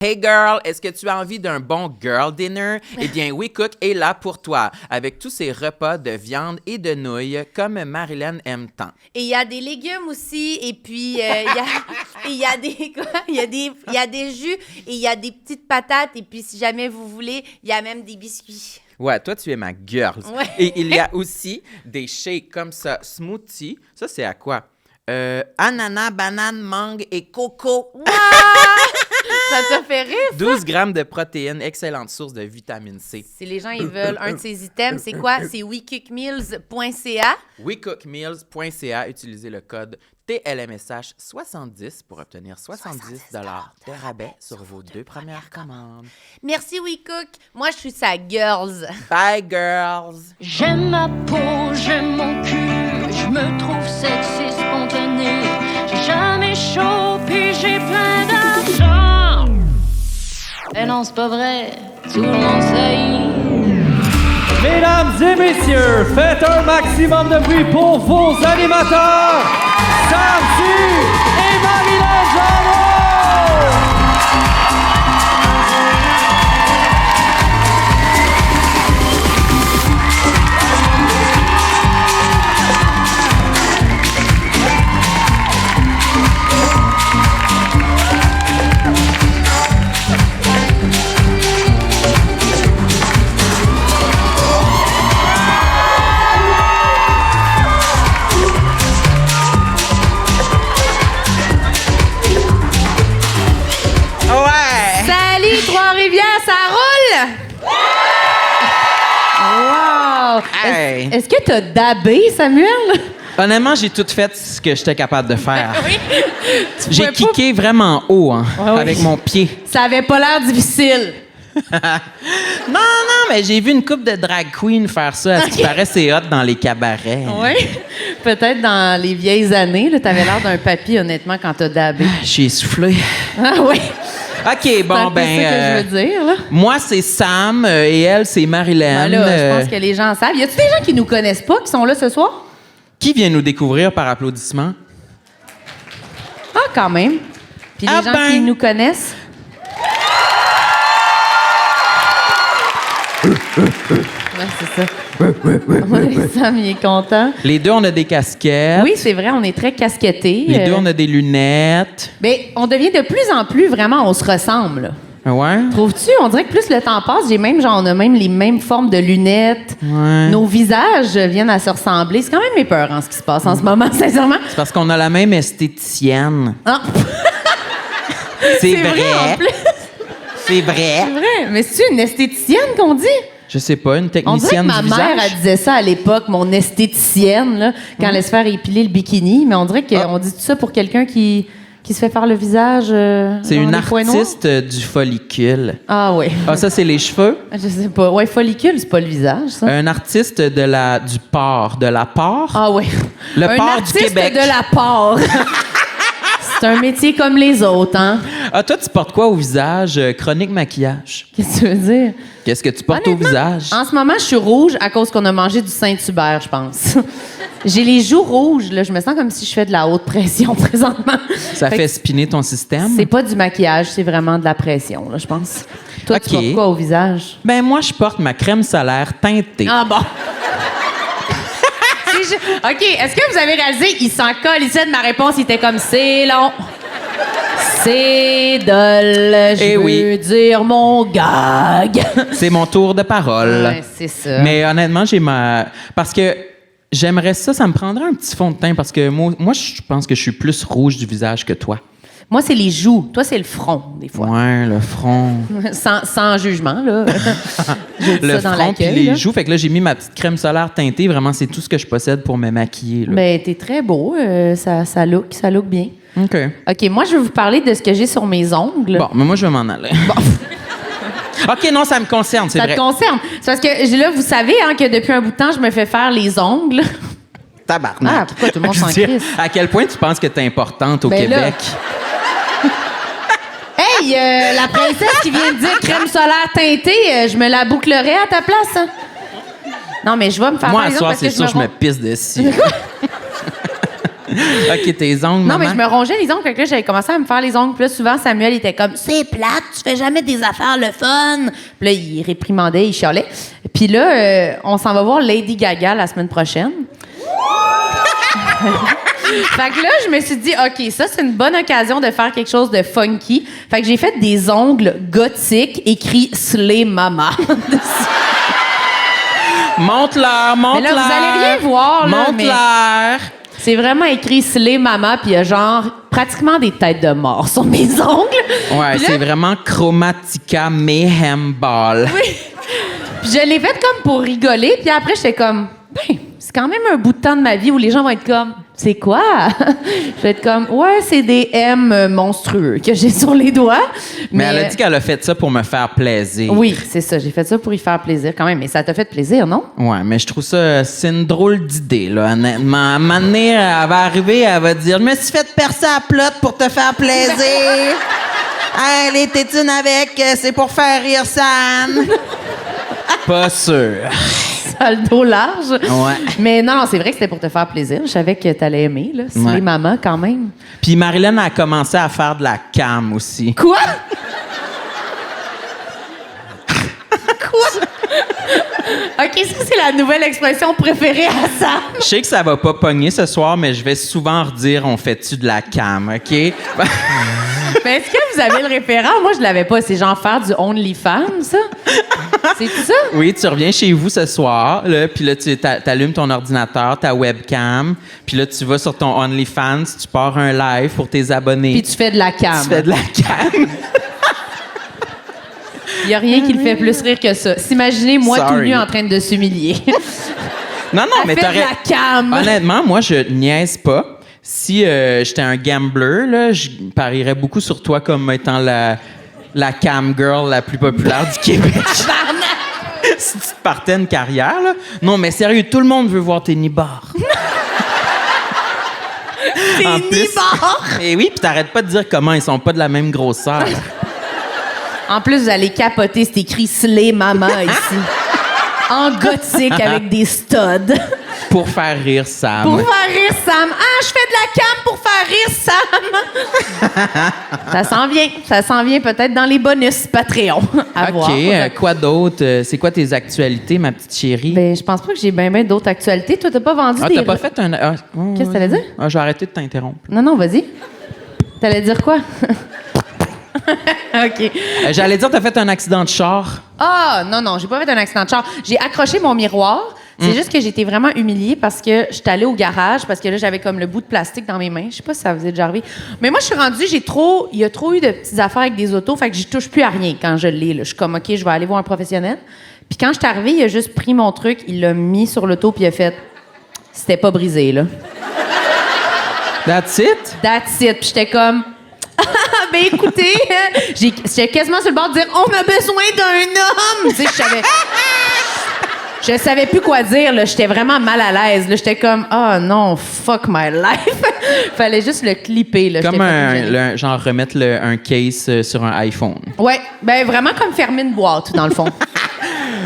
Hey girl, est-ce que tu as envie d'un bon girl dinner? Eh bien, WeCook est là pour toi, avec tous ses repas de viande et de nouilles, comme Marilyn aime tant. Et il y a des légumes aussi, et puis il y a des quoi? Il y a des jus, et il y a des petites patates, et puis si jamais vous voulez, il y a même des biscuits. Ouais, toi, tu es ma girl. Ouais. Et il y a aussi des shakes comme ça, smoothie. Ça, c'est à quoi? Ananas, banane, mangue et coco. Wow! Ça te fait rire, ça? 12 grammes de protéines, excellente source de vitamine C. Si les gens ils veulent un de ces items, c'est quoi? C'est wecookmeals.ca. wecookmeals.ca, utilisez le code TLMSH70 pour obtenir 70 $ de rabais sur vos 2 premières commandes. Merci WeCook. Moi, je suis sa girls. Bye, girls! J'aime ma peau, j'aime mon cul, je me trouve sexy spontané. J'ai jamais chaud, puis j'ai plein d'argent. Eh non, c'est pas vrai, tout le monde sait. Mesdames et messieurs, faites un maximum de bruit pour vos animateurs, Sam Su et Marilyn Gendron! Salut, Trois-Rivières, ça roule? Wow! Hey. Est-ce que t'as dabé, Samuel? Honnêtement, j'ai tout fait ce que j'étais capable de faire. Oui. J'ai pouvais pas- kické vraiment haut, hein, Ouais, oui. avec mon pied. Ça avait pas l'air difficile. Non, mais j'ai vu une couple de drag queens faire ça. À ce qui paraît, c'est hot dans les cabarets. Oui. Peut-être dans les vieilles années, t'avais l'air d'un papy, honnêtement, quand t'as dabé. J'ai soufflé. Ah oui. OK, C'est bon, un peu ça que je veux dire, là. moi, c'est Sam et elle, c'est Marilyn. Ben là, je pense que les gens savent. Y a-tu des gens qui nous connaissent pas, qui sont là ce soir? Qui vient nous découvrir par applaudissement? Ah, quand même. Puis les Ah gens ben. qui nous connaissent? Ouais, c'est ça. Ouais, Sam, il est content. Les deux, on a des casquettes. Oui, c'est vrai, on est très casquettés. Les deux, on a des lunettes. Ben, on devient de plus en plus, vraiment, on se ressemble. Là. Ouais? Trouves-tu? On dirait que plus le temps passe, on a même les mêmes formes de lunettes. Ouais. Nos visages viennent à se ressembler. C'est quand même épeurant ce qui se passe en ce moment, sincèrement. C'est parce qu'on a la même esthéticienne. Ah. C'est vrai, en vrai. plus. C'est vrai. C'est vrai. Mais c'est une esthéticienne qu'on dit? Je sais pas, une On dirait que technicienne ma du mère, visage. elle disait ça à l'époque, mon esthéticienne, là, quand elle allait se faire épiler le bikini. Mais on dirait qu'on dit tout ça pour quelqu'un qui se fait faire le visage. C'est genre une les points noirs. artiste du follicule. Ah oui. Ah, ça, c'est les cheveux. Je sais pas. Ouais, follicule, c'est pas le visage, ça. Un artiste du porc. De la porc. Ah oui. Le un port du artiste Québec. de la part. C'est un métier comme les autres, hein? Ah, toi, tu portes quoi au visage? Chronique maquillage. Qu'est-ce que tu veux dire? Qu'est-ce que tu portes au Honnêtement, visage? En ce moment, je suis rouge à cause qu'on a mangé du Saint-Hubert, je pense. J'ai les joues rouges, là. Je me sens comme si je fais de la haute pression présentement. Ça fait spinner ton système? C'est pas du maquillage, c'est vraiment de la pression, là, je pense. Toi, tu OK. portes quoi au visage? Ben, moi, je porte ma crème solaire teintée. Ah bon. OK, est-ce que vous avez réalisé, il s'en colle ici de ma réponse, il était comme c'est long. C'est dole, je Eh veux oui. dire mon gag. C'est mon tour de parole. Ouais, c'est ça. Mais honnêtement, parce que j'aimerais ça me prendrait un petit fond de teint parce que moi, je pense que je suis plus rouge du visage que toi. Moi, c'est les joues. Toi, c'est le front, des fois. Ouais, le front. Sans jugement, là. J'ai dit Le ça dans front puis l'accueil, les là. joues. Fait que là, j'ai mis ma petite crème solaire teintée. Vraiment, c'est tout ce que je possède pour me maquiller. Là. Ben, t'es très beau. Ça look bien. OK. OK, moi, je vais vous parler de ce que j'ai sur mes ongles. Bon, mais moi, je vais m'en aller. OK, non, ça me concerne, c'est Ça vrai. te concerne. C'est parce que là, vous savez hein, que depuis un bout de temps, je me fais faire les ongles. Tabarnak. Ah, pourquoi tout le monde Je s'en veux dire, crisse? à quel point tu penses que t'es importante au Ben là. Québec? Hey, la princesse qui vient de dire crème solaire teintée, je me la bouclerai à ta place. Hein? Non, mais je vais me faire Moi, faire à les ongles soir, parce c'est que sûr, je me rends- pisse dessus. OK, tes ongles, Non, mais maman. je me rongeais les ongles. Fait que là, j'avais commencé à me faire les ongles. Puis là, souvent, Samuel était comme, c'est plate, tu fais jamais des affaires le fun. Puis là, il réprimandait, il chialait. Puis là, on s'en va voir Lady Gaga la semaine prochaine. Fait que là, je me suis dit, OK, ça, c'est une bonne occasion de faire quelque chose de funky. Fait que j'ai fait des ongles gothiques écrits Slay Mama. Montre-leur, Mais montre-leur. là, vous allez rien voir, là, mais Montre-leur. c'est vraiment écrit Slay Mama, puis il y a genre pratiquement des têtes de mort sur mes ongles. Ouais, Puis là, c'est vraiment Chromatica Mayhem Ball. puis je l'ai fait comme pour rigoler, puis après, j'étais comme, ben, c'est quand même un bout de temps de ma vie où les gens vont être comme, c'est quoi? Je vais être comme, ouais, c'est des M monstrueux que j'ai sur les doigts. Mais elle a dit qu'elle a fait ça pour me faire plaisir. Oui, c'est ça. J'ai fait ça pour y faire plaisir quand même. Mais ça t'a fait plaisir, non? Ouais, mais je trouve ça, c'est une drôle d'idée, là, honnêtement. À un moment donné, elle va arriver, elle va dire, je me suis fait percer à plot pour te faire plaisir. Hey, les tétines avec, c'est pour faire rire Sam. Pas sûr. Ça a le dos large. Ouais. Mais non, c'est vrai que c'était pour te faire plaisir. Je savais que t'allais aimer, là. C'est Ouais. les mamans, quand même. Puis Marilyn a commencé à faire de la cam aussi. Quoi? Quoi? OK, ça, c'est la nouvelle expression préférée à Sam. Je sais que ça va pas pogner ce soir, mais je vais souvent redire on fait-tu de la cam, OK? Mais est-ce que vous avez le référent? Moi, je l'avais pas. C'est genre faire du OnlyFans, ça? C'est ça? Oui, tu reviens chez vous ce soir, là, puis là, tu allumes ton ordinateur, ta webcam, puis là, tu vas sur ton OnlyFans, tu pars un live pour tes abonnés. Puis tu fais de la cam. Tu fais de la cam. Il n'y a rien qui le fait plus rire que ça. S'imaginer, moi, tout Sorry. nu en train de s'humilier. Non, mais Fais de t'aurais... la cam. Honnêtement, moi, je niaise pas. Si j'étais un gambler, là, je parierais beaucoup sur toi comme étant la cam girl la plus populaire du Québec. Si tu te partais une carrière, là. Non, mais sérieux, tout le monde veut voir tes nibards. T'es En plus- nibards. Et oui, puis t'arrêtes pas de dire comment ils sont pas de la même grosseur. En plus, vous allez capoter, c'est écrit Slay Mama ici. En gothique avec des studs. Pour faire rire Sam. Pour faire rire Sam. Ah, je fais de la cam pour faire rire Sam. Ça s'en vient peut-être dans les bonus Patreon. À voir. OK, quoi d'autre? C'est quoi tes actualités, ma petite chérie? Ben, je pense pas que j'ai bien d'autres actualités. Toi, t'as pas vendu des... T'as pas fait un... Qu'est-ce que t'allais dire? Je vais arrêter de t'interrompre. Non, vas-y. T'allais dire quoi? OK. J'allais dire, t'as fait un accident de char. Ah, non, j'ai pas fait un accident de char. J'ai accroché mon miroir. C'est juste que j'étais vraiment humiliée parce que j'étais allée au garage parce que là, j'avais comme le bout de plastique dans mes mains. Je sais pas si ça vous est déjà arrivé. Mais moi, je suis rendue, il y a trop eu de petites affaires avec des autos, fait que j'y touche plus à rien quand je l'ai, là. Je suis comme, OK, je vais aller voir un professionnel. Puis quand je suis arrivée, il a juste pris mon truc, il l'a mis sur l'auto, puis il a fait, c'était pas brisé, là. That's it? That's it. Puis j'étais comme, ben écoutez, j'étais quasiment sur le bord de dire, on a besoin d'un homme. Tu sais, je savais plus quoi dire, là. J'étais vraiment mal à l'aise, là. J'étais comme, oh non, fuck my life. Fallait juste le clipper, là. Comme J'étais pas plus gênée. genre remettre un case sur un iPhone. Ouais, ben vraiment comme fermer une boîte, dans le fond.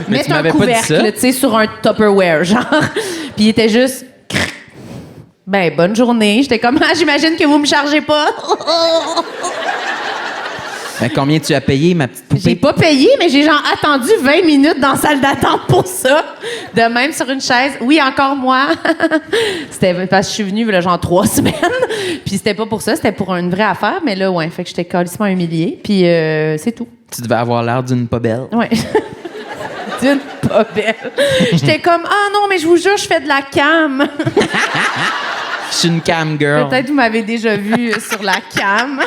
Mais Mettre tu un m'avais pas dit ça. couvercle, tu sais, sur un Tupperware, genre. Puis il était juste, ben bonne journée. J'étais comme, ah, j'imagine que vous me chargez pas. Ben, combien tu as payé, ma petite poupée? J'ai pas payé, mais j'ai genre attendu 20 minutes dans la salle d'attente pour ça. De même sur une chaise. Oui, encore moi. C'était parce que je suis venue là, genre 3 semaines. Puis c'était pas pour ça, c'était pour une vraie affaire. Mais là, ouais, fait que j'étais calissement humiliée. Puis c'est tout. Tu devais avoir l'air d'une pas belle. Ouais. D'une pas belle. J'étais comme, ah non, mais je vous jure, je fais de la cam. Je suis une cam girl. Peut-être vous m'avez déjà vu sur la cam.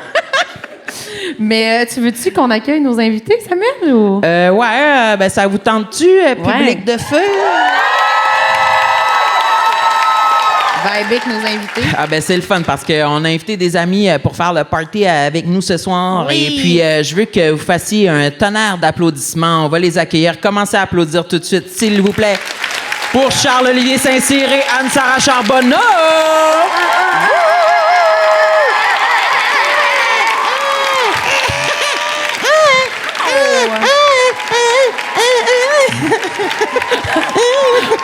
Mais tu veux-tu qu'on accueille nos invités, Samuel? Ou... Ouais, ben ça vous tente-tu, public de feu? Vibe avec nos invités. Ah ben c'est le fun parce qu'on a invité des amis pour faire le party avec nous ce soir. Oui. Et puis je veux que vous fassiez un tonnerre d'applaudissements. On va les accueillir. Commencez à applaudir tout de suite, s'il vous plaît. Pour Charles-Olivier Saint-Cyr et Anne-Sara Charbonneau!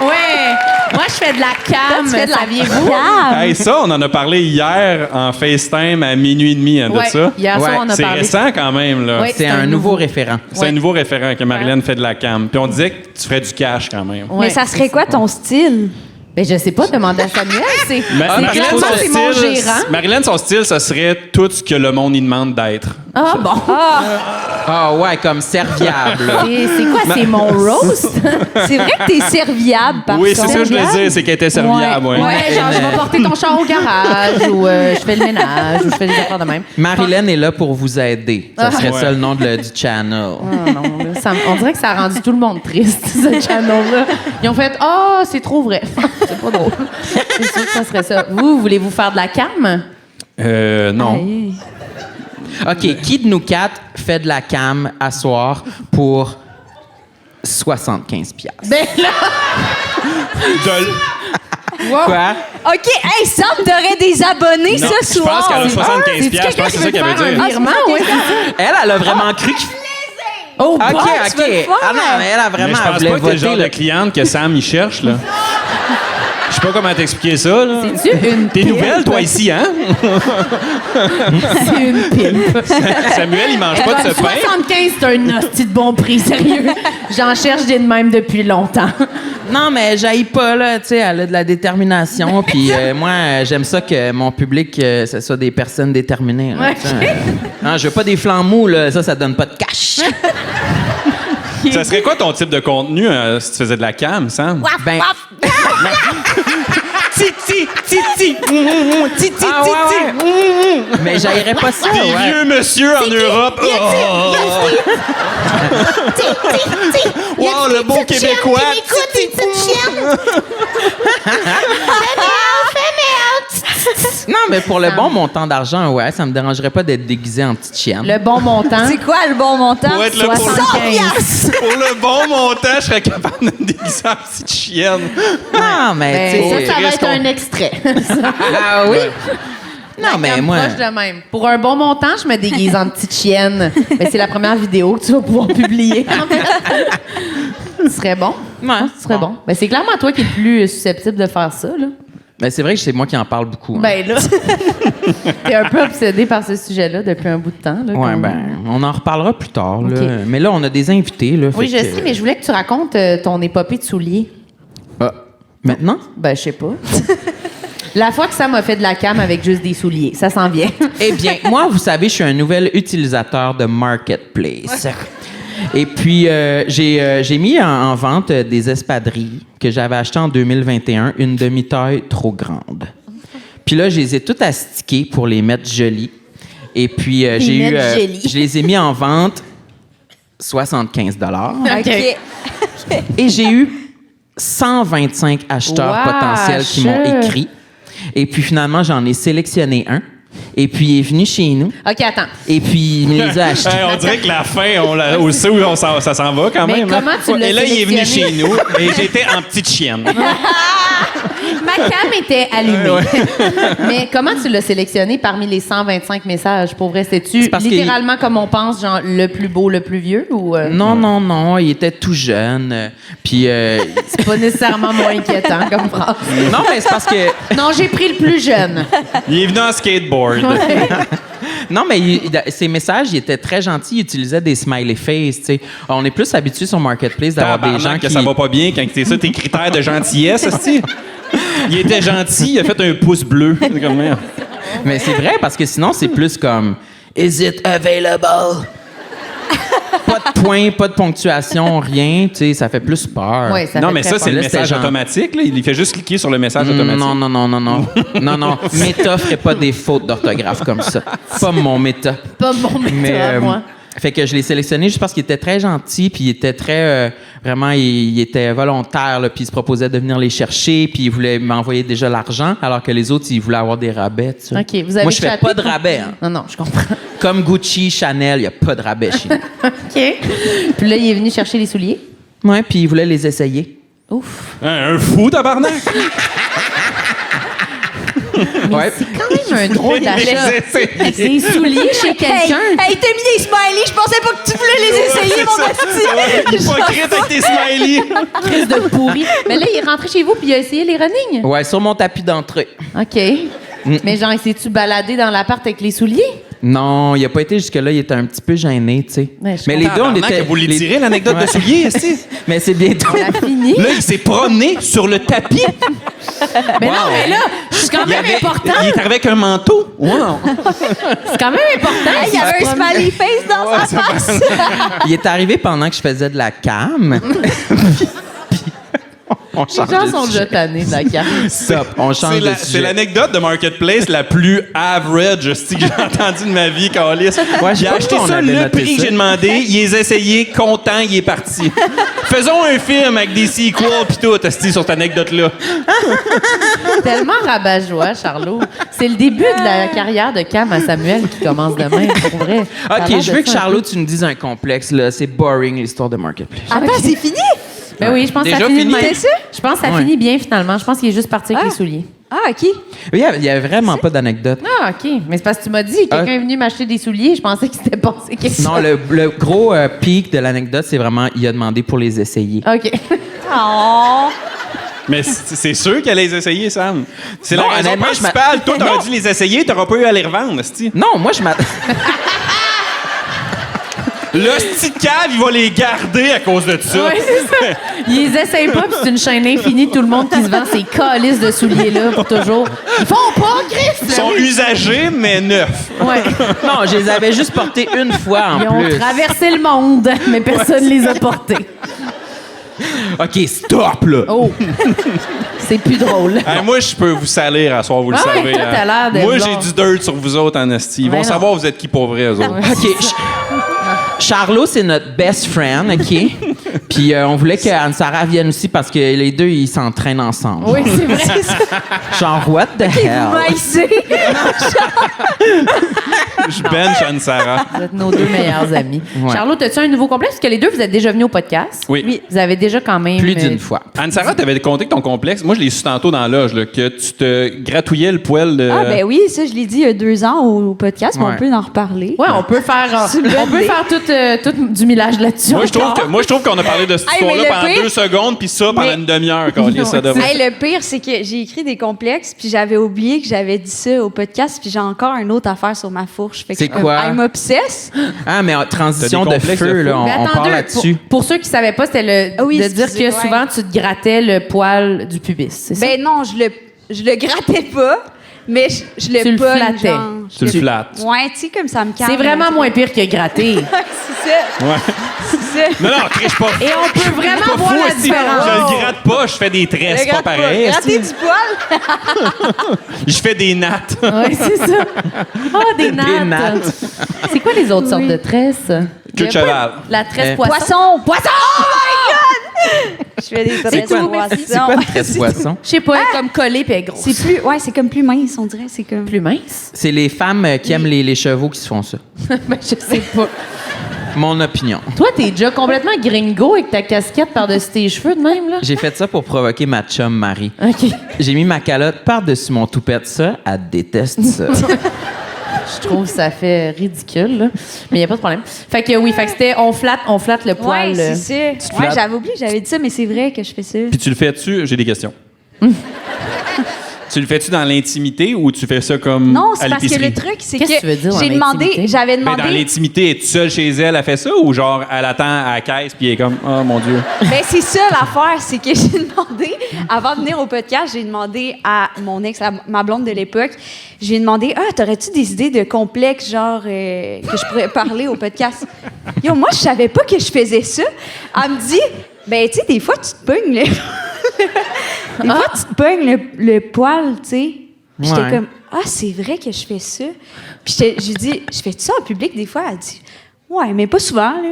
Ouais, Moi, je fais de la cam, Tu fais de la saviez-vous? cam. Hey, ça, on en a parlé hier en FaceTime à minuit et demi, de Ouais, ça. hier soir, Ouais, on a C'est parlé. récent quand même, là. Ouais. C'est un nouveau référent. C'est un nouveau référent que Marilyn fait de la cam. Puis on disait que tu ferais du cash quand même. Ouais. Mais ça serait quoi ton style? Ben, je sais pas, demande à Samuel. C'est Marilyn, clairement, son c'est mon style, gérant. Marilyn, son style, ça serait tout ce que le monde y demande d'être. Ah, bon. Ah ouais, comme serviable. C'est quoi? C'est mon roast? C'est vrai que t'es serviable, par Oui, contre. c'est ça que je voulais dire, c'est qu'elle était serviable. Ouais. Ouais, genre, je vais porter ton char au garage ou je fais le ménage ou je fais des affaires de même. Marilyn est là pour vous aider. Ça serait ça le nom du channel. Ah non, là, on dirait que ça a rendu tout le monde triste, ce channel-là. Ils ont fait « Ah, c'est trop vrai. » C'est pas drôle. C'est sûr que ça serait ça. Vous, voulez-vous faire de la cam? Non. Hey. OK, qui de nous quatre fait de la cam à soir pour 75$? Ben là, Quoi? OK, hey, Sam, t'aurais des abonnés Non, ce je pense soir. qu'elle a 75$. c'est-tu Je pense quelqu'un que qui c'est ça veut qu'elle veut faire un dire. virement? Ouais, c'est ça. Elle a vraiment cru qu'il... Oh, OK, boy, tu veux le OK. faire? Ah non, mais elle a Mais vraiment... je elle pense voulait pas que t'es le voter, genre là. de cliente que Sam, il cherche, là. Je sais pas comment t'expliquer ça, là. C'est-tu une T'es pimp? nouvelle, toi, ici, hein? C'est une pimp. Samuel, il mange pas de ce pain. 75, c'est un hostie de bon prix, sérieux. J'en cherche des de même depuis longtemps. Non, mais j'haïs pas, là. Tu sais, elle a de la détermination. Puis moi, j'aime ça que mon public, ce soit des personnes déterminées. Là, Ouais. tu sais. Non, je veux pas des flancs mous, là. Ça donne pas de cash. Ça serait quoi ton type de contenu si tu faisais de la cam, Sam? Ben, Titi, titi, titi, ah, ouais, ouais. Mais j'haïrais pas ça, Des ouais. vieux monsieur en Europe. Wow, le beau Québécois. Non, mais pour le bon montant d'argent, ouais, ça me dérangerait pas d'être déguisé en petite chienne. Le bon montant. C'est quoi le bon montant? Pour être là pour le, 75. pour le bon montant, je serais capable de me déguiser en petite chienne. Non, mais tu Ben, sais... ça va risque être un extrait. Ah oui? Non, mais Comme moi... proche de même. Pour un bon montant, je me déguise en petite chienne. Ben, c'est la première vidéo que tu vas pouvoir publier. En fait. Ce serait bon. Ouais, Ce serait bon. Ben, c'est clairement toi qui es le plus susceptible de faire ça, là. Ben, c'est vrai que c'est moi qui en parle beaucoup. Hein. Ben là, t'es un peu obsédé par ce sujet-là depuis un bout de temps. Là, Ouais, comme- ben, on en reparlera plus tard. Là. OK. Mais là, on a des invités. Là, Oui, je fait que- sais, mais je voulais que tu racontes ton épopée de souliers. Ah, maintenant? Ben, je sais pas. La fois que Sam a fait de la cam avec juste des souliers, ça s'en vient. Eh bien, moi, vous savez, je suis un nouvel utilisateur de Marketplace. Et puis, j'ai mis en vente des espadrilles que j'avais achetées en 2021, une demi-taille trop grande. Puis là, je les ai toutes astiquées pour les mettre jolies. Et puis, je les ai mis en vente 75 OK. Et j'ai eu 125 acheteurs Wesh! potentiels qui m'ont écrit. Et puis, finalement, j'en ai sélectionné un. Et puis, il est venu chez nous. OK, attends. Et puis, il me les a achetés. Hey, on dirait que la fin, on sait où ça s'en va quand Mais même. comment tu l'as Et là, il est venu sélectionné? chez nous et j'étais en petite chienne. Ma cam était allumée. Mais comment tu l'as sélectionné parmi les 125 messages? Pour vrai, c'était-tu C'est parce littéralement comme on pense, genre le plus beau, le plus vieux? Ou Non, il était tout jeune. Puis, c'est pas nécessairement moins inquiétant comme phrase? non, mais c'est parce que... Non, j'ai pris le plus jeune. Il est venu en skateboard. Non, mais ses messages, il était très gentil. Il utilisait des smiley face, tu sais. On est plus habitué sur Marketplace d'avoir des gens que qui... ça va pas bien quand c'est ça tes critères de gentillesse, esti. Il était gentil, il a fait un pouce bleu. C'est comme merde. Mais c'est vrai, parce que sinon, c'est plus comme... Is it available? Pas de points, pas de ponctuation, rien. Tu sais, ça fait plus peur. Ouais, ça Non, fait mais très ça, c'est peur. le Là, c'était message genre- automatique. Là. Il fait juste cliquer sur le message automatique. Non. Non. Meta ferait pas des fautes d'orthographe comme ça. Pas mon méta. Pas mon méthode, moi. Fait que je l'ai sélectionné juste parce qu'il était très gentil, puis il était très... vraiment, il était volontaire, là, puis il se proposait de venir les chercher, puis il voulait m'envoyer déjà l'argent, alors que les autres, ils voulaient avoir des rabais, tu sais. OK, vous avez Moi, je fais chaté pas de pour- rabais. Hein. Non, je comprends. Comme Gucci, Chanel, il n'y a pas de rabais chez nous. OK. Puis là, il est venu chercher les souliers. Ouais, puis il voulait les essayer. Ouf. Un fou, tabarnak! Ouais. C'est quand même un drôle d'achat. Les essayer. Des souliers chez quelqu'un. Hey, t'as mis des smileys, je pensais pas que tu voulais les essayer. mon hostie. Hypocrite avec tes smileys. Crise de pourri. Mais là, il est rentré chez vous puis il a essayé les running. Ouais, sur mon tapis d'entrée. OK. Mais genre, s'est-tu baladé dans l'appart avec les souliers? Non, il a pas été jusque-là. Il était un petit peu gêné, tu sais. Ouais, je Mais les deux, on Tabarnak, était... vous les les- tirez, l'anecdote de souliers, esti? Mais c'est bientôt. On a fini. Là, il s'est promené sur le tapis. Mais non, mais là, c'est quand même important. Il est arrivé avec un manteau. Wow. C'est quand même important. Il y avait un smiley face dans sa face. Il est arrivé pendant que je faisais de la cam. On change Les gens de sont sujet. déjà tannés de la carte. Stop, on change de C'est sujet. l'anecdote de Marketplace la plus average esti, que j'ai entendue de ma vie, Carlis. Ouais, je sais J'ai pas acheté pourquoi on ça, avait le noté prix que ça. j'ai demandé, il les a essayés, content, il est parti. Faisons un film avec des sequels pis tout, esti, sur cette anecdote-là. Tellement rabat-joie, Charlot. C'est le début de la carrière de Cam à Samuel qui commence demain, pour vrai. Ça a l'air OK, je de veux que ça un Charlot, peu. tu nous dises un complexe, là. C'est boring, l'histoire de Marketplace. Attends, c'est fini? Ben oui, je pense que ça Déjà finit de fini? même. C'est ça? Je pense que ça Ouais. finit bien, finalement. Je pense qu'il est juste parti avec Ah. les souliers. Ah, OK. Il y avait vraiment pas d'anecdote. Ah, OK. Mais c'est parce que tu m'as dit, quelqu'un est venu m'acheter des souliers. Je pensais qu'il s'était passé quelque chose. Non, le gros pic de l'anecdote, c'est vraiment, il a demandé pour les essayer. OK. Oh. Mais c'est sûr qu'elle les essayer, Sam. C'est la Non, raison honnêtement, principale. Toi, Non. t'aurais dû les essayer, t'auras pas eu à les revendre, esti. Non, moi, je m'attends... Le sti de cave, il va les garder à cause de ça. Oui, c'est ça. Ils les essayent pas, puis c'est une chaîne infinie. Tout le monde qui se vend ces calices de souliers-là pour toujours. Ils font pas, Chris! Ils sont usagés, mais neufs. Ouais. Non, je les avais juste portés une fois en Ils ont plus. traversé le monde, mais personne les a portés. OK, stop, là. Oh! C'est plus drôle. Hey, moi, je peux vous salir à soir, vous le Ah ouais, savez. toi, t'as l'air de Moi, bon. j'ai du dirt sur vous autres en esti. Ils vont Ouais, non. savoir vous êtes qui pour vrai, eux autres. OK. Charlot, c'est notre best friend, OK? Puis on voulait que Anne-Sara vienne aussi parce que les deux, ils s'entraînent ensemble. Oui, c'est vrai. Genre, what the hell? Maïsé. Je bench Anne-Sara. Vous êtes nos deux meilleurs amis. Ouais. Charlot, as-tu un nouveau complexe? Parce que les deux, vous êtes déjà venus au podcast. Oui. Vous avez déjà quand même... Plus d'une fois. Anne-Sara, t'avais compté que ton complexe, moi, je l'ai su tantôt dans la loge, là, que tu te gratouillais le poil de... Ah, ben oui, ça, je l'ai dit il y a 2 ans au podcast, mais Ouais. on peut en reparler. Ouais, on peut faire, C'est une bonne on peut idée. faire tout du millage là-dessus. Moi, encore. je trouve qu'on a parlé de cette Hey, mais histoire-là le pendant pire- 2 secondes, puis ça pendant Mais- une demi-heure, Carlis, ça devrait. Hey, le pire, c'est que j'ai écrit des complexes, puis j'avais oublié que j'avais dit ça au podcast, puis j'ai encore une autre affaire sur ma fourche. Fait que C'est quoi? I'm obsessed. Ah, mais transition T'as des de complexes feu, de là, fou. on, Mais on attends, part deux, là-dessus. pour ceux qui savaient pas, c'était Ah oui, de dire excusez, que souvent, tu te grattais le poil du pubis, c'est ça? Ben non, je le grattais pas, mais je le Tu le pogne, flattais. genre. Tu le flattes. Ouais, tu sais, comme ça me calme. C'est vraiment moins pire que gratter. C'est ça, Ouais. c'est ça. Non, non, triche pas. Et on peut vraiment Pas voir fou, la esti. différence. Je le gratte pas, je fais des tresses, c'est pas Gratte pareil. Gratter esti. du poil. Je fais des nattes. Oui, c'est ça. Ah, des nattes. nattes. C'est quoi les autres sortes de tresses? Queue de cheval. La tresse Eh. poisson. Poisson! Poisson! Oh my God! Je fais des tresses quoi? poisson. C'est quoi une tresse poisson? Je sais pas, elle est comme collée puis elle est grosse. C'est plus, ouais, c'est comme plus mince, on dirait. C'est comme. plus mince? C'est les femmes qui aiment les chevaux qui se font ça. Ben, je sais pas. Mon opinion. Toi, t'es déjà complètement gringo avec ta casquette par-dessus tes cheveux de même, là? J'ai fait ça pour provoquer ma chum Marie. OK. J'ai mis ma calotte par-dessus mon toupette. Ça, elle déteste ça. Je trouve que ça fait ridicule, là. Mais il n'y a pas de problème. Fait que oui, fait que c'était on flatte le poil. Ouais, c'est ça. Ouais, flattes. j'avais oublié que j'avais dit ça, mais c'est vrai que je fais ça. Puis tu le fais-tu? J'ai des questions. Tu le fais-tu dans l'intimité ou tu fais ça comme Non, à c'est parce que l'épicerie? le truc, c'est Qu'est-ce que tu veux que dire dans j'ai demandé, l'intimité? j'avais Ben, dans demandé. l'intimité, es-tu seule chez elle, elle fait ça ou genre elle attend à la caisse puis elle est comme oh mon Dieu. Ben, c'est ça l'affaire, c'est que j'ai demandé, avant de venir au podcast, j'ai demandé à mon ex, ma blonde de l'époque, j'ai demandé, t'aurais-tu des idées de complexes, genre, que je pourrais parler au podcast? Yo, moi, je savais pas que je faisais ça. Elle me dit, ben, tu sais, des fois, tu te pognes le. Des fois, tu te pognes le poil, tu sais. Puis Ouais. j'étais comme, c'est vrai que je fais ça. Puis je lui dis, je fais ça en public des fois? Elle dit, ouais, mais pas souvent, là.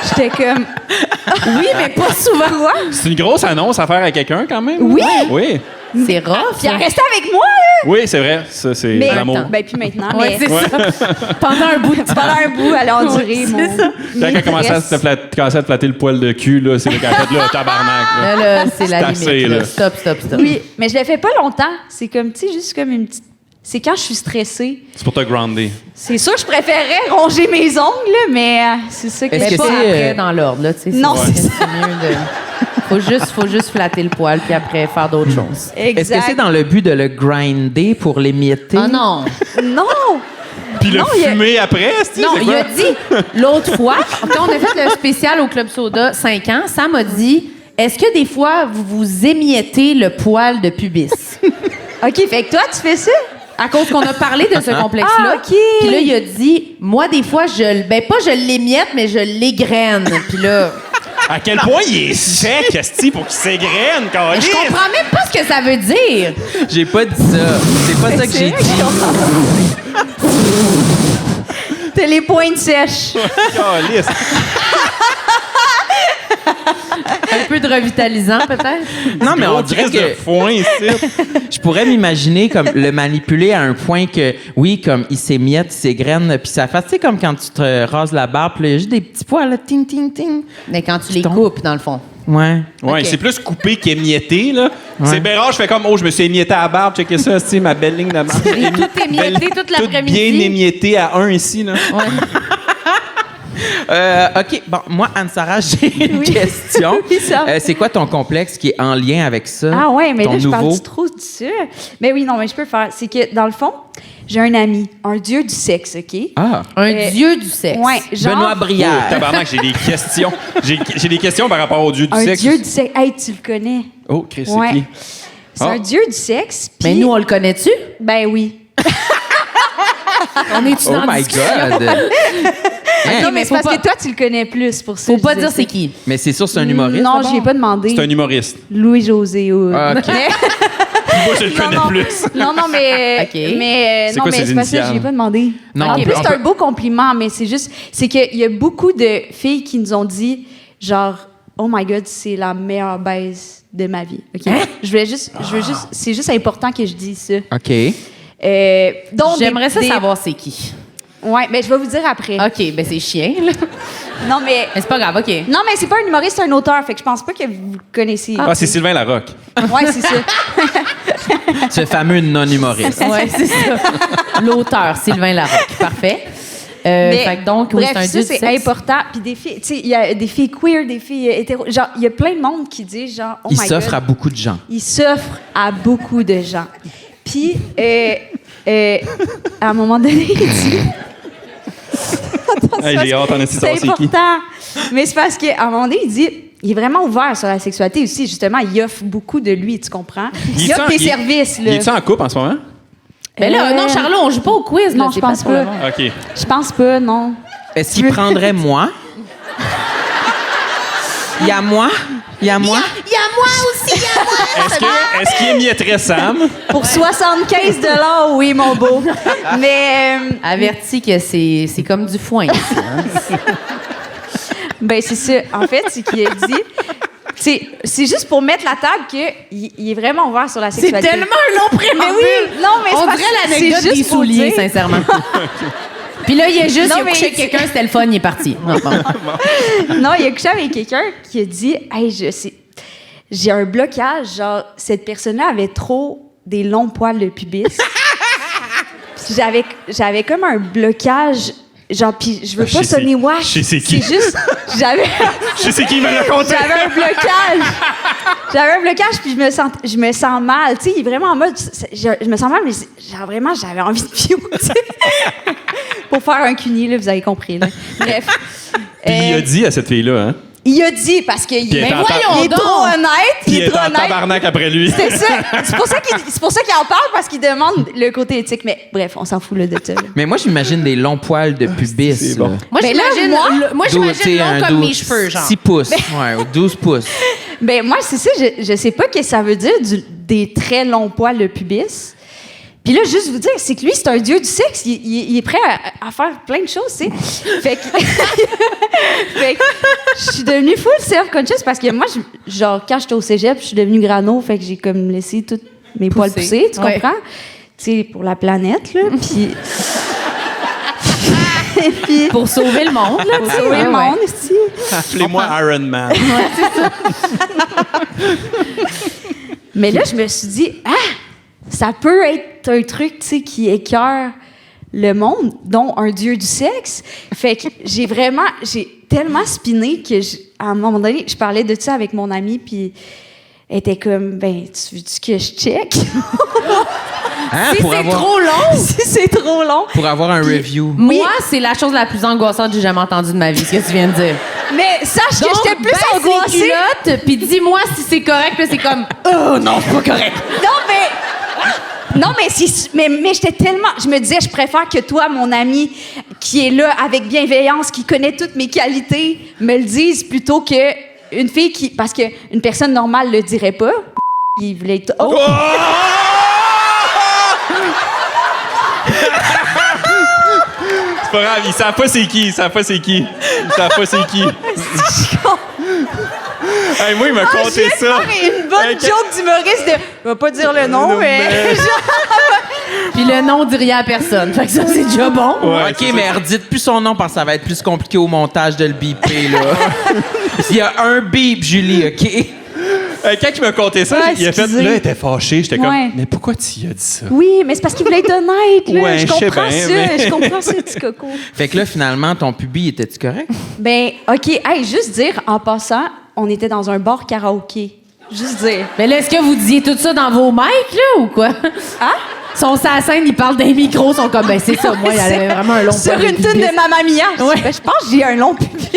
J'étais comme, oui, mais pas souvent. Ouais. C'est une grosse annonce à faire à quelqu'un quand même. Oui. Oui. C'est rough. Puis elle ça. restait avec moi, là. Oui, c'est vrai. Ça, c'est Mais, l'amour. ben, puis maintenant, Ouais, mais c'est ça. Pendant un bout de temps. pendant un bout, elle a enduré Ouais, mon. c'est ça. Quand elle commençait à te flatter le poil de cul, là, c'est là qu'elle a fait là, tabarnak. Là. Là, c'est la C'est assez, limite. Là. là. Stop. Oui, mais je le fais pas longtemps. C'est comme, tu sais, juste comme une petite c'est quand je suis stressée. C'est pour te grounder. C'est sûr, je préférerais ronger mes ongles, là, mais c'est ça que Est-ce Mais que pas c'est, après dans l'ordre, là, tu sais. Non, c'est c'est mieux de... Faut juste flatter le poil, puis après faire d'autres choses. Exact. Est-ce que c'est dans le but de le grinder pour l'émietter? Ah non! Non! Puis le Non, il y a- fumer après, c'est Non, c'est il quoi? a dit, l'autre fois, quand on a fait le spécial au Club Soda 5 ans, Sam a dit, est-ce que des fois, vous émiettez le poil de pubis? OK, fait que toi, tu fais ça? À cause qu'on a parlé de ce complexe-là. Ah, OK. Puis là, il a dit, moi, des fois, pas je l'émiette, mais je l'égrène. Puis là, À quel point il est sec, esti, pour qu'il s'égrène, mais quand je comprends même pas ce que ça veut dire. J'ai pas dit ça. C'est pas ça que j'ai dit. T'as les pointes sèches. Un peu de revitalisant, peut-être. Non, mais on dirait de que foin ici. je pourrais m'imaginer comme le manipuler à un point que, oui, comme il s'émiette, il s'égrène, puis ça fait, tu sais, comme quand tu te rases la barbe, puis là, il y a juste des petits poils, là, ting, ting, ting. Mais quand tu les tombes. coupes, dans le fond. Ouais. Ouais, Ok. c'est plus coupé qu'émietté, là. Ouais. C'est Bérard, je fais comme, oh, je me suis émietté à la barbe, checkez ça, esti, ma belle ligne de barbe. J'ai tout émietté toute Tout l'après-midi. bien émietté à un ici, là. Ouais. OK, bon, moi, Anne-Sara, j'ai une question. Oui, ça. C'est quoi ton complexe qui est en lien avec ça? Ah ouais, mais ton là, je nouveau? parle trop de ça. Mais oui, non, mais je peux le faire. C'est que, dans le fond, j'ai un ami, un dieu du sexe, OK? Ah, Un dieu du sexe. Ouais, genre... Benoît Oh, Brière. tabarnak, j'ai des questions. J'ai des questions par rapport au dieu du Un sexe. dieu du sexe. Hey, tu le connais. Oh, Chris, c'est Ouais. qui? C'est Ah. un dieu du sexe. Mais puis- nous, on le connaît-tu? Ben oui. On est-tu Oh dans la my discussion? God! Hein? Non, mais faut c'est parce pas- que toi, tu le connais plus pour ça. Faut je pas disais dire c'est ça. qui. Mais c'est sûr, c'est un humoriste. Non, d'abord? je l'ai pas demandé. C'est un humoriste. Louis-José Hood. Ah, OK. Mais- Moi, je le connais non. plus. Non, mais. OK. Mais C'est non, quoi mais ses c'est pas ça, initiales? je l'ai pas demandé. Non, En on plus, peut- c'est un beau compliment, mais c'est juste. C'est qu'il y a beaucoup de filles qui nous ont dit, genre, oh my God, c'est la meilleure baise de ma vie. OK? Je veux juste. C'est juste important que je dise ça. OK. Donc, J'aimerais ça des- savoir c'est qui. Ouais, mais je vais vous dire après. OK, ben c'est chien, là. Non, mais. Mais c'est pas grave, OK. Non, mais c'est pas un humoriste, c'est un auteur. Fait que je pense pas que vous le connaissez. Ah, c'est Sylvain Larocque. Ouais, c'est ça. Ce fameux non-humoriste. Ouais, c'est ça. L'auteur, Sylvain Larocque. Parfait. Fait que donc, oui, bref, c'est un ça, dieu du c'est sexe. important. Puis des filles, tu sais, il y a des filles queer, des filles hétéro. Genre, il y a plein de monde qui dit, genre, oh Il my s'offre God. à beaucoup de gens. Il s'offre à beaucoup de gens. Puis, à un moment donné, il dit. Hey, j'ai hâte en essayer de C'est savoir c'est qui. important. Mais c'est parce qu'à un moment donné, il dit. Il est vraiment ouvert sur la sexualité aussi. Justement, il offre beaucoup de lui, tu comprends? Il offre des services, là. Il est-tu en couple en ce moment? Mais là, non, Charlot, on joue pas au quiz. là, Non, c'est je pense pour le pas. monde. OK. Je pense pas, non. Est-ce qu'il prendrait moi? Il y a moi? Il y a moi? Il y a moi aussi, il y a moi! Est-ce qu'il émietterait Sam? Pour 75 oui, mon beau. Mais, Averti que c'est comme du foin. ici, hein. ben, c'est ça. En fait, c'est qu'il a dit. C'est juste pour mettre la table qu'il est vraiment ouvert sur la C'est sexualité. tellement un long préambule. Mais oui, non, mais c'est On parce dirait que l'anecdote c'est des juste pour souliers, dire. sincèrement. Puis là, il a juste Non, il a mais couché avec il- quelqu'un, c'était le fun, il est parti. Non, bon. Non, il a couché avec quelqu'un qui a dit hey, j'ai un blocage. Genre, cette personne-là avait trop des longs poils de pubis. Puis j'avais comme un blocage. Genre, puis je veux Je pas sais sonner wash. je sais qui. C'est juste. J'avais. Je sais qui me l'a conté. J'avais un blocage. J'avais un blocage, puis je me sens mal. Tu sais, il est vraiment en mode. Je me sens mal, mais genre vraiment, j'avais envie de pio, tu sais. Pour faire un cunier, là, vous avez compris. Là. Bref. Puis il a dit à cette fille-là, hein? Il a dit, parce qu'il Puis elle est en il est donc. trop honnête. Puis il est trop en honnête. tabarnak après lui. C'est ça. C'est pour ça qu'il en parle, parce qu'il demande le côté éthique. Mais bref, on s'en fout là, de ça. Là. Mais moi, j'imagine des longs poils de pubis. c'est bon. là. Moi, Ben là, j'imagine moi, j'imagine long comme mes cheveux, genre. 6 pouces. Ouais, ou 12 pouces. Ben moi, c'est ça, je sais pas ce que ça veut dire des très longs poils de pubis. Puis là, juste vous dire, c'est que lui, c'est un dieu du sexe. Il est prêt à faire plein de choses, tu sais. Fait que, fait que je suis devenue full self-conscious parce que moi, genre, quand j'étais au cégep, je suis devenue grano, fait que j'ai comme laissé tous mes poils pousser, tu Ouais. comprends? Tu sais, pour la planète, là. Puis... Et puis... Pour sauver le monde, là. Pour sauver le monde, ici. Appelez-moi Iron Man. Mais là, je me suis dit, ça peut être un truc, tu sais, qui écœure le monde, dont un dieu du sexe. Fait que j'ai tellement spiné que, à un moment donné, je parlais de ça avec mon amie, puis elle était comme, ben, tu veux-tu que je check? Hein, Si c'est trop long, Si c'est trop long. Pour avoir un review. moi, c'est la chose la plus angoissante que j'ai jamais entendue de ma vie, ce que tu viens de dire. Mais sache Donc, que j'étais plus baisse les angoissée. culottes, puis dis-moi si c'est correct, là, c'est comme « Oh non, c'est pas correct! Non, mais j'étais tellement... Je me disais, je préfère que toi, mon ami, qui est là avec bienveillance, qui connaît toutes mes qualités, me le dise plutôt que une fille qui... Parce qu'une personne normale le dirait pas. Il voulait être... Oh! C'est pas grave, ils savent pas c'est qui. Hey, moi, il m'a conté ça. Une bonne joke d'humoriste de... Je vais pas dire le nom, mais... Puis le nom dit rien à personne. Fait que ça, c'est déjà bon. Ouais, OK, mais redites plus son nom parce que ça va être plus compliqué au montage de le beeper, là. Il y a un beep, Julie, OK? Quand il m'a conté ça, Ouais, il a fait. excusez. Là, il était fâché. J'étais Ouais. comme, mais pourquoi tu y as dit ça? Oui, mais c'est parce qu'il voulait être honnête, là. Ouais, je je sais comprends bien, ça. mais- Je comprends ça, petit coco. Fait que là, finalement, ton pubis, était-tu correct? Ben, OK. Hey, juste dire, en passant, on était dans un bar karaoké. Juste dire. Mais là, est-ce que vous disiez tout ça dans vos mics, là, ou quoi? Hein? Ils sont sur la scène, ils parlent d'un micro, ils sont comme, ben c'est ça, moi, il y avait vraiment un long Sur poil une toune pubis. de Mamma Mia. Ouais. Ben, je pense que j'ai un long pubis.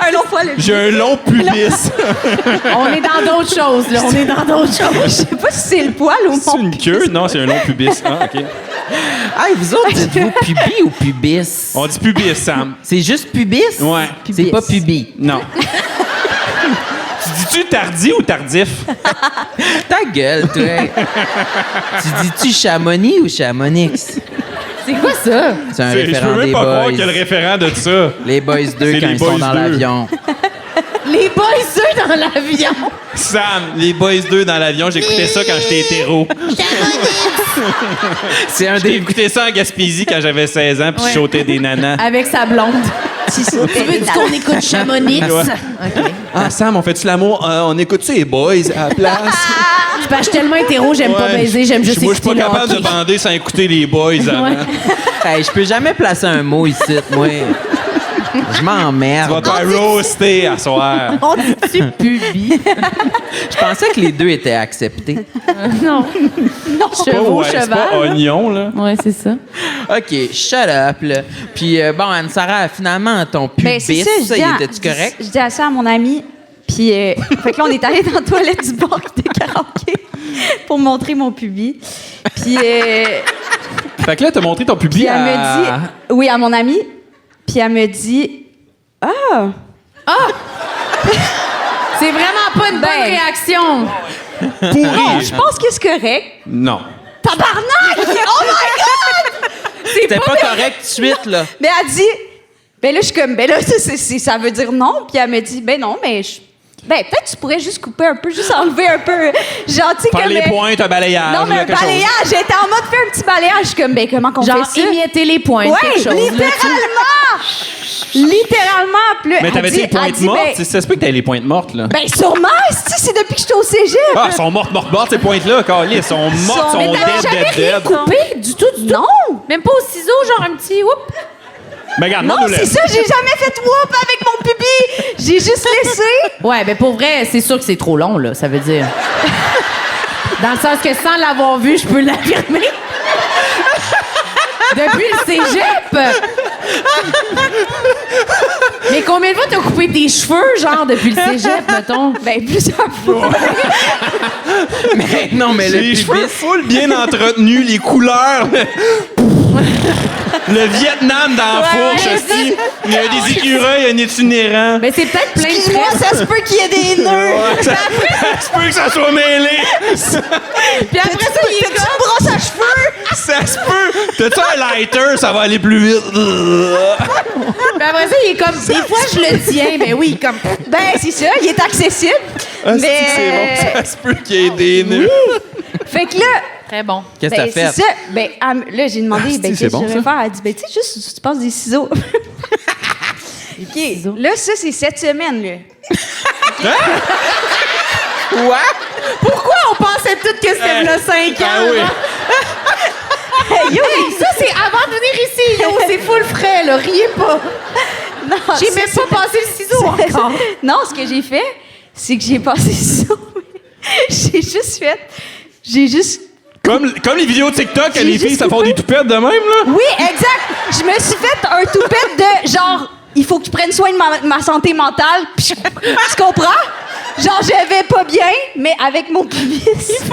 Un long poil. J'ai un long pubis. On est dans d'autres choses, là, on est dans d'autres choses. Je sais pas si c'est le poil ou C'est mon une queue? Non, c'est un long pubis. Ah, OK. Hey, vous autres, dites-vous pubis ou pubis? On dit pubis, Sam. C'est juste pubis? Ouais. C'est pas pubis. Non. Tu dis-tu tardi ou tardif? Ta gueule, toi. Tu dis-tu Chamonix ou Chamonix? C'est quoi ça? C'est un Je référent peux même des pas croire boys. qu'il y a le référent de ça. Les boys 2 C'est quand les ils sont Boys dans 2. l'avion. Les boys, eux, dans l'avion. Sam, les Boys 2 dans l'avion, j'écoutais ça quand j'étais hétéro. C'est un J'ai des... écouté ça en Gaspésie quand j'avais 16 ans, puis je sautais des nanas. Avec sa blonde. petit saut. Tu veux qu'on écoute Chamonix? Ouais. OK. Ah, Sam, on fait-tu l'amour? On écoute-tu les Boys à la place? C'est parce que je suis tellement hétéro, j'aime pas Ouais, baiser, j'aime juste moi, je suis écouter pas le capable de hockey. bander sans écouter les Boys avant. Ouais. Hey, je peux jamais placer un mot ici, moi. Je Tu vas m'emmerde. te faire roaster à soir. On dit-tu pubis? Je pensais que les deux étaient acceptés. Non. Chevaux, Ouais, c'est cheval. pas oignon, là. Ouais, c'est ça. OK, shut up, là. Puis, bon, Anne-Sarah, finalement, ton pubis, Ben, c'est ça, je dis à- était-tu correct? Je dis à ça à mon ami. Puis, fait que là, on est allé dans la toilette du bar de karaoké pour montrer mon pubis. Puis, Fait que là, t'as montré ton pubis puis elle à... me dit... Oui, à mon ami. Puis elle me dit... Ah! C'est vraiment pas une bonne Ben. réaction. Non, je pense que c'est correct. Non. Tabarnak! Oh my God! C'était pas correct tout de suite, là. Mais elle dit... Ben là, je suis comme... Ben là, ça veut dire non. Puis elle me dit... Ben non, mais... Ben, peut-être tu pourrais juste couper un peu, juste enlever un peu. Gentil Faire comme... les pointes, un balayage. Non, mais là, un quelque chose. balayage. J'étais en mode faire un petit balayage. Je suis comme, ben, comment qu'on Genre, fait ça? émietter les points, Ouais, quelque chose. là, littéralement! Littéralement. Puis là, Mais elle t'avais-tu dit- les elle pointes dit, mortes? Ben, Ça se peut que t'aies les pointes mortes, là. ben, sûrement, c'est depuis que j'étais au cégep. Ah, elles sont mortes, ces pointes-là, Carly. Elles sont mortes, Mais sont t'avais jamais dead. Coupé, du tout, du tout. Non! Même pas au ciseau, genre un petit whoop. Mais regarde, Non, demande-nous-le. c'est ça, j'ai jamais fait whoop avec mon pubis. J'ai juste laissé. Ouais, ben pour vrai, c'est sûr que c'est trop long, là, ça veut dire. Dans le sens que sans l'avoir vu, je peux l'affirmer. Depuis le cégep! Mais combien de fois t'as coupé tes cheveux, genre, depuis le cégep, mettons? Ben, plusieurs fois. Mais non, mais le Les cheveux pubis... full bien entretenus, les couleurs. Le Vietnam dans la fourche ouais, aussi. Il y a des écureuils, un itinérant. Ben c'est peut-être plein de Excuse-moi, tresses. ça se peut qu'il y ait des nœuds. Ouais, ça se peut que ça soit mêlé. Puis après ça, il est T'as-tu une brosse à cheveux? Ça se peut. T'as-tu un lighter? Ça va aller plus vite. Puis après ça, il est comme, des fois, je le tiens. Ben oui, comme... Ben, c'est ça, il est accessible. Ah, Mais- c'est bon. Ça se peut qu'il y ait des nœuds. Fait que là, Très bon. Qu'est-ce que ben, t'as fait? c'est ça. Ben, là, j'ai demandé, ben, c'est qu'est-ce bon, que je vais ça. faire? Elle dit, ben, tu sais, juste, tu passes des ciseaux. OK. Là, ça, c'est cette semaine, là. Quoi? Pourquoi on passe pensais tout que c'était là 5 ans. Ah oui. Yo, ça, c'est avant de venir ici. Yo, c'est full frais, là. Riez pas. Non, J'ai ça, même pas passé le ciseau encore. Non, ce que j'ai fait, c'est que j'ai passé ça. J'ai juste Comme les vidéos TikTok, J'ai les filles, juste ça font coupé. des toupettes de même, là. Oui, exact. Je me suis fait un toupette de genre, il faut que tu prennes soin de ma santé mentale. Puis tu comprends? Genre, je vais pas bien, mais avec mon pubis.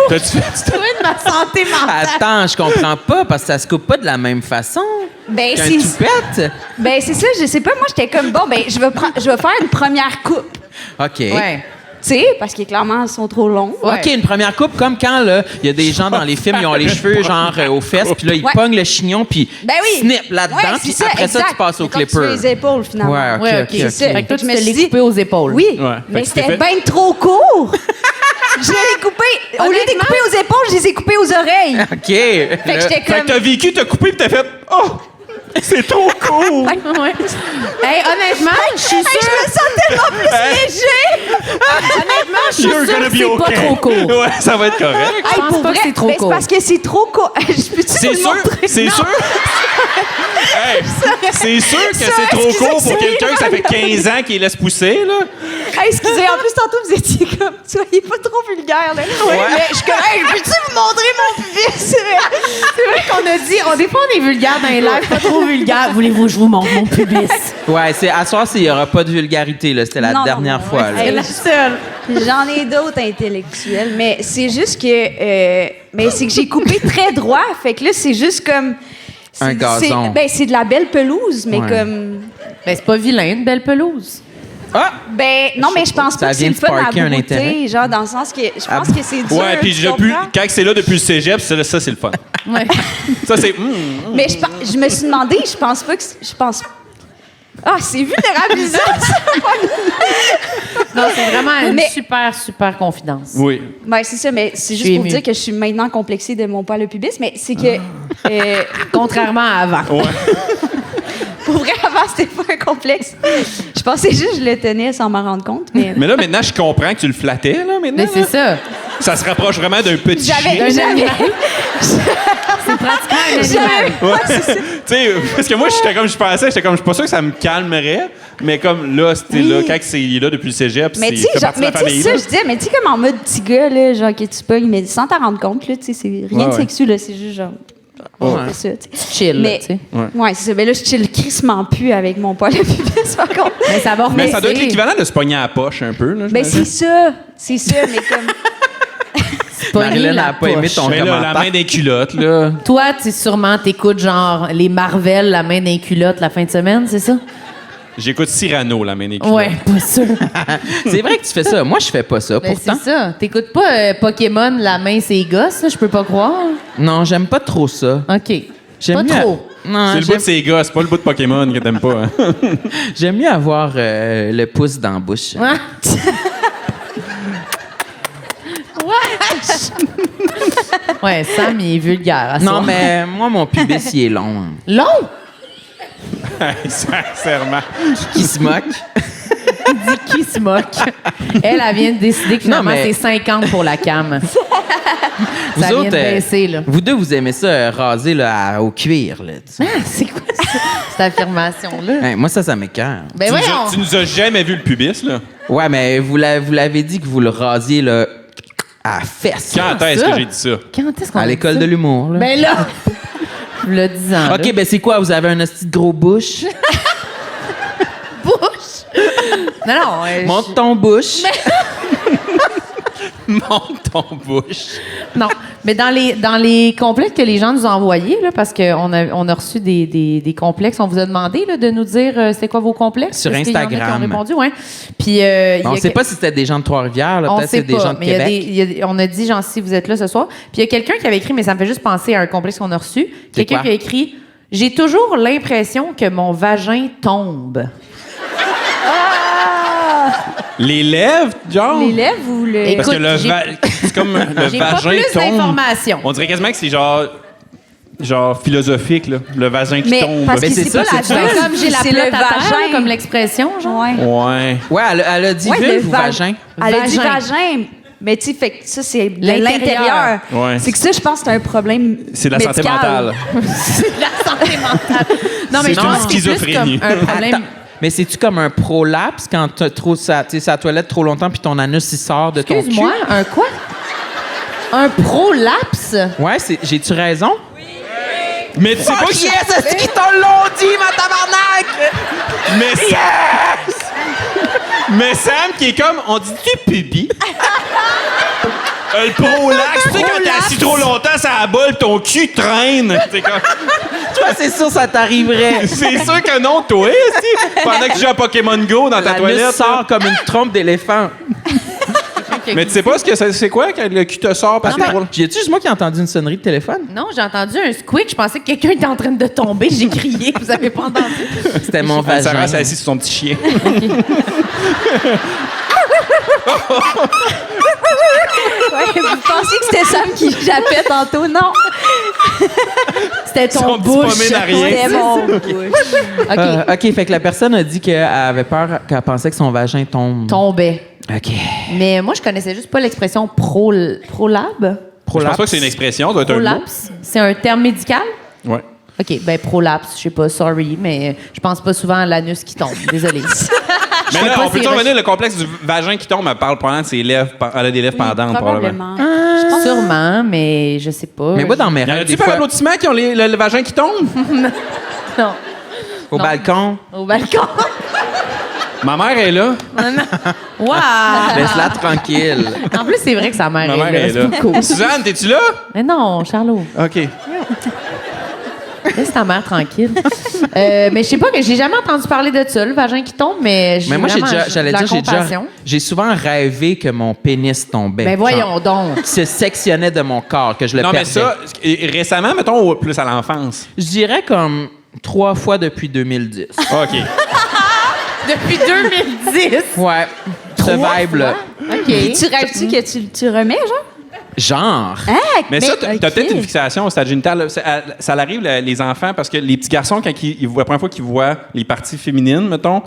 T'as-tu fait Trouver de ma santé mentale. Attends, je comprends pas parce que ça se coupe pas de la même façon Ben, qu'un c'est toupette. ben, c'est ça, je sais pas. Moi, j'étais comme, bon, ben, je vais faire une première coupe. OK. Ouais. Tu sais, parce que clairement, elles sont trop longues. Ouais. OK, une première coupe, comme quand là, il y a des gens dans les films, ils ont les cheveux genre aux fesses, puis là, ils Ouais. pognent le chignon, puis Ben oui. snip là-dedans, Ouais, puis c'est après ça, exact. tu passes au C'est comme clipper. sur les épaules, finalement. Ouais, OK, Ouais, OK, OK. OK. Fait que toi, tu Je me te suis l'es dit- coupé aux épaules. Oui, Ouais. Fait mais que tu t'es c'était fait- bien trop court. Je l'ai coupé. Au lieu de les Honnêtement? couper aux épaules, je les ai coupés aux oreilles. OK. Fait que j'étais Fait que comme... t'as vécu, t'as coupé, pis t'as fait « Oh! C'est trop court! Ouais. Hey, honnêtement, je suis Hey, je sûre. me sens tellement plus léger. Honnêtement, je suis You're sûre gonna que be c'est pas okay. trop court. Ouais, ça va être correct. Je pense pas que c'est trop Ben, court. C'est parce que c'est trop court. Je peux-tu C'est vous le sûr, montrer? c'est Non. sûr. Hey, c'est sûr que c'est trop excusez, court pour c'est quelqu'un que ça fait 15 ans qu'il laisse pousser, là. Hey, excusez, en plus, tantôt, vous étiez comme... Soyez pas trop vulgaire, là. Mais je suis comme... Hey, peux-tu vous montrer mon pubis? C'est vrai qu'on a dit, des fois on est vulgaire dans les lives, pas trop vulgaire. Voulez-vous que je vous montre mon pubis? Ouais, à soir, il n'y aura pas de vulgarité, là. C'était la Non, non, dernière non, fois, ouais. là. C'est la seule. J'en ai d'autres intellectuels, mais c'est juste que... mais c'est que j'ai coupé très droit, fait que là, c'est juste comme... Un gazon. C'est de la belle pelouse, mais Ouais. comme... Ben, c'est pas vilain, une belle pelouse. Ah! Ben, non, mais je pense Ça pas que c'est vient le de fun à sparker un brouter, intérêt. genre dans le sens que je pense que c'est dur. Ouais, puis tu comprends? quand c'est là depuis le cégep, ça, c'est le fun. Ouais. Ça, c'est... Mais je me suis demandé, je pense pas que... Je pense... Ah, c'est vulnérabilisant, ça! Non, c'est vraiment une Mais- super, super confidence. Oui. Ben, c'est ça, mais c'est Je juste suis pour émue. dire que je suis maintenant complexée de mon poil au pubis, mais c'est que... Contrairement à avant. Ouais. pour vrai, avant, c'était pas un complexe. Je pensais juste que je le tenais sans m'en rendre compte, mais... Mais là, maintenant, je comprends que tu le flattais, là, maintenant. Mais c'est là. ça. Ça se rapproche vraiment d'un petit J'avais... chien. C'est pratiquement un animal. Ouais. Tu sais, parce que moi, je suis pas sûr que ça me calmerait, mais comme là, c'était là, quand il est là depuis le cégep, Mais c'est tu sais, fait genre, partie de mais la tu sais, famille. ça, là. je disais, mais tu sais, comme en mode petit gars, là, genre, que tu pognes, mais sans t'en rendre compte, là, tu sais, c'est rien de ouais. sexu, là, c'est juste genre. Ouais. C'est ça, tu sais. Chill, Mais, tu sais. ouais, c'est ça. Mais là, je chill crissement plus avec mon poil à pubis, par contre. Mais ça va Mais remonter. ça doit être l'équivalent de se pogner à la poche un peu, là. Ben, j'imagine. c'est ça, mais comme. Marilyn n'a pas aimé ton Mais là, commentaire. la main des culottes, là. Toi, tu sûrement t'écoutes genre les Marvel, la main d'un culotte la fin de semaine, c'est ça? J'écoute Cyrano, la main des culottes. Ouais, pas sûr. C'est vrai que tu fais ça. Moi, je fais pas ça, Ben, pourtant. c'est ça. T'écoutes pas Pokémon, la main c'est gosses, là, je peux pas croire. Non, j'aime pas trop ça. OK. J'aime Pas mieux- trop. Non, C'est le bout de ses gars, c'est pas le bout de Pokémon que t'aimes pas. Hein. j'aime mieux avoir le pouce dans la bouche. Ouais. Ouais, Sam, il est vulgaire. à Non, soir. mais moi, mon pubis, il est long. hein. Long? Sincèrement. Qui se moque. Qui se moque? Elle vient de décider que finalement, Non, mais- c'est 50 pour la cam. Vous Ça vient autres, de baisser, là. vous deux, vous aimez ça raser là, au cuir. Là, tu sais. Ah, c'est quoi ça, cette affirmation-là? Hey, moi, ça m'écoeure. Ben voyons! Tu nous as jamais vu le pubis, là. Ouais, mais vous l'avez dit que vous le rasiez là, à la fesse. Quand est-ce ça? que j'ai dit ça? Quand est-ce qu'on À a l'école dit de ça? l'humour. là. Ben là! Le 10 ans. OK, ben c'est quoi? Vous avez un hostie de gros bouche? bouche! Non, non. Monte ton bouche. Monte ton bouche. Non, mais dans les complexes que les gens nous ont envoyés, là, parce qu'on a reçu des complexes, on vous a demandé là, de nous dire c'est quoi vos complexes. Sur Est-ce qu'il y en a qui Instagram. ont répondu, ouais. Puis, il y a On sait que- pas si c'était des gens de Trois-Rivières. là. on Peut-être sait c'est des pas, gens de mais Québec. on a dit, genre, si vous êtes là ce soir. Puis il y a quelqu'un qui avait écrit, mais ça me fait juste penser à un complexe qu'on a reçu. Quelqu'un quoi? qui a écrit « J'ai toujours l'impression que mon vagin tombe. Les lèvres, genre? Les lèvres ou le. Écoute, Parce que j'ai- c'est comme le J'ai pas vagin plus tombe. d'informations. On dirait quasiment que c'est genre philosophique, là. Le vagin qui Mais tombe. parce que Mais c'est c'est ça, pas la c'est vulve, Comme j'ai la c'est plotte le à terre, vagin. comme l'expression, genre. Ouais. Ouais. Ouais, elle a dit Ouais, vulve le ou va- vagin? Elle a dit Vagin. vagin. Mais tu sais, fait que ça, c'est de L'intérieur. l'intérieur. Ouais. C'est que ça, je pense que c'est un problème. C'est de la santé médical. mentale. C'est la santé mentale. Non, mais C'est je une pense que c'est plus schizophrénie. comme un problème. Attends. Mais c'est-tu comme un prolapse quand t'as trop sa toilette trop longtemps puis ton anus il sort de ton cul? Excuse-moi, un quoi? Un prolapse? Ouais, j'ai-tu raison? Mais tu sais pas que yes, est-ce qu'ils t'en l'ont dit, ma tabarnak? Mais Mais Sam qui est comme, on dit-tu pubis? Le prolax, tu sais quand t'es assis trop longtemps, ça abole, ton cul traîne. C'est comme, Toi, c'est sûr, ça t'arriverait. c'est sûr que non, toi aussi. Pendant que tu joues à Pokémon Go dans ta L'anus toilette. sort là. comme une trompe d'éléphant. Mais tu sais pas ce que c'est quoi quand le cul te sort parce que c'est trop long? Puis, y a-tu juste moi qui ai entendu une sonnerie de téléphone? Non, j'ai entendu un squeak. Je pensais que quelqu'un était en train de tomber. J'ai crié. Vous avez pas entendu? C'était mon Sarah vagin. s'est assise sur son petit chien. Ouais, vous pensiez que c'était Sam qui jappait tantôt? Non. C'était ton Son petit bouche. pommé d'arrière. C'était mon bouche. OK. OK, fait que la personne a dit qu'elle avait peur, qu'elle pensait que son vagin tombe. Tombait. OK. Mais moi, je connaissais juste pas l'expression prolab. Je pense pas que c'est une expression, ça doit être un mot. Prolapse. C'est un terme médical? Ouais. OK, ben prolapse, je sais pas, sorry, mais je pense pas souvent à l'anus qui tombe. Désolée. Mais sais là, pas on peut si- revenir le complexe du vagin qui tombe, elle parle probablement de ses lèvres, elle a des lèvres pendantes, probablement. Probablement. Sûrement, mais je sais pas. Mais moi, dans mes Y en rêves, a-tu des par fois, applaudissement qui ont le vagin qui tombe? Non, au non. balcon, au balcon. Ma mère est là. Wow! laisse-la tranquille. En plus, c'est vrai que sa mère, Ma mère est C'est là. pas cool. Suzanne, t'es-tu là? Mais non, Charlot, OK. laisse ta mère tranquille. Mais je sais pas que j'ai jamais entendu parler de ça, le vagin qui tombe, mais j'ai Mais moi, vraiment j'allais de la dire, compassion. j'ai souvent rêvé que mon pénis tombait. Ben voyons Genre, donc. qu'il se sectionnait de mon corps, que je le Non, perdais. mais ça, récemment, mettons, ou plus à l'enfance. Je dirais comme 3 fois depuis 2010. OK. Depuis 2010. Ouais. Ce vibe-là. OK. Puis tu rêves-tu que tu remets, genre? Genre. Mais ça, t'as ok. peut-être une fixation au stade génital. Ça arrive, les enfants, parce que les petits garçons, quand ils voient, la première fois qu'ils voient les parties féminines, mettons,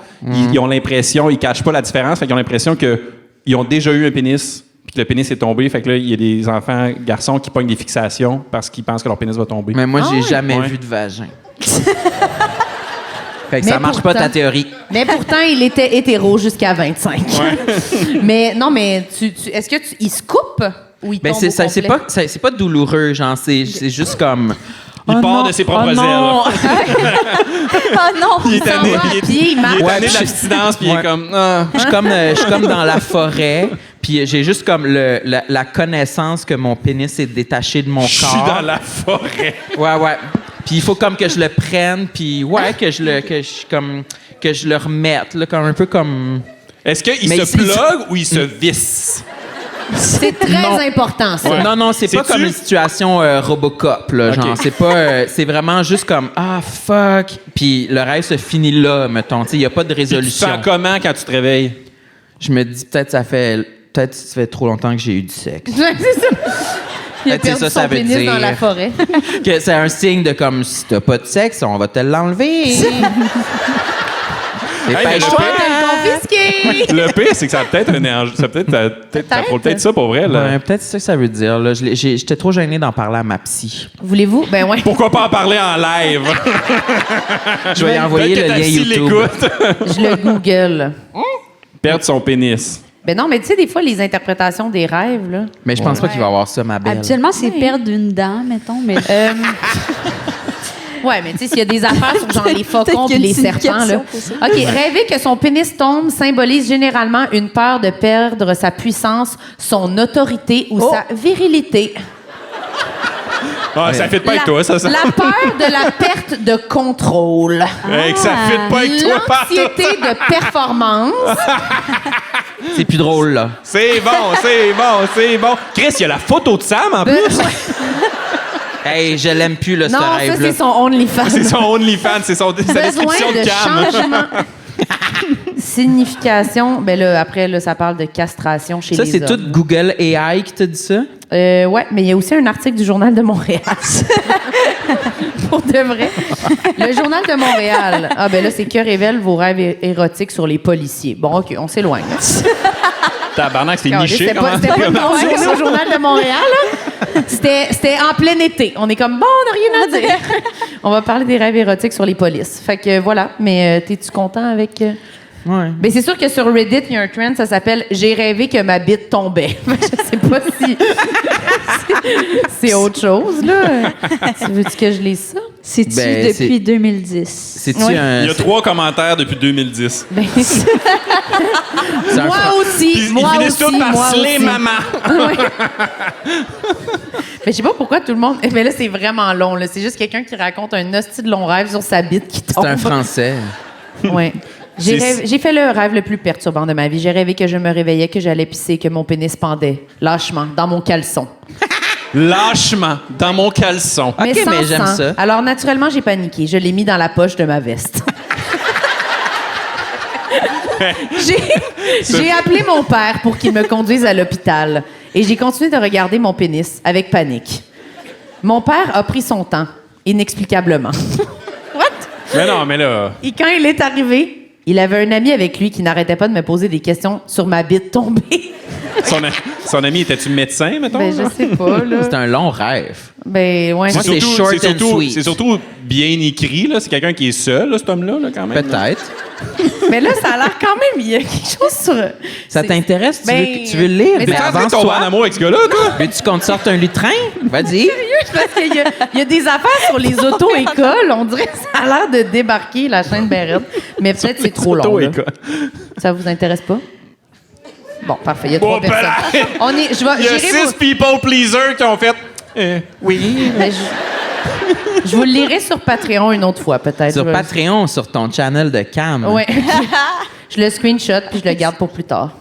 ils ont l'impression, ils cachent pas la différence, fait qu'ils ont l'impression qu'ils ont déjà eu un pénis, puis que le pénis est tombé. Fait que là, il y a des enfants, garçons, qui pognent des fixations parce qu'ils pensent que leur pénis va tomber. Mais moi, j'ai jamais Ouais. vu de vagin. Fait que Mais ça marche pas pourtant- ta théorie. Mais pourtant, il était hétéro jusqu'à 25. Mais non, mais est-ce que il se coupe ou il Ben tombe c'est au ça, c'est complet? pas c'est pas douloureux, genre c'est juste comme Il Oh part non, de ses propres oh non. Oh non! Il est s'en tanné, va à il est- pied, il marche. il est Ouais, tanné de puis- l'abstinence, puis il Ouais. est comme... Ah. Je suis comme dans la forêt, puis j'ai juste comme la connaissance que mon pénis est détaché de mon Je corps. suis dans la forêt. Ouais. Puis il faut comme que je le prenne, puis ouais, que je le remette, là, comme un peu comme. Est-ce qu'il Mais se il- plug ou il se visse? C'est très Non. important, ça. Ouais. Non, c'est pas C'est-tu- comme une situation Robocop, là, genre. Ok. C'est pas. C'est vraiment juste comme ah fuck, puis le rêve se finit là, mettons. Tu sais, il y a pas de Puis tu te résolution. sens comment quand tu te réveilles? Je me dis peut-être ça fait trop longtemps que j'ai eu du sexe. C'est ça. Il a Ben, tu sais, perdu ça son veut pénis dire- dans la forêt. Que c'est un signe de comme si t'as pas de sexe, on va te l'enlever. Dépêche-toi. Confisqué! Le pire, c'est que ça a peut-être un énergie. Ça prouve peut-être ça pour vrai. Là. Ouais, peut-être c'est ça que ça veut dire. Là. J'étais trop gêné d'en parler à ma psy. Voulez-vous? Ben ouais. Pourquoi pas en parler en live? Je vais y envoyer Peut-être le que ta lien psy YouTube. l'écoute. Je le Google. Perdre son pénis. Ben non, mais tu sais, des fois, les interprétations des rêves, là. Mais je pense pas qu'il va avoir ça, ma belle. Habituellement, c'est perdre une dent, mettons, mais... Ouais, mais tu sais, s'il y a des affaires sur genre les faucons Peut-être et qu'il y a les une serpents, là. signification pour ça. OK, rêver que son pénis tombe symbolise généralement une peur de perdre sa puissance, son autorité ou sa virilité. Ah, ça fit pas avec toi, ça. La peur de la perte de contrôle. Hey, que ça fit pas avec toi, partout. L'anxiété de performance. C'est plus drôle, là. C'est bon. Chris, il y a la photo de Sam en plus. Hey, je l'aime plus, là, ce Non, ça, rêve-là. c'est son OnlyFans. C'est son OnlyFans, c'est sa Besoin description de de cam. changement. Signification. Ben là, après, là, ça parle de castration chez Ça, les c'est tout hommes. Google AI qui t'a dit ça? Ouais, mais il y a aussi un article du Journal de Montréal. Pour de vrai. Le Journal de Montréal. Ah, ben là, c'est que révèlent vos rêves érotiques sur les policiers. Bon, OK, on s'éloigne. Tabarnak, c'est niché. C'était pas une grosse journée au Journal de Montréal. Là. C'était en plein été. On est comme, bon, on n'a rien à dire. On va parler des rêves érotiques sur les polices. Fait que voilà. Mais t'es-tu content avec... Ouais. Ben, c'est sûr que sur Reddit, il y a un trend, ça s'appelle « J'ai rêvé que ma bite tombait ». Je sais pas si... c'est autre chose, là. Tu veux-tu que je lise ça? C'est-tu Ben, depuis 2010? C'est-tu Ouais. un... Il y a 3 commentaires depuis 2010. Ben, c'est un moi fra- aussi, Puis moi ils finissent aussi, tous par moi slay aussi. maman. Ouais. Mais je sais pas pourquoi tout le monde... Mais là, c'est vraiment long, là. C'est juste quelqu'un qui raconte un hostie de long rêve sur sa bite qui tombe. C'est un Français. Ouais. J'ai fait le rêve le plus perturbant de ma vie. J'ai rêvé que je me réveillais, que j'allais pisser, que mon pénis pendait, lâchement, dans mon caleçon. Lâchement, dans mon caleçon. OK, sans mais j'aime sang. ça. Alors, naturellement, j'ai paniqué. Je l'ai mis dans la poche de ma veste. J'ai appelé mon père pour qu'il me conduise à l'hôpital. Et j'ai continué de regarder mon pénis avec panique. Mon père a pris son temps, inexplicablement. What? Mais non, mais là... Et quand il est arrivé, il avait un ami avec lui qui n'arrêtait pas de me poser des questions sur ma bite tombée. Son ami, était-tu médecin, mettons? Ben, je sais pas, là. C'est un long rêve. Ben, ouais. Moi, c'est short and sweet. C'est surtout bien écrit, là. C'est quelqu'un qui est seul, là, cet homme-là, là, quand même. là. Peut-être. Mais là, ça a l'air quand même... Il y a quelque chose sur... Ça c'est- t'intéresse? Ben, Tu veux le lire? mais Ben, ça- T'es en train de tomber en amour avec ce gars-là, toi? Veux-tu qu'on te sorte un lutrin? Vas-y. Sérieux, parce qu'il y a des affaires sur les auto-écoles. On dirait que ça a l'air de débarquer la chaîne Barrette. Mais peut-être c'est trop long. Là. Auto-école. Ça vous intéresse pas? Bon, parfait. Il y a 3 Bon, ben là. personnes. On est... Je vais... Il y a j'irai 6 people pleasers qui ont fait... oui. Mais je vous le lirai sur Patreon une autre fois, peut-être. Sur Je vais- Patreon, sur ton channel de Cam. Ouais. Je le screenshot puis je le garde pour plus tard.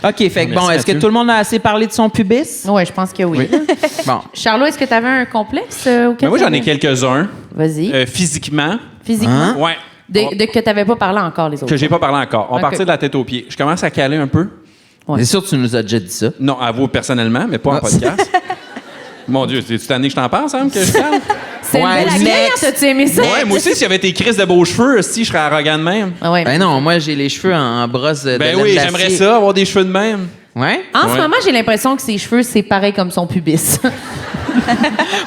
OK, fait que bon, Merci, est-ce que Mathieu. tout le monde a assez parlé de son pubis? Oui, je pense que oui. Bon. Charlot, est-ce que tu avais un complexe Mais auquel moi, j'en ai t'avais- quelques-uns. Vas-y. Physiquement. Physiquement. Ouais. De que tu n'avais pas parlé encore, les autres. Que j'ai pas parlé encore. On Ok. partit de la tête aux pieds. Je commence à caler un peu. Ouais. C'est sûr que tu nous as déjà dit ça. Non, à vous personnellement, mais pas en Ah. podcast. Mon Dieu, c'est cette année que je t'en parle, Sam, que je cale? C'est Ouais, une belle next. année, t'as-tu aimé ça? Ouais, moi aussi, s'il y avait tes crises de beaux cheveux, si je serais arrogant de même. Ah ouais. Ben non, moi, j'ai les cheveux en brosse de Ben laine oui, d'acier. j'aimerais ça, avoir des cheveux de même. Ouais? En ce Ouais. moment, j'ai l'impression que ses cheveux, c'est pareil comme son pubis.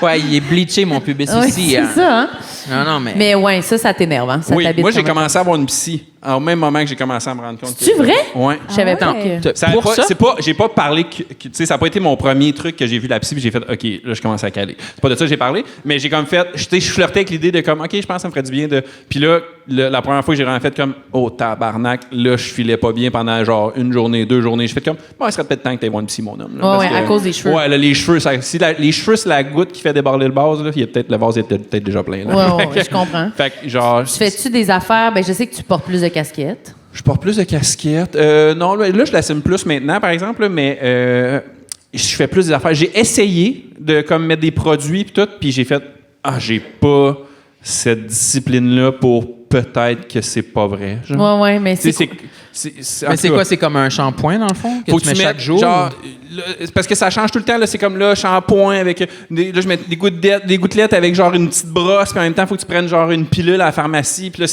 Ouais, il est bleaché, mon pubis Ouais, aussi. c'est hein. ça, hein? Non, non, mais... Mais ouais, ça t'énerve, hein? Ça Oui, t'habite moi, j'ai quand même. commencé à avoir une psy. Au même moment que j'ai commencé à me rendre compte. C'est-tu vrai? Ouais. Je savais pas ouais. que... T'as- Ça a Pour pas, ça? c'est pas, j'ai pas parlé, tu sais, ça n'a pas été mon premier truc que j'ai vu la psy, puis j'ai fait, OK, là, je commence à caler. C'est pas de ça que j'ai parlé, mais j'ai comme fait, tu sais, je flirtais avec l'idée de comme, OK, je pense que ça me ferait du bien de. Puis là, la première fois que j'ai vraiment fait comme, oh, tabarnak, là, je filais pas bien pendant genre 1 journée, 2 journées. J'ai fait comme, bon, il serait peut-être temps que tu voir une psy, mon homme. là, Ouais, parce ouais, à cause des cheveux. Ouais, là, les cheveux, si les cheveux, c'est la goutte qui fait déborder le vase, là, il y a peut-être, le vase est peut-être déjà plein. Là. Ouais, ouais, je comprends. Fait que, genre. Tu fais-tu des affaires? Ben, je sais que tu portes plus de casquettes. Je porte plus de casquettes. Non, là, je l'assume plus maintenant, par exemple, là, mais je fais plus des affaires. J'ai essayé de comme mettre des produits puis tout, puis j'ai fait j'ai pas cette discipline-là pour peut-être que c'est pas vrai. genre. Ouais, ouais, mais Tu sais, c'est... Mais c'est quoi? C'est comme un shampoing, dans le fond? Que Faut tu mets chaque mettes, jour? genre, là, c'est parce que ça change tout le temps. Là, c'est comme là, shampoing avec. Là, je mets des gouttelettes avec genre une petite brosse, puis en même temps, il faut que tu prennes genre une pilule à la pharmacie. Puis là,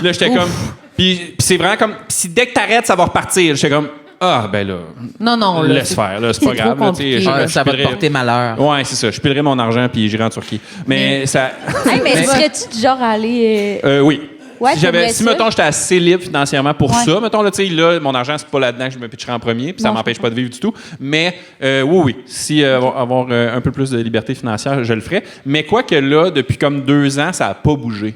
là j'étais comme. Puis c'est vraiment comme. Si dès que t'arrêtes, ça va repartir. J'étais comme. Ah, ben là. Non, là, Laisse faire, là, c'est pas trop grave. Là, compliqué, tu sais, là. Ah, ça va te pilerai- porter malheur. Ouais, c'est ça. Je pilerai mon argent puis j'irai en Turquie. Mais ça. Hey, mais serais-tu du genre à aller. Oui. Ouais, t'aimerais si ça? mettons, j'étais assez libre financièrement pour Ouais. ça, mettons, là, tu sais, là, mon argent, c'est pas là-dedans que je me pitcherai en premier, puis ça Non, m'empêche pas de vivre du tout. Mais oui. Si avoir un peu plus de liberté financière, je le ferais. Mais quoi que là, depuis comme 2 ans, ça a pas bougé.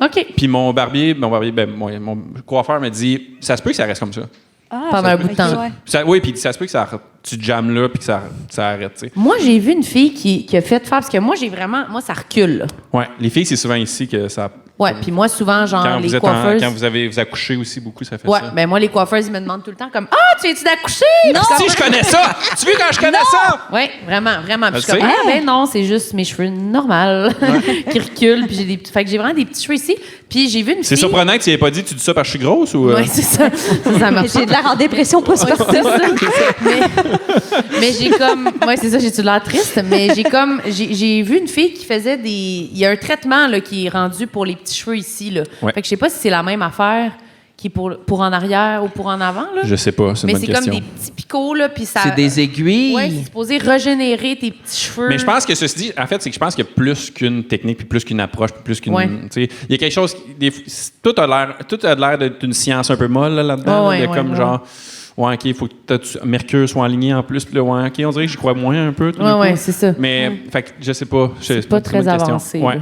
OK. Puis mon barbier, mon coiffeur m'a dit, ça se peut que ça reste comme ça. Ah, Pendant un bout de ok, temps. ouais. Oui, puis ça se peut que tu jammes là, puis que ça arrête, tu sais. Moi, j'ai vu une fille qui a fait faire... Parce que moi, moi, ça recule, là. Ouais, les filles, c'est souvent ici que ça. Ouais, puis moi, souvent, genre, Quand les vous êtes coiffeuses... quand vous accouchez aussi beaucoup, ça fait Ouais, ça. ben moi, les coiffeuses, ils me demandent tout le temps comme « Ah, tu viens-tu d'accoucher? » Non! Si je connais ça! Tu veux quand je connais ça? Oui, vraiment, vraiment. Puis je suis Tu comme, sais? ah, ben non, c'est juste mes cheveux normaux qui reculent. Puis fait que j'ai vraiment des petits cheveux ici. Puis j'ai vu une C'est fille... surprenant que tu n'aies pas dit tu dis ça parce que je suis grosse ou. Oui, c'est ça. Ça marche. J'ai de l'air en dépression Ouais, c'est postpartum. ça. mais j'ai comme... Oui, c'est ça, j'ai de l'air triste. Mais j'ai comme... J'ai vu une fille qui faisait des... Il y a un traitement là, qui est rendu pour les petits cheveux ici. Là. Ouais. Fait que je sais pas si c'est la même affaire qui est pour en arrière ou pour en avant, là. Je sais pas, c'est une Mais bonne c'est question. comme des petits picots, là, puis ça... C'est des aiguilles. Ouais, c'est supposé régénérer tes petits cheveux. Mais je pense que ceci dit, en fait, c'est que je pense qu'il y a plus qu'une technique, puis plus qu'une approche, puis plus qu'une. Ouais. Tu sais, il y a quelque chose. Tout a l'air d'être une science un peu molle là-dedans. Ouais, là, de ouais, comme ouais. genre. Ouais, OK, il faut que Mercure soit aligné en plus. Puis là, ouais, OK, on dirait que j'y crois moins un peu. Tout d'un Ouais, coup. c'est ça. Mais, fait que je sais pas. C'est pas très avancé. Ouais. là.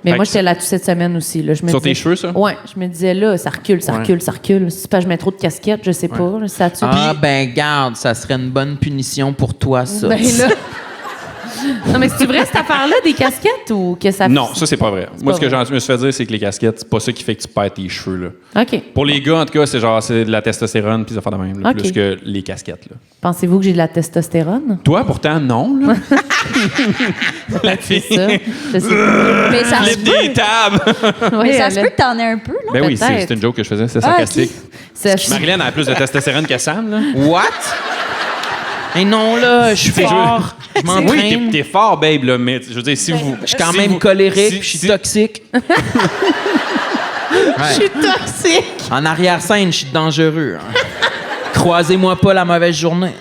Mais Fait moi, que j'étais là-dessus cette semaine aussi. Là. Je me Sur disais- tes cheveux, ça? Ouais, je me disais là, ça recule, ça Ouais. recule, ça recule. C'est parce que je mets trop de casquettes, je sais pas. Là, ça tue. Ah, ben, garde, ça serait une bonne punition pour toi, ça. Ben là. Non, mais c'est vrai cette affaire-là, des casquettes ou que ça. Non, ça, c'est pas vrai. Moi, ce que vrai. je me suis fait dire, c'est que les casquettes, c'est pas ça qui fait que tu perds tes cheveux, là. OK. Pour les gars, en tout cas, c'est de la testostérone puis ça fait de même, là, OK. plus que les casquettes, là. Pensez-vous que j'ai de la testostérone? Toi, pourtant, non, là. La C'est fille. ça. Je sais pas. Mais ça se Flip peut. des tables! Ouais, Mais ça elle se a- peut que t'en aies un peu, là. Ben oui, Peut-être. c'est une joke que je faisais, c'était Ah, sarcastique. Ça- Marilyn a plus de testostérone que Sam, là. What? Et non, là, je suis C'est- fort. Je Oui, m'entraîne. t'es fort, babe, là, mais je veux dire, si vous. Je suis quand même colérique, puis je suis toxique. Je suis toxique. En arrière-scène, je suis dangereux. Hein. Croisez-moi pas la mauvaise journée.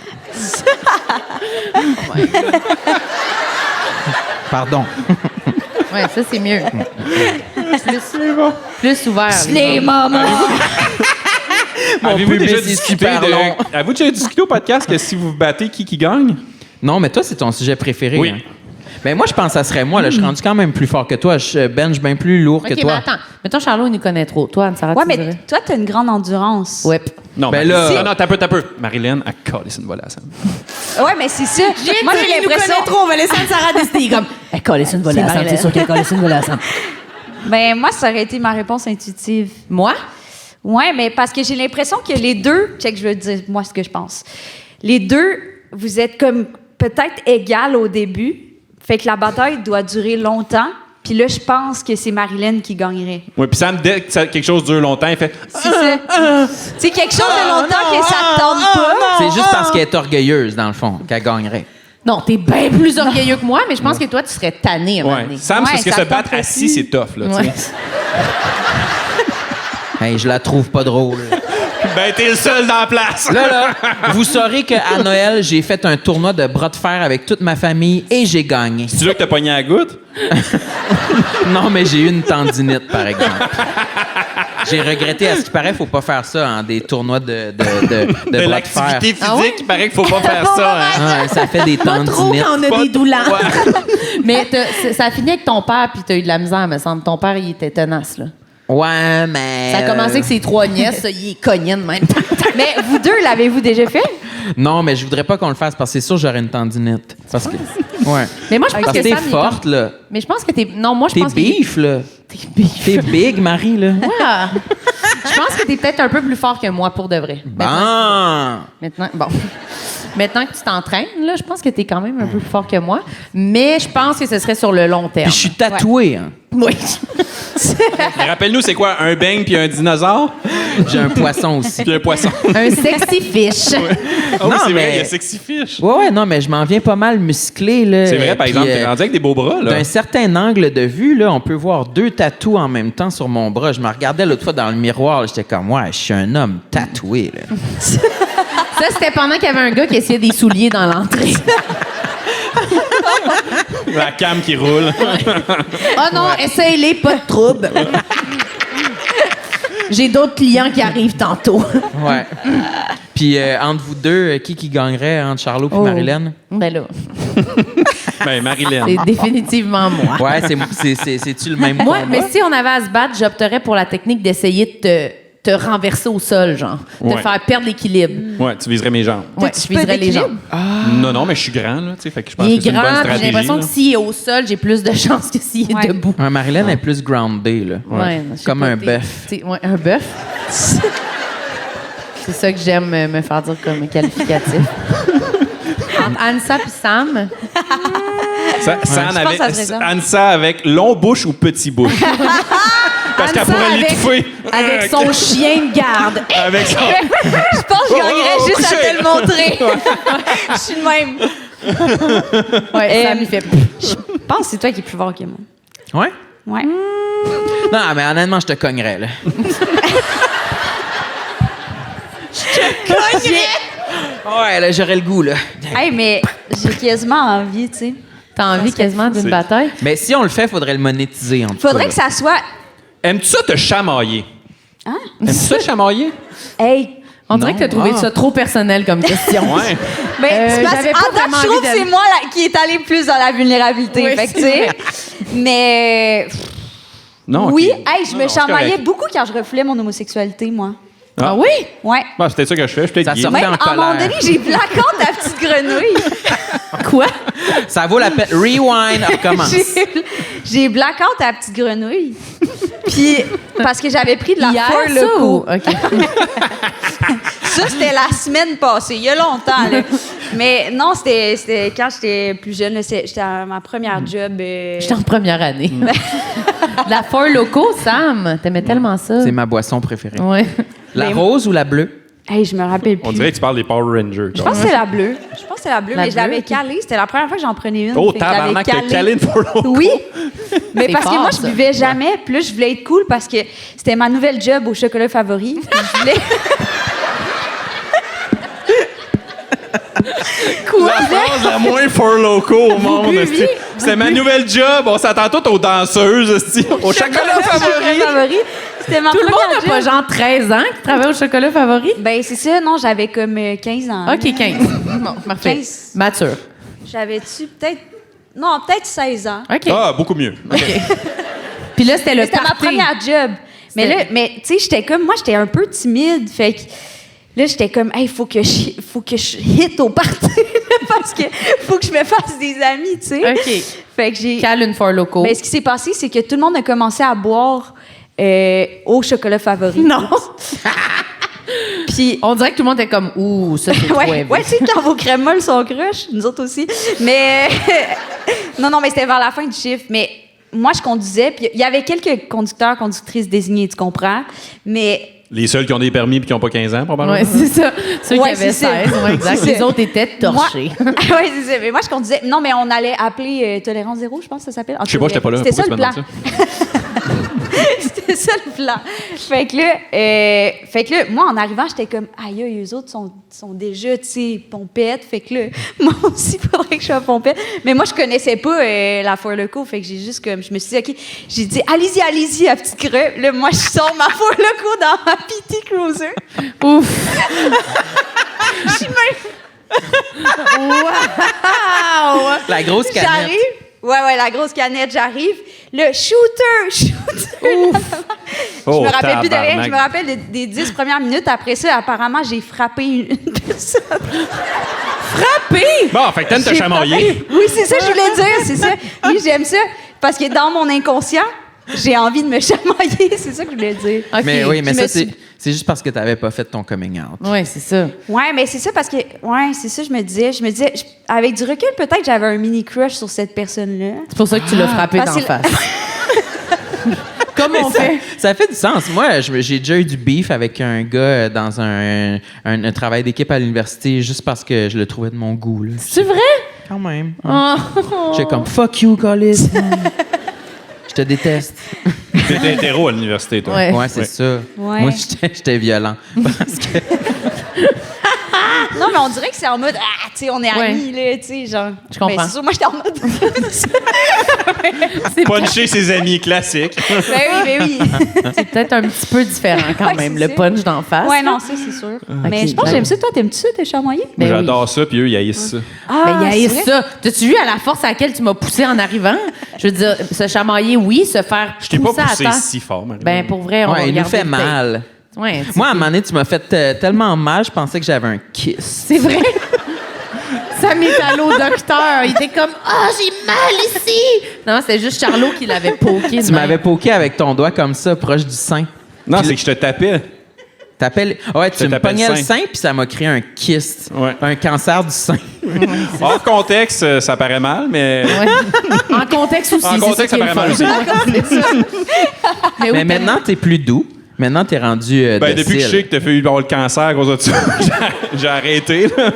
Pardon. Ouais, ça, c'est mieux. Plus ouvert. Les mamans! Avez-vous pubis, déjà c'est discuté super long. Avez-vous déjà discuté au podcast que si vous vous battez, qui gagne? Non, mais toi, c'est ton sujet préféré. Oui. Hein. Ben moi, je pense que ça serait moi. Là, je suis rendu quand même plus fort que toi. Je bench bien plus lourd OK, que mais toi. attends. Mettons, Charlot, il nous connaît trop. Toi, Anne-Sarah, Ouais, tu mais dirais? toi, t'as une grande endurance. Ouais. Non, Ben mais là- non, t'as peu. Marilyn a collé une volée à Sam. Ouais, mais c'est ça. Moi, j'ai l'impression. trop. On va laisser Anne-Sarah décider. Comme, elle colle une volée à Sam. C'est sûr qu'elle colle une volée à Sam. Ben, moi, ça aurait été ma réponse intuitive. Moi? Ouais, mais parce que j'ai l'impression que les deux, check, je veux dire, moi, ce que je pense. Les deux, vous êtes comme peut-être égal au début. Fait que la bataille doit durer longtemps. Puis là, je pense que c'est Marilyn qui gagnerait. Oui, puis Sam, dès que quelque chose dure longtemps, il fait. C'est ça. C'est quelque chose de longtemps que ça te tente pas. C'est juste parce qu'elle est orgueilleuse, dans le fond, qu'elle gagnerait. Non, t'es bien plus orgueilleux que moi, mais je pense que toi, tu serais tanné à un moment Ouais. donné. Sam, Ouais, parce que ça se te battre tente assis, aussi. c'est tough, là, tu Ouais. sais. Hey, je la trouve pas drôle. Ben, t'es le seul dans la place. Là, vous saurez qu'à Noël, j'ai fait un tournoi de bras de fer avec toute ma famille et j'ai gagné. C'est là que t'as pogné à la goutte? Non, mais j'ai eu une tendinite, par exemple. J'ai regretté, à ce qui paraît, faut pas faire ça, hein, des tournois de bras de fer. l'activité physique, Ah ouais? il paraît qu'il faut pas faire ça. Hein. Ouais, ça fait des Pas trop tendinites. quand on a Pas des trop. douleurs. Mais ça a fini avec ton père, puis t'as eu de la misère, me semble. Ton père, il était tenace, là. Ouais, mais... Ça a commencé avec ses 3 nièces, ça, il est cogné de même. Mais vous deux, l'avez-vous déjà fait? Non, mais je voudrais pas qu'on le fasse parce que c'est sûr que j'aurais une tendinite. Parce que... Ouais. Mais moi, je pense Parce que que t'es Sam, il est forte, comme- là. Mais je pense que t'es... Non, moi, je T'es pense que... beef, là. T'es beef. T'es big, Marie, là. Ah. Je pense que t'es peut-être un peu plus fort que moi, pour de vrai. Bon. Bon. Maintenant que tu t'entraînes, là, je pense que t'es quand même un peu plus fort que moi. Mais je pense que ce serait sur le long terme. Puis je suis tatoué, hein. Oui. Mais rappelle-nous, c'est quoi, un beigne puis un dinosaure? J'ai un poisson aussi. Puis un poisson. Un sexy fish. Ah oui, Non, c'est vrai, mais- il y a Sexy Fish. Ouais, non, mais je m'en viens pas mal musclé, là. C'est vrai, par Puis, exemple, t'es rendu avec des beaux bras, là. D'un certain angle de vue, là, on peut voir 2 tatous en même temps sur mon bras. Je me regardais l'autre fois dans le miroir, là, j'étais comme, ouais, je suis un homme tatoué, là. Ça, c'était pendant qu'il y avait un gars qui essayait des souliers dans l'entrée. La cam qui roule. Oh non, essaye-les, pas de trouble. J'ai d'autres clients qui arrivent tantôt. Ouais. Puis entre vous deux, qui gagnerait entre Charlot et Marilyn? Ben là, Ben, Marilyn. c'est définitivement moi. Ouais, c'est-tu le même Moi, combat? mais si on avait à se battre, j'opterais pour la technique d'essayer de te renverser au sol, genre. De Ouais. faire perdre l'équilibre. Ouais, tu viserais mes jambes. Ouais, T'as-tu je viserais peu les d'équilibre? jambes. Non, mais je suis grand, là, tu sais, fait que je pense Il que est c'est une bonne grand, puis stratégie. j'ai l'impression là. que s'il est au sol, j'ai plus de chances que s'il est Ouais. debout. Ouais, Marilyn est plus groundée, là. Ouais, je sais Comme pas, un t'es- bœuf. Ouais, un bœuf. C'est ça que j'aime me faire dire comme qualificatif. Entre Ansa et Sam, Sam Je pense avec, que ça serait ça. Ansa avec long bouche ou petit bouche? Parce qu'elle Ansa pourrait avec- l'étouffer. avec son chien de garde. Avec son... Je pense que je gagnerais oh, juste à couché. te le montrer. Je suis de même. Ouais, Sam, il fait... Je pense que c'est toi qui es plus fort que moi. Ouais? Ouais. Non, mais honnêtement, je te cognerais, là. Ouais, là, j'aurais le goût, là. Hey, mais j'ai quasiment envie, tu sais. T'as envie quasiment d'une C'est- bataille? Mais si on le fait, faudrait le monétiser, en tout cas. Faudrait là. que ça soit. Aimes-tu ça te chamailler? Hein? Aimes-tu ça chamailler? Hey! On dirait que t'as trouvé Ah. ça trop personnel comme question. Ouais. Ben, c'est parce j'avais pas qu'en date, vraiment je trouve envie que c'est moi qui est allée plus dans la vulnérabilité. Oui, fait que, c'est tu sais. vrai. Mais. Non, Oui, ok. hey, je Non, me non, c'est chamaillais correct. beaucoup quand je refoulais mon homosexualité, moi. Ah oui? Ouais. Bon, c'était ça que je fais. Je suis peut-être Ça gay. sort- Même en à un moment colère. donné, j'ai blackout la petite grenouille. Quoi? Ça vaut la peine. Rewind, on recommence. J'ai blackout la petite grenouille. Puis, parce que j'avais pris de la Hier, Four ça, Loko. ou- OK. Ça, c'était la semaine passée, il y a longtemps. Là. Mais non, c'était quand j'étais plus jeune. là, j'étais à ma première job. J'étais en première année. La Four Loco, Sam, t'aimais tellement ça. C'est ma boisson préférée. Ouais. La Mais- rose ou la bleue? Hey, je me rappelle plus. On dirait que tu parles des Power Rangers. Je pense que c'est la bleue. Je pense que c'est la bleue, La mais je l'avais bleue, ok. calée. C'était la première fois que j'en prenais une. Oh, fait que je l'avais tabarnak, t'as calé une Four Loko. Oui. Mais C'est parce que fort, moi, je ça. buvais jamais. Puis là, je voulais être cool parce que c'était ma nouvelle job au chocolat favori. Puis je voulais... Quoi? La phrase la moins Four Loko au monde. buviez? esti. C'était ma nouvelle job. On s'attend tous aux danseuses, esti. Au chocolat favori. C'était ma Tout le monde première n'a pas job. genre 13 ans qui travaille au chocolat favori? Ben, c'est ça. Non, j'avais comme 15 ans. OK, 15. Bon, parfait. 15. Mature. J'avais-tu peut-être... Non, peut-être 16 ans. OK. Ah, beaucoup mieux. OK. Puis là, c'était le C'était ma party. première job. Mais là, tu sais, j'étais comme, moi, j'étais un peu timide. Fait que là, j'étais comme, hey, faut que je hit au party. Parce que faut que je me fasse des amis, tu sais. OK. Fait que j'ai. Cale une Four Loco. Mais ce qui s'est passé, c'est que tout le monde a commencé à boire au chocolat favori. Non. Puis. On dirait que tout le monde était comme, ouh, ça, c'est trop Ouais, heavy. ouais, tu sais, quand vos crèmes molles sont crush, nous autres aussi. Mais. non, mais c'était vers la fin du chiffre. Mais moi, je conduisais, puis il y avait quelques conducteurs, conductrices désignés, tu comprends? Mais. Les seuls qui ont des permis et qui n'ont pas 15 ans, probablement. Ouais, c'est ça. Ceux Ouais, qui avaient c'est ça. 16, ouais, exact. C'est Les ça. autres étaient torchés. oui, c'est ça. Mais moi, je conduisais. Non, mais on allait appeler Tolérance Zéro, je pense que ça s'appelle. En Je sais tout pas, cas, j'étais pas là. C'était ça Pourquoi le tu plan. me demandes C'était ça le plan. Fait que là, moi, en arrivant, j'étais comme, aïe, eux autres sont déjà, tu sais, pompettes. Fait que là, moi aussi, il faudrait que je sois pompette. Mais moi, je connaissais pas la Four Loko. Fait que j'ai juste comme, je me suis dit, OK, j'ai dit, allez-y, la petite creux. Là, moi, je sors ma Four Loko dans ma PT Cruiser. Ouf. Wow! La grosse canette. J'arrive. Ouais, la grosse canette, j'arrive. Le shooter. Oh, Je me rappelle plus de rien. tabarnak. Je me rappelle des 10 premières minutes. Après ça, apparemment, j'ai frappé une personne. Frappé! Bon, fait que t'aimes te J'ai chamailler. frappé- Oui, c'est ça que je voulais dire, c'est ça. Oui, j'aime ça. Parce que dans mon inconscient, j'ai envie de me chamailler. C'est ça que je voulais dire. OK. Mais oui, mais Je ça, me suis- c'est juste parce que tu n'avais pas fait ton coming out. Ouais, c'est ça. Ouais, mais c'est ça parce que. Ouais, c'est ça, je me disais, avec du recul, peut-être que j'avais un mini crush sur cette personne-là. C'est pour ça que tu l'as frappé parce d'en que- face. Comme on ça, fait. ça fait du sens. Moi, j'ai déjà eu du beef avec un gars dans un travail d'équipe à l'université juste parce que je le trouvais de mon goût. Là. C'est vrai? Quand même. Oh. J'étais comme « fuck you, Collis ». Je te déteste. T'étais hétéro à l'université, toi. Ouais. Ouais, c'est ça. Ouais. Moi, j'étais violent. Parce que Non, mais on dirait que c'est en mode, ah, tu sais, on est Ouais. amis, là, tu sais, genre. Je comprends. Mais c'est sûr, moi, j'étais en mode. Puncher ses amis, classique. Ben oui. C'est peut-être un petit peu différent quand Ouais, même, c'est le ça. punch d'en face. Ouais, non, ça, c'est sûr. Mais Ok, je pense que ben j'aime ça. Toi, t'aimes-tu ça, t'es chamaillé? Ben oui. J'adore ça, puis eux, ils haïssent ça. Ah, Mais il y a c'est vrai? ça. T'as-tu vu à la force à laquelle tu m'as poussé en arrivant? Je veux dire, se chamailler, oui, se faire Je t'ai pas pousser à poussé terre. si fort, Marie. Ben, pour vrai, on va ouais, il nous regarder fait le tape. mal. Ouais, Moi, à un moment donné, tu m'as fait tellement mal, je pensais que j'avais un kiss. c'est vrai. Ça m'est allé au docteur. Il était comme, ah, j'ai mal ici. Non, c'est juste Charlot qui l'avait poké. Tu m'avais poké avec ton doigt comme ça, proche du sein. Non, c'est que je te tapais. T'appelles... Ouais, tu me tapais le pognais le sein. sein, puis ça m'a créé un kyste. Ouais. Un cancer du sein. Hors contexte, ça paraît mal, mais. Ouais. En contexte aussi. En c'est contexte, ça qui est ça paraît le mal fun. aussi. C'est ça. Mais oui, Mais maintenant, t'es plus doux. Maintenant, t'es rendu Ben, depuis que je docile. sais que t'as fait avoir le cancer à cause de ça, j'ai arrêté. Là.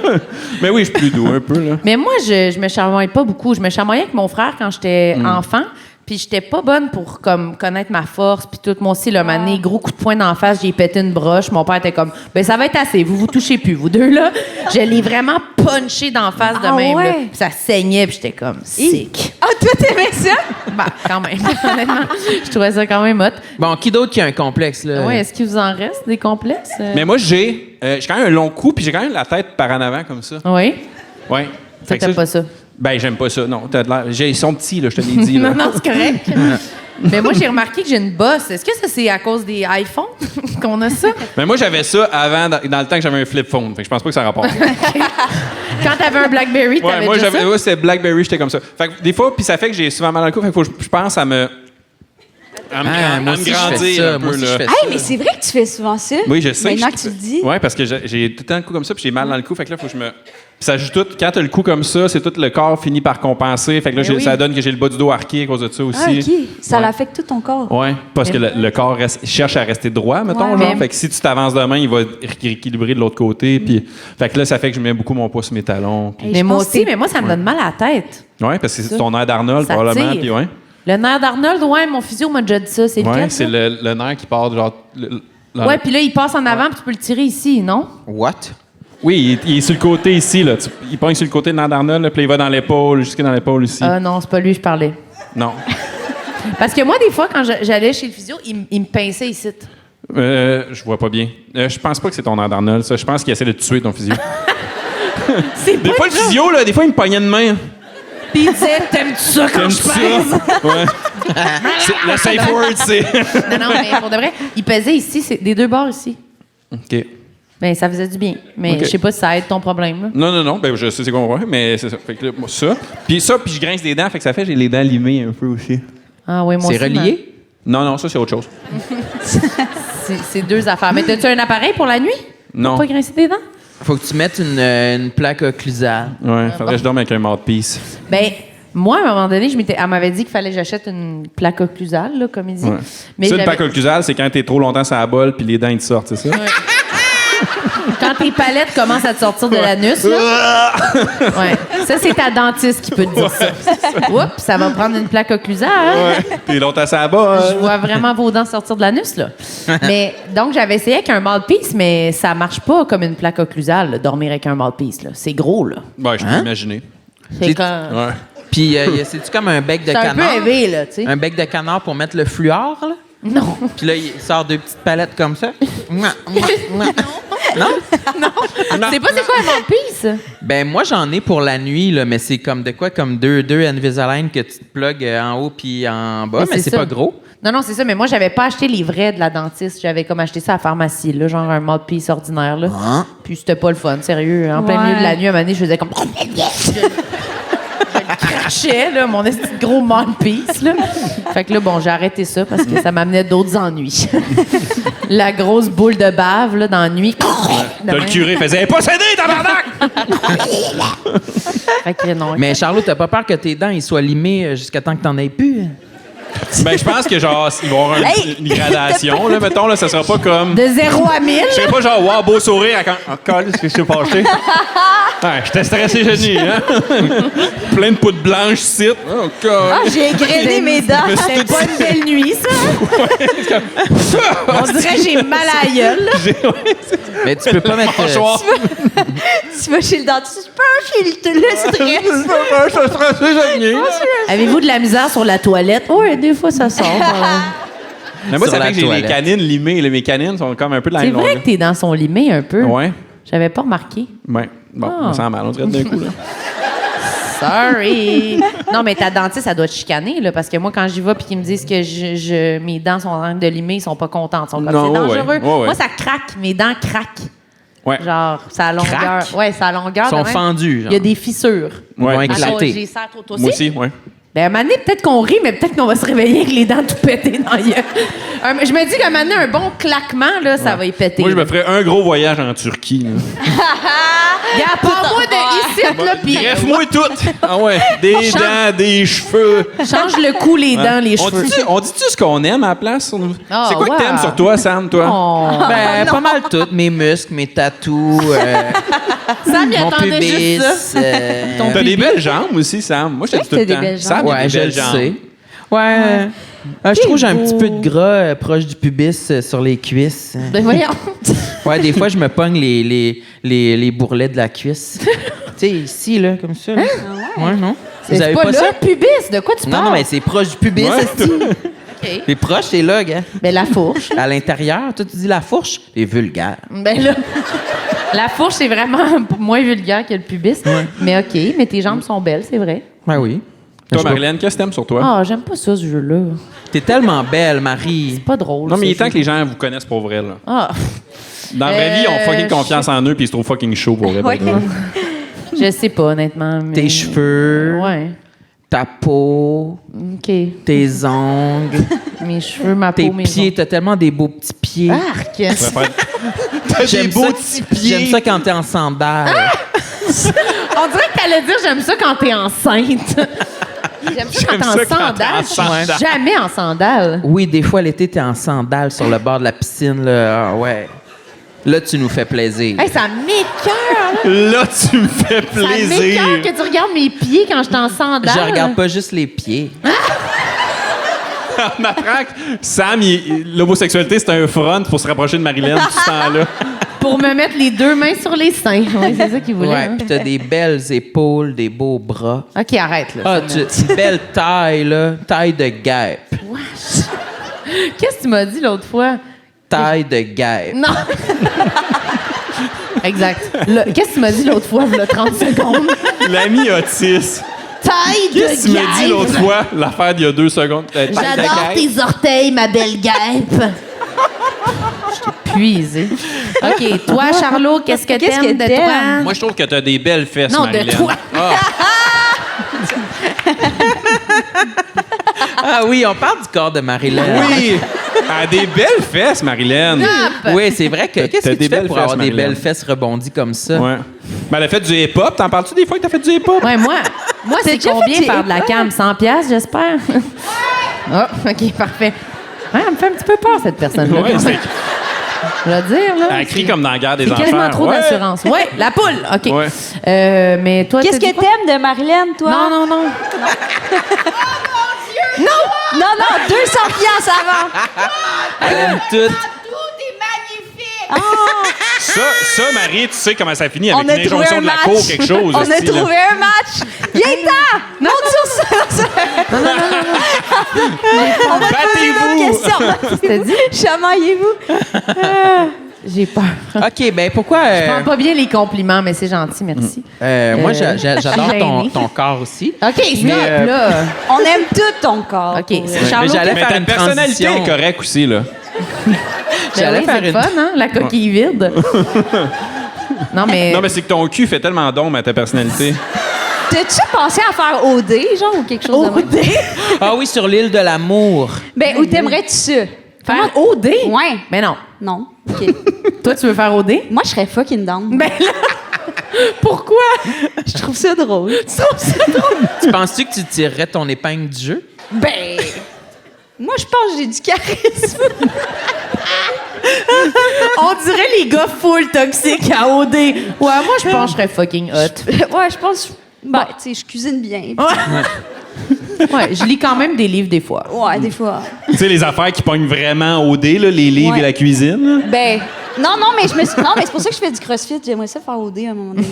Mais oui, je suis plus doux un peu. Là. Mais moi, je me chamaillais pas beaucoup. Je me chamaillais avec mon frère quand j'étais enfant. Puis j'étais pas bonne pour comme connaître ma force puis tout. Moi aussi, le mané, gros coup de poing d'en face, j'ai pété une broche. Mon père était comme, ben ça va être assez, vous touchez plus, vous deux là. Je l'ai vraiment punché d'en face de même. ouais? Là. Puis ça saignait, puis j'étais comme sick. Ah, toi, t'aimais ça? Ben, quand même, honnêtement. Je trouvais ça quand même hot. Bon, qui d'autre qui a un complexe, là? Ouais, est-ce qu'il vous en reste des complexes? Mais moi, j'ai quand même un long cou, puis j'ai quand même la tête par en avant comme ça. Oui? Ouais. Ça, Fait que t'aimes pas ça? Ben, j'aime pas ça. Non, t'as de l'air. Ils sont petits, là, je te l'ai dit. Là. Non, non, c'est correct. Mais moi, j'ai remarqué que j'ai une bosse. Est-ce que ça, c'est à cause des iPhones qu'on a ça? Mais moi, j'avais ça avant, dans le temps que j'avais un flip phone. Fait que je pense pas que ça rapporte. Quand t'avais un BlackBerry, t'avais Ouais, moi, déjà ça? ouais, c'était BlackBerry, j'étais comme ça. Fait que des fois, puis ça fait que j'ai souvent mal dans le cou. Fait que faut que je pense à me. Moi aussi, je fais ça. Moi aussi, je fais ça. Hey, mais c'est vrai que tu fais souvent ça. Oui, je sais. Maintenant que tu le dis. Oui, parce que j'ai tout le temps le cou comme ça, puis j'ai mal dans le cou. Fait que là, faut que je me. Puis ça joue tout. Quand t'as le cou comme ça, c'est tout le corps finit par compenser. Fait que là, Mais oui. ça donne que j'ai le bas du dos arqué à cause de ça aussi. Ah, OK. Ça Ouais. l'affecte tout ton corps. Oui, parce que le corps cherche à rester droit, mettons, Ouais. genre. Mais- Fait que si tu t'avances de main, il va rééquilibrer de l'autre côté. Puis, fait que là, ça fait que je mets beaucoup mon poids sur mes talons. Puis, Hey, Mais je moi pense aussi, que- mais moi, ça me donne mal à la tête. ouais, parce que c'est ton air d'Arnold, Ça probablement. tire. Puis, ouais. Le nerf d'Arnold, ouais, mon physio m'a déjà dit ça. C'est Ouais, lequel, c'est ça? le nerf qui part, genre. Ouais, puis là, il passe en avant, puis tu peux le tirer ici, non? What? Oui, il est sur le côté ici, là. Il pogne sur le côté de nerf d'Arnold, là, puis il va dans l'épaule, jusqu'à dans l'épaule ici. Ah non, c'est pas lui, je parlais. Non. Parce que moi, des fois, quand j'allais chez le physio, il me pinçait ici. Je vois pas bien. Je pense pas que c'est ton nerf d'Arnold, ça. Je pense qu'il essaie de te tuer, ton physio. C'est Des pas fois, le physio, là, des fois, il me pognait de main. Puis il disait, t'aimes-tu ça quand T'aimes je ça? pèse? Ouais. Le safe word, c'est. Non, non, mais pour de vrai, il pesait ici, c'est des deux bords ici. OK. Ben, ça faisait du bien. Mais Ok. je sais pas si ça aide ton problème, là. Non. Ben, je sais c'est quoi on voit, mais c'est ça. Fait que là, moi, ça. Puis je grince des dents, fait que ça fait que j'ai les dents limées un peu aussi. Ah oui, moi C'est aussi, relié? Non, ça, c'est autre chose. C'est deux affaires. Mais t'as-tu un appareil pour la nuit? Non. Pour pas grincer tes dents? Faut que tu mettes une plaque occlusale. Ouais, faudrait que je dorme avec un mouthpiece. Ben, moi, à un moment donné, elle m'avait dit qu'il fallait que j'achète une plaque occlusale, là, comme il dit. Ouais. Mais ça, une j'avais- plaque occlusale, c'est quand t'es trop longtemps sur la bolle puis les dents, ils te sortent, c'est ça? Quand tes palettes commencent à te sortir de l'anus, là. Ouais. Ça, c'est ta dentiste qui peut te dire ça. Oups, ça va prendre une plaque occlusale. Hein? Ouais. T'es longtemps sur la bolle. Je vois vraiment vos dents sortir de l'anus, là. Mais, donc, j'avais essayé avec un mouthpiece, mais ça marche pas comme une plaque occlusale, là, dormir avec un mouthpiece, là. C'est gros, là. Ouais, je peux Hein? imaginer. C'est C'est- comme... Ouais. Puis, c'est-tu comme un bec de C'est un peu canard? élevé, là, tu sais. Un bec de canard pour mettre le fluor, là? Non. Puis là, il sort deux petites palettes comme ça. Non? C'est pas c'est quoi un mouthpiece? Ben, moi, j'en ai pour la nuit, là, mais c'est comme de quoi? Comme deux Invisalign que tu te plugues en haut puis en bas, mais c'est ça. pas gros. Non, c'est ça, mais moi, j'avais pas acheté les vrais de la dentiste. J'avais comme acheté ça à la pharmacie, là, genre un mouthpiece ordinaire, là. Ah. Puis c'était pas le fun, sérieux. En plein Ouais. milieu de la nuit, à un moment donné, je faisais comme... Je crachais, là, mon esti de gros mouthpiece, là. Fait que là, bon, j'ai arrêté ça parce que ça m'amenait d'autres ennuis. La grosse boule de bave, là, dans la nuit. T'as le curé faisait possédé, tabarnak! Fait que non. Mais Charlot, t'as pas peur que tes dents ils soient limées jusqu'à temps que t'en aies plus? Ben, je pense que, genre, il va y avoir une gradation, là, mettons, là, ça sera pas comme. De 0 à 1000. Je sais pas, genre, wow, beau sourire, encore, ce que je suis fâché. Ouais, j'étais stressé, Jenny, hein? Plein de poudre blanche, site. Oh, Ah, j'ai égrené mes dents. C'était pas une belle nuit, ça. On dirait que j'ai mal à la gueule, là. Mais tu peux pas mettre. Mâchoire. Tu vas chez le dentiste, tu peux chez le stress. Je suis stressé, Jenny. Avez-vous de la misère sur la toilette? Oui, des fois, ça sort. Mais moi, Sur ça la fait que j'ai les toilette. canines limées. Là, mes canines sont comme un peu de la C'est même vrai longueur. que tes dents sont limées un peu. Ouais. J'avais pas remarqué. Ouais. Bon, Ah. on me sent mal, on dirait d'un coup, là. Sorry. Non, mais ta dentiste, ça doit te chicaner, là, parce que moi, quand j'y vais puis qu'ils me disent que mes dents sont en train de limer, ils sont pas contents. Ils sont comme, Non, c'est dangereux. ouais, ouais. Moi, ça craque. Mes dents craquent. Ouais. Genre, ça a longueur. Craque? Ouais, ça a longueur. Ils sont de même. fendus, genre. Il y a des fissures. Ils Ouais. vont Ah, éclater. J'ai ça trop. Toi Moi aussi? aussi, ouais. Ben, à un moment donné, peut-être qu'on rit, mais peut-être qu'on va se réveiller avec les dents tout pétées dans la gueule. Je me dis qu'à un moment donné, un bon claquement, là, ça va y péter. Moi, je me ferais un gros voyage en Turquie, là. Regarde, parle-moi de ici, là, puis Greffe-moi tout! Ah ouais, des dents, des cheveux. change le cou, les dents, les cheveux. On dit-tu ce qu'on aime à la place? Ah, C'est quoi que ouais. t'aimes sur toi, Sam, toi? Oh. Ben, pas mal tout. Mes muscles, mes tatous, Sam, il mon attendait pubis. juste ça. T'as des belles jambes aussi, Sam. Moi, je te dis tout t'as le des temps. belles Sam, jambes. il a Ouais, des je belles le jambes. sais. Ouais. Je trouve que j'ai un petit peu de gras proche du pubis sur les cuisses. Ben voyons. Ouais, des fois, je me pogne les bourrelets de la cuisse. Tu sais, ici, là, comme ça. Là. Ouais, non? Vous C'est avez pas pas là, ça? le pubis. De quoi tu parles? Non, mais c'est proche du pubis, Ouais. esti. OK. Les proches, c'est là, gars. Ben la fourche. À l'intérieur, toi, tu dis la fourche, c'est vulgaire. Ben là, la fourche, c'est vraiment moins vulgaire que le pubis. Mais OK, mais tes jambes sont belles, c'est vrai. Ouais, oui. Toi, Marilyn, qu'est-ce que t'aimes sur toi? Ah, j'aime pas ça, ce jeu-là. T'es tellement belle, Marie. C'est pas drôle. Non, mais il est ça, temps que les gens vous connaissent pour vrai, là. Ah, Dans la vraie vie, ils ont fucking confiance en eux puis ils se trouvent fucking chaud pour vrai. Ouais. je sais pas, honnêtement. Mais... Tes cheveux, Ouais. ta peau, OK. tes ongles, Mes cheveux, ma peau, tes mes pieds. T'as tellement des beaux petits pieds. Arc! T'as J'aime ça, J'aime ça quand t'es en sandales. On dirait que t'allais dire j'aime ça quand t'es enceinte. J'aime ça quand t'es en sandales. Je suis jamais en sandales. Oui, des fois, l'été, t'es en sandales sur le bord de la piscine. Là. Ah, ouais. Là, tu nous fais plaisir. Hey, ça m'écoeure, là. Là, tu me fais Ça m'écoeure plaisir. que tu regardes mes pieds quand je suis en sandales. Je regarde pas juste les pieds. On apprend que Sam, l'homosexualité, c'est un front pour se rapprocher de Marilyn tout ce temps-là. Pour me mettre les deux mains sur les seins. Ouais, c'est ça qu'il voulait. Ouais, hein. puis t'as des belles épaules, des beaux bras. OK, arrête, là. Ah, ça me- une belle taille, là. Taille de guêpe. Qu'est-ce que tu m'as dit l'autre fois? Taille de guêpe. Non. Exact. Qu'est-ce que tu m'as dit l'autre fois, il y a 30 secondes? L'ami autiste. Taille de Qu'est-ce que tu m'as dit l'autre fois? L'affaire d'il y a 2 secondes. Taille de J'adore guêpe. tes orteils, ma belle guêpe. Je t'ai puisé. OK, toi, Charlot, qu'est-ce que Qu'est-ce t'aimes que de t'aimes? toi? Moi, je trouve que t'as des belles fesses, Non, de Marilyn. toi. Ah, Ah oui, on parle du corps de Marilyn. oui! Ah, des belles fesses, Marilyn. Oui, c'est vrai que. Qu'est-ce T'as que des tu fais belles pour fesses, avoir des Marilyn. belles fesses rebondies comme ça? Ouais. Ben, elle a fait du hip-hop. T'en parles-tu des fois que t'as fait du hip-hop? Ouais, moi c'est déjà combien fait du faire de la hip-hop? cam? 100 piastres, j'espère? Ah, OK, parfait. Ouais, elle me fait un petit peu peur, cette personne-là. Ouais, c'est- Je vais dire, là. Elle crie comme dans la guerre des C'est enfants. quasiment trop Ouais. d'assurance. Ouais, la poule. OK. Ouais. Mais toi, Qu'est-ce t'as dit que quoi? t'aimes de Marilyn, toi? Non. Non, 200 piastres avant. Elle aime tout. Ça, Marie, tu sais comment ça finit On avec a une trouvé injonction un de la match. cour, quelque chose. On a esti, là. trouvé un match. Viens-t'en. Monte sur ça. Battez-vous! Question. T'as dit? Chamaillez-vous. J'ai peur. OK, ben pourquoi. Je prends pas bien les compliments, mais c'est gentil, merci. Moi, je j'adore suis gênée. ton corps aussi. OK, stop, Mais, là. On aime tout ton corps. OK, pour vrai. c'est Charlot. mais j'allais Mais faire ta une personnalité transition. est correcte aussi, là. J'allais oui, faire c'est une- fun, hein? La coquille vide. Non, mais... Non, mais c'est que ton cul fait tellement d'ombre à ta personnalité. T'as-tu pensé à faire OD, genre, ou quelque chose de même? OD? Ah oui, sur l'île de l'amour. Ben, où t'aimerais-tu ça? Faire OD? Ouais. Mais non. Non. OK. Toi, tu veux faire OD? Moi, je serais fucking down. Ben là... Pourquoi? Je trouve ça drôle. Tu trouves ça drôle? Tu penses-tu que tu tirerais ton épingle du jeu? Ben... Moi, je pense que j'ai du charisme. On dirait les gars full toxiques à OD. Ouais, moi, je pense que je serais fucking hot. Ouais, je pense... Ben, tu sais, je cuisine bien. Ouais, je lis quand même des livres des fois. Ouais, des fois. Tu sais, les affaires qui pognent vraiment au dé, là, les livres Ouais. et la cuisine. là. Ben... Non, mais je me suis... Non, mais c'est pour ça que je fais du crossfit. J'aimerais ça faire OD à un moment donné.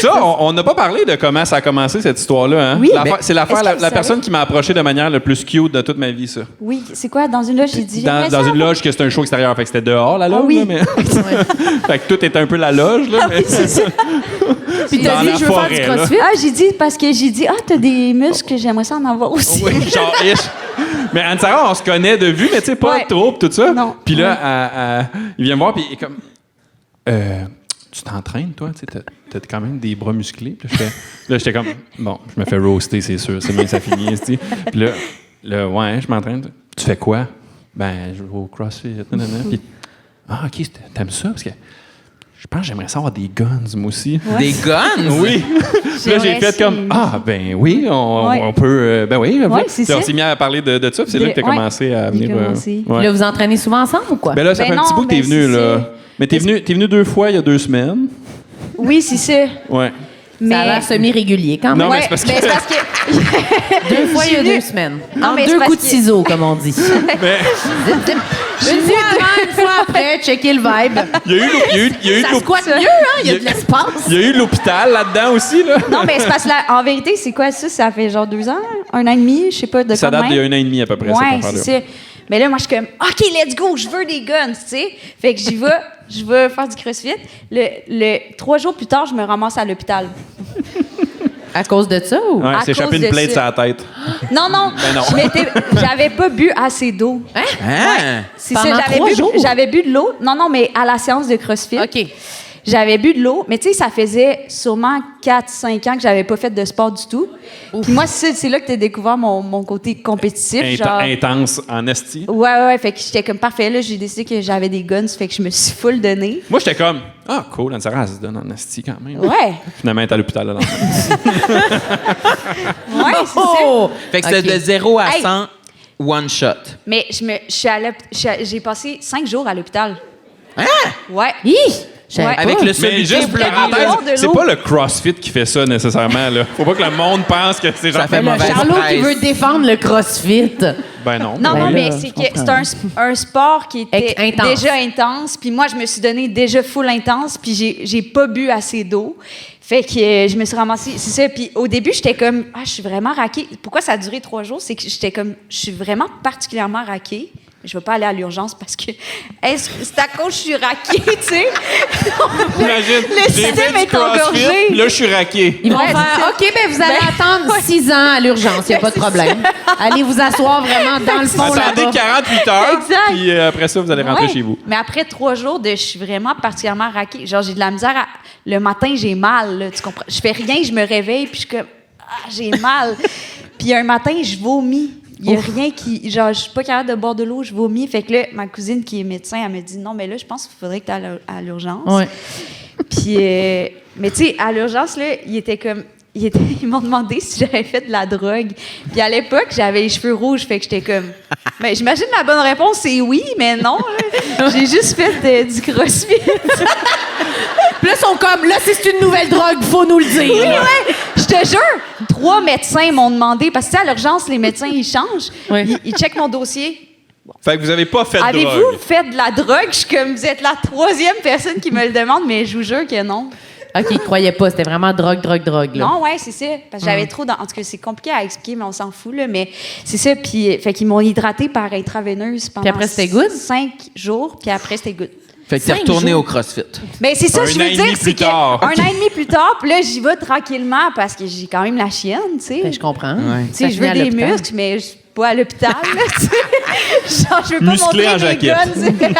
Ça, on n'a pas parlé de comment ça a commencé, cette histoire-là. Hein? Oui. C'est l'affaire, Est-ce que la vous savez? personne qui m'a approché de manière le plus cute de toute ma vie, ça. Oui, c'est quoi? Dans une loge, j'ai dit... Dans, j'aimerais dans ça une avoir- loge que c'était un show extérieur. Fait que c'était dehors, la loge. Ah oui. là, mais... fait que tout était un peu la loge. Là, mais... C'est ça. Puis Dans t'as dit, la je veux faire forêt, du là. crossfit. Ah, j'ai dit... Parce que j'ai dit... Ah, t'as des muscles, j'aimerais ça en avoir aussi. Oui, genre ish. Mais Anne-Sarah, on se connaît de vue, mais tu sais, pas Ouais. trop, pis tout ça. Non. Puis là, il vient me voir, puis il est comme... tu t'entraînes, toi? Tu sais, t'as quand même des bras musclés. Puis là, j'étais comme... Bon, je me fais roaster, c'est sûr. C'est bien que ça finit, esti. Puis là, ouais, je m'entraîne. Tu fais quoi? Ben, je vais au CrossFit. Nanana. Puis, ah, OK, t'aimes ça? Parce que je pense que j'aimerais ça avoir des guns, moi aussi. Des guns? Oui. Puis là, j'ai fait comme ben oui, Ouais. on peut ben oui. Ouais, c'est Puis on ça. s'est mis à parler de ça, puis c'est là que tu as Ouais. commencé à J'ai venir commencé. ouais. Là, vous entraînez souvent ensemble ou quoi? Ben là, ça Ben fait un petit non, bout que t'es ben venu c'est là. ça. Mais t'es venu 2 fois il y a 2 semaines. Oui, c'est ça. Ouais. Ça a l'air semi-régulier quand même. Non, mais c'est parce que- mais c'est parce que 2 fois il y a J'ai vu- 2 semaines. Non, En mais 2 c'est parce coups de que- ciseaux, comme on dit. Mais Une fois avant, une fois après, checker le vibe. il y a eu Ça squatte mieux, hein? Il y a de l'espace. il y a eu l'hôpital là-dedans aussi, là. Non, mais c'est parce que en vérité, c'est quoi ça? Ça fait genre 2 ans, 1 an et demi, je sais pas de Ça quoi de date d'il y a même. 1 an et demi à peu près, cette Ouais, affaire-là. c'est ça. Mais là, moi, je suis comme, OK, let's go, je veux des guns, tu sais. Fait que j'y vais, je vais faire du crossfit. 3 jours plus tard, je me ramasse à l'hôpital. À cause de ça ou? Ouais, À c'est échappé cause une de plate sur ça. la tête. Non, non, Ben non. j'avais pas bu assez d'eau. Hein? C'est Pendant ça, 3 jours? j'avais bu de l'eau. Non, non, mais à la séance de CrossFit. OK. J'avais bu de l'eau, mais tu sais, ça faisait sûrement 4-5 ans que j'avais pas fait de sport du tout. Puis moi, c'est là que t'as découvert mon côté compétitif. genre... Intense en esti. Ouais, fait que j'étais comme parfait. Là, j'ai décidé que j'avais des guns, fait que je me suis full donné. Moi, j'étais comme, ah, cool, Anne-Sarah, elle se donne en esti quand même. Ouais, Finalement, elle est à l'hôpital là. ouais, c'est ça. Oh! Fait que c'était OK. de 0 à Hey. 100, one shot. Mais j'ai passé 5 jours à l'hôpital. Hein? Ouais. Hi! Je savais Ouais. pas. Avec le Mais solide juste bleu. parenthèse, boire de c'est l'eau. pas le CrossFit qui fait ça nécessairement, là. Faut pas que le monde pense que c'est genre. Ça fait Le mauvaise Charlot qui presse. veut défendre le CrossFit. Ben non. Non, Ben non, là, mais je c'est que comprends. c'est un sport qui était Intense. déjà intense. Puis moi, je me suis donné déjà full intense. Puis j'ai pas bu assez d'eau. Fait que je me suis ramassée. C'est ça. Puis au début, j'étais comme, je suis vraiment raquée. Pourquoi ça a duré 3 jours? C'est que j'étais comme, je suis vraiment particulièrement raquée. Je vais pas aller à l'urgence parce que c'est à cause que je suis raquée, tu sais. Imagine, Le j'ai système fait du est CrossFit, engorgé. là, je suis raqué. Ils vont Ouais, faire c'est ça. OK, ben vous allez attendre 6 ans à l'urgence, il n'y a pas de problème. Allez vous asseoir vraiment dans le fond Attendez là-bas. 48 heures, Exact. puis après ça, vous allez rentrer Ouais. chez vous. Mais après 3 jours je suis vraiment particulièrement raquée. Genre, j'ai de la misère le matin, j'ai mal, là, tu comprends? Je fais rien, je me réveille, puis je suis comme, j'ai mal. Puis un matin, je vomis. Il n'y a rien qui. Genre, je suis pas capable de boire de l'eau, je vomis. Fait que là, ma cousine qui est médecin, elle me dit non, mais là, je pense qu'il faudrait que tu ailles à l'urgence. Ouais. Puis, mais tu sais, à l'urgence, là, ils m'ont demandé si j'avais fait de la drogue. Puis à l'époque, j'avais les cheveux rouges, fait que j'étais comme. Ben, j'imagine la bonne réponse, c'est oui, mais non. Là. J'ai juste fait du crossfit. Puis là, ils sont comme, là, c'est une nouvelle drogue, faut nous le dire. Oui, ouais. Je te jure, 3 médecins m'ont demandé, parce que tu sais, à l'urgence, les médecins, ils changent. Oui. Ils checkent mon dossier. Fait que vous avez pas fait de Avez-vous drogue. fait de la drogue? Je suis comme, vous êtes la 3e personne qui me le demande, mais je vous jure que non. OK, ils croyaient pas, c'était vraiment drogue, là. Non, ouais, c'est ça. Parce que j'avais trop. En tout cas, c'est compliqué à expliquer, mais on s'en fout, là. Mais c'est ça. Puis, fait qu'ils m'ont hydraté par intraveineuse pendant. Puis après, c'était good? 5 jours, puis après, c'était good. Fait que t'es 5 retourné jours. au CrossFit. Mais c'est ça, Un je an veux et dire, demi c'est plus que tard. un an et demi plus tard, puis là, j'y vais tranquillement parce que j'ai quand même la chienne, tu sais. Ben, je comprends. Ouais. Tu sais, je veux des muscles, mais je suis pas à l'hôpital, là, tu sais. Genre, je veux pas Musclé en montrer mes jaquette. guns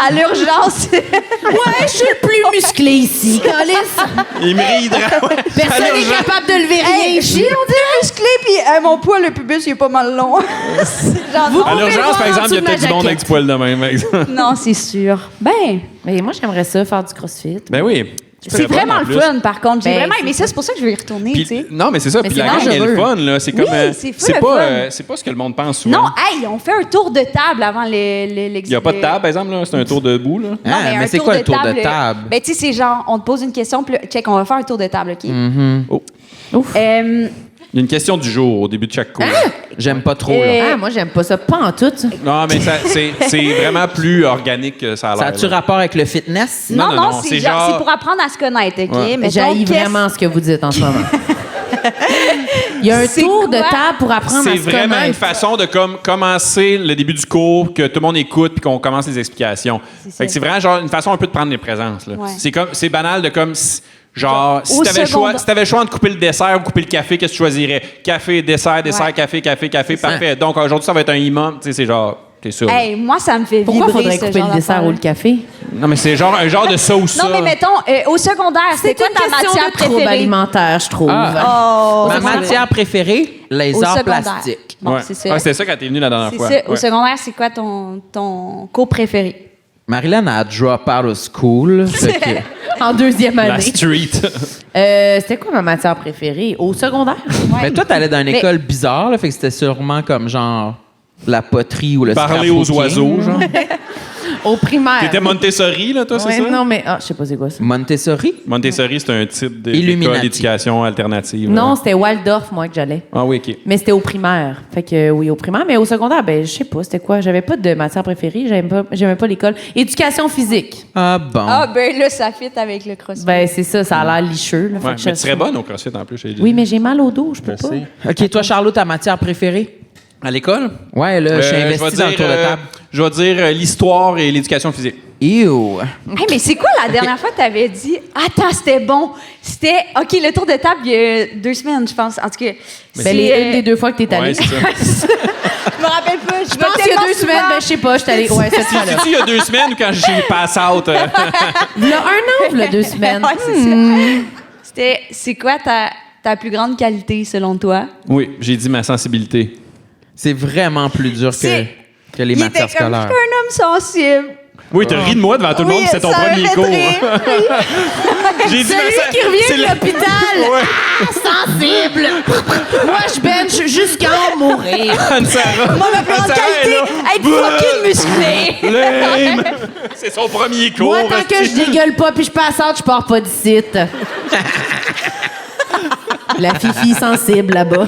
à l'urgence. Ouais, je suis le plus musclé ici, Calice. Il me réhydrate. Personne n'est capable de lever rien Hey, ici. on dit musclé, puis mon poil, le pubis, il est pas mal long. Genre, non. À l'urgence, voir par en exemple, il y a dessous de peut-être ma du monde avec jaquette. du poil de même, par exemple. Non, c'est sûr. Ben, Mais moi, j'aimerais ça, faire du CrossFit. Ben oui. c'est vraiment le fun, par contre. J'ai Ben, vraiment c'est aimé ça. C'est pour ça que je veux y retourner, Puis- tu sais. non, mais c'est ça. Mais Puis c'est la gang est le dangereux. fun, là. C'est comme. Oui, c'est fou, le pas, fun. c'est pas ce que le monde pense souvent. Non, hey, on fait un tour de table avant Il n'y a pas de table, par exemple, là. C'est un tour debout, là. Non, Ah, mais un c'est quoi le tour de table? Ben, tu sais, c'est genre, on te pose une question, puis là, check, on va faire un tour de table, OK? Oh. Il y a une question du jour au début de chaque cours. J'aime pas trop, là. Ah, moi, j'aime pas ça, pas en tout. Non, mais c'est vraiment plus organique que ça a Ça l'air. a-tu là. rapport avec le fitness? Non, Non, non, non, c'est c'est genre- c'est pour apprendre à se connaître, OK? Ouais. Mettons, J'haïs qu'est-ce- vraiment ce que vous dites en ce moment. Il y a un C'est tour de quoi? table pour apprendre à C'est se vraiment connaître. une façon de commencer le début du cours, que tout le monde écoute puis qu'on commence les explications. Fait que c'est vraiment genre une façon un peu de prendre les présences. Là. Ouais. C'est banal de comme genre si au t'avais le choix, secondaire. si t'avais le choix entre couper le dessert ou couper le café, qu'est-ce que tu choisirais? Café, dessert, Ouais. café, parfait. Donc aujourd'hui ça va être un imam, tu sais c'est genre t'es sûr. Hey, moi, ça me fait Pourquoi vibrer, faudrait ce couper genre le dessert d'affaire-là. ou le café? Non mais c'est genre un genre de sauce Non, mais mettons, au secondaire, c'était quoi une ta question matière de trouble préférée? alimentaire, je trouve. Oh, Ma au secondaire. matière préférée, les Au arts secondaire. plastiques. Bon, Ouais. c'est ça. Ouais, c'était ça quand t'es venu la dernière C'est fois. ça. Au Ouais. secondaire, c'est quoi ton cours préféré? Marilyn a drop out of school. fait que- En 2e La année. street. C'était quoi ma matière préférée? Au secondaire? Mais toi, t'allais dans une Mais- école bizarre, là, fait que c'était sûrement comme genre la poterie ou le Parler aux scrapbooking. oiseaux, genre. Au primaire. T'étais Montessori, là, toi, c'est Ouais, ça? non, mais... je sais pas c'est quoi ça. Montessori? Montessori, c'est un type Illuminati. d'école d'éducation alternative. Non, là. c'était Waldorf, moi, que j'allais. Ah oui, OK. Mais c'était au primaire. Fait que oui, au primaire. Mais au secondaire, ben, je sais pas, c'était quoi? J'avais pas de matière préférée. J'aimais pas l'école. Éducation physique. Ah bon. Ah, ben là, ça fit avec le crossfit. Ben, c'est ça, ça a l'air licheux. Là, fait Ouais, que mais je- tu serais bonne au CrossFit en plus. j'ai dit. Oui, mais j'ai mal au dos, je peux pas. OK, toi, Charlot, ta matière préférée? À l'école? Ouais, là, je suis investi dans le tour de table. Je vais dire l'histoire et l'éducation physique. Ew. Hey, mais c'est quoi la dernière fois que tu avais dit attends, c'était bon? C'était OK, le tour de table il y a 2 semaines, je pense. En tout cas, Ben, une des 2 fois que t'es allé. Ouais, c'est ça. je me rappelle pas. Je pense qu'il y a 2 semaines, ben, je sais pas, je suis allée. Ouais, cette fois-là. C'est-tu il y a 2 semaines ou quand j'ai pass out? Il y a 1 an, il y a 2 semaines. Ouais, c'est ça. C'est quoi ta plus grande qualité selon toi? Oui, j'ai dit ma sensibilité. C'est vraiment plus dur que les Il matières était comme scolaires. un homme sensible. Oui, t'as ri de moi devant tout le monde, Oui, c'est ton ça premier m'a fait cours. rire. J'ai dit Celui qui revient c'est de l'hôpital, Ouais. sensible. Moi, je bench jusqu'à en mourir. Anne-Sarah. Moi, ma plus grande Anne-Sarah est qualité, là. être fucking musclé. Lame. C'est son premier cours. Moi, tant que je dégueule pas puis je passe out, je pars pas d'ici. La fifi sensible là-bas.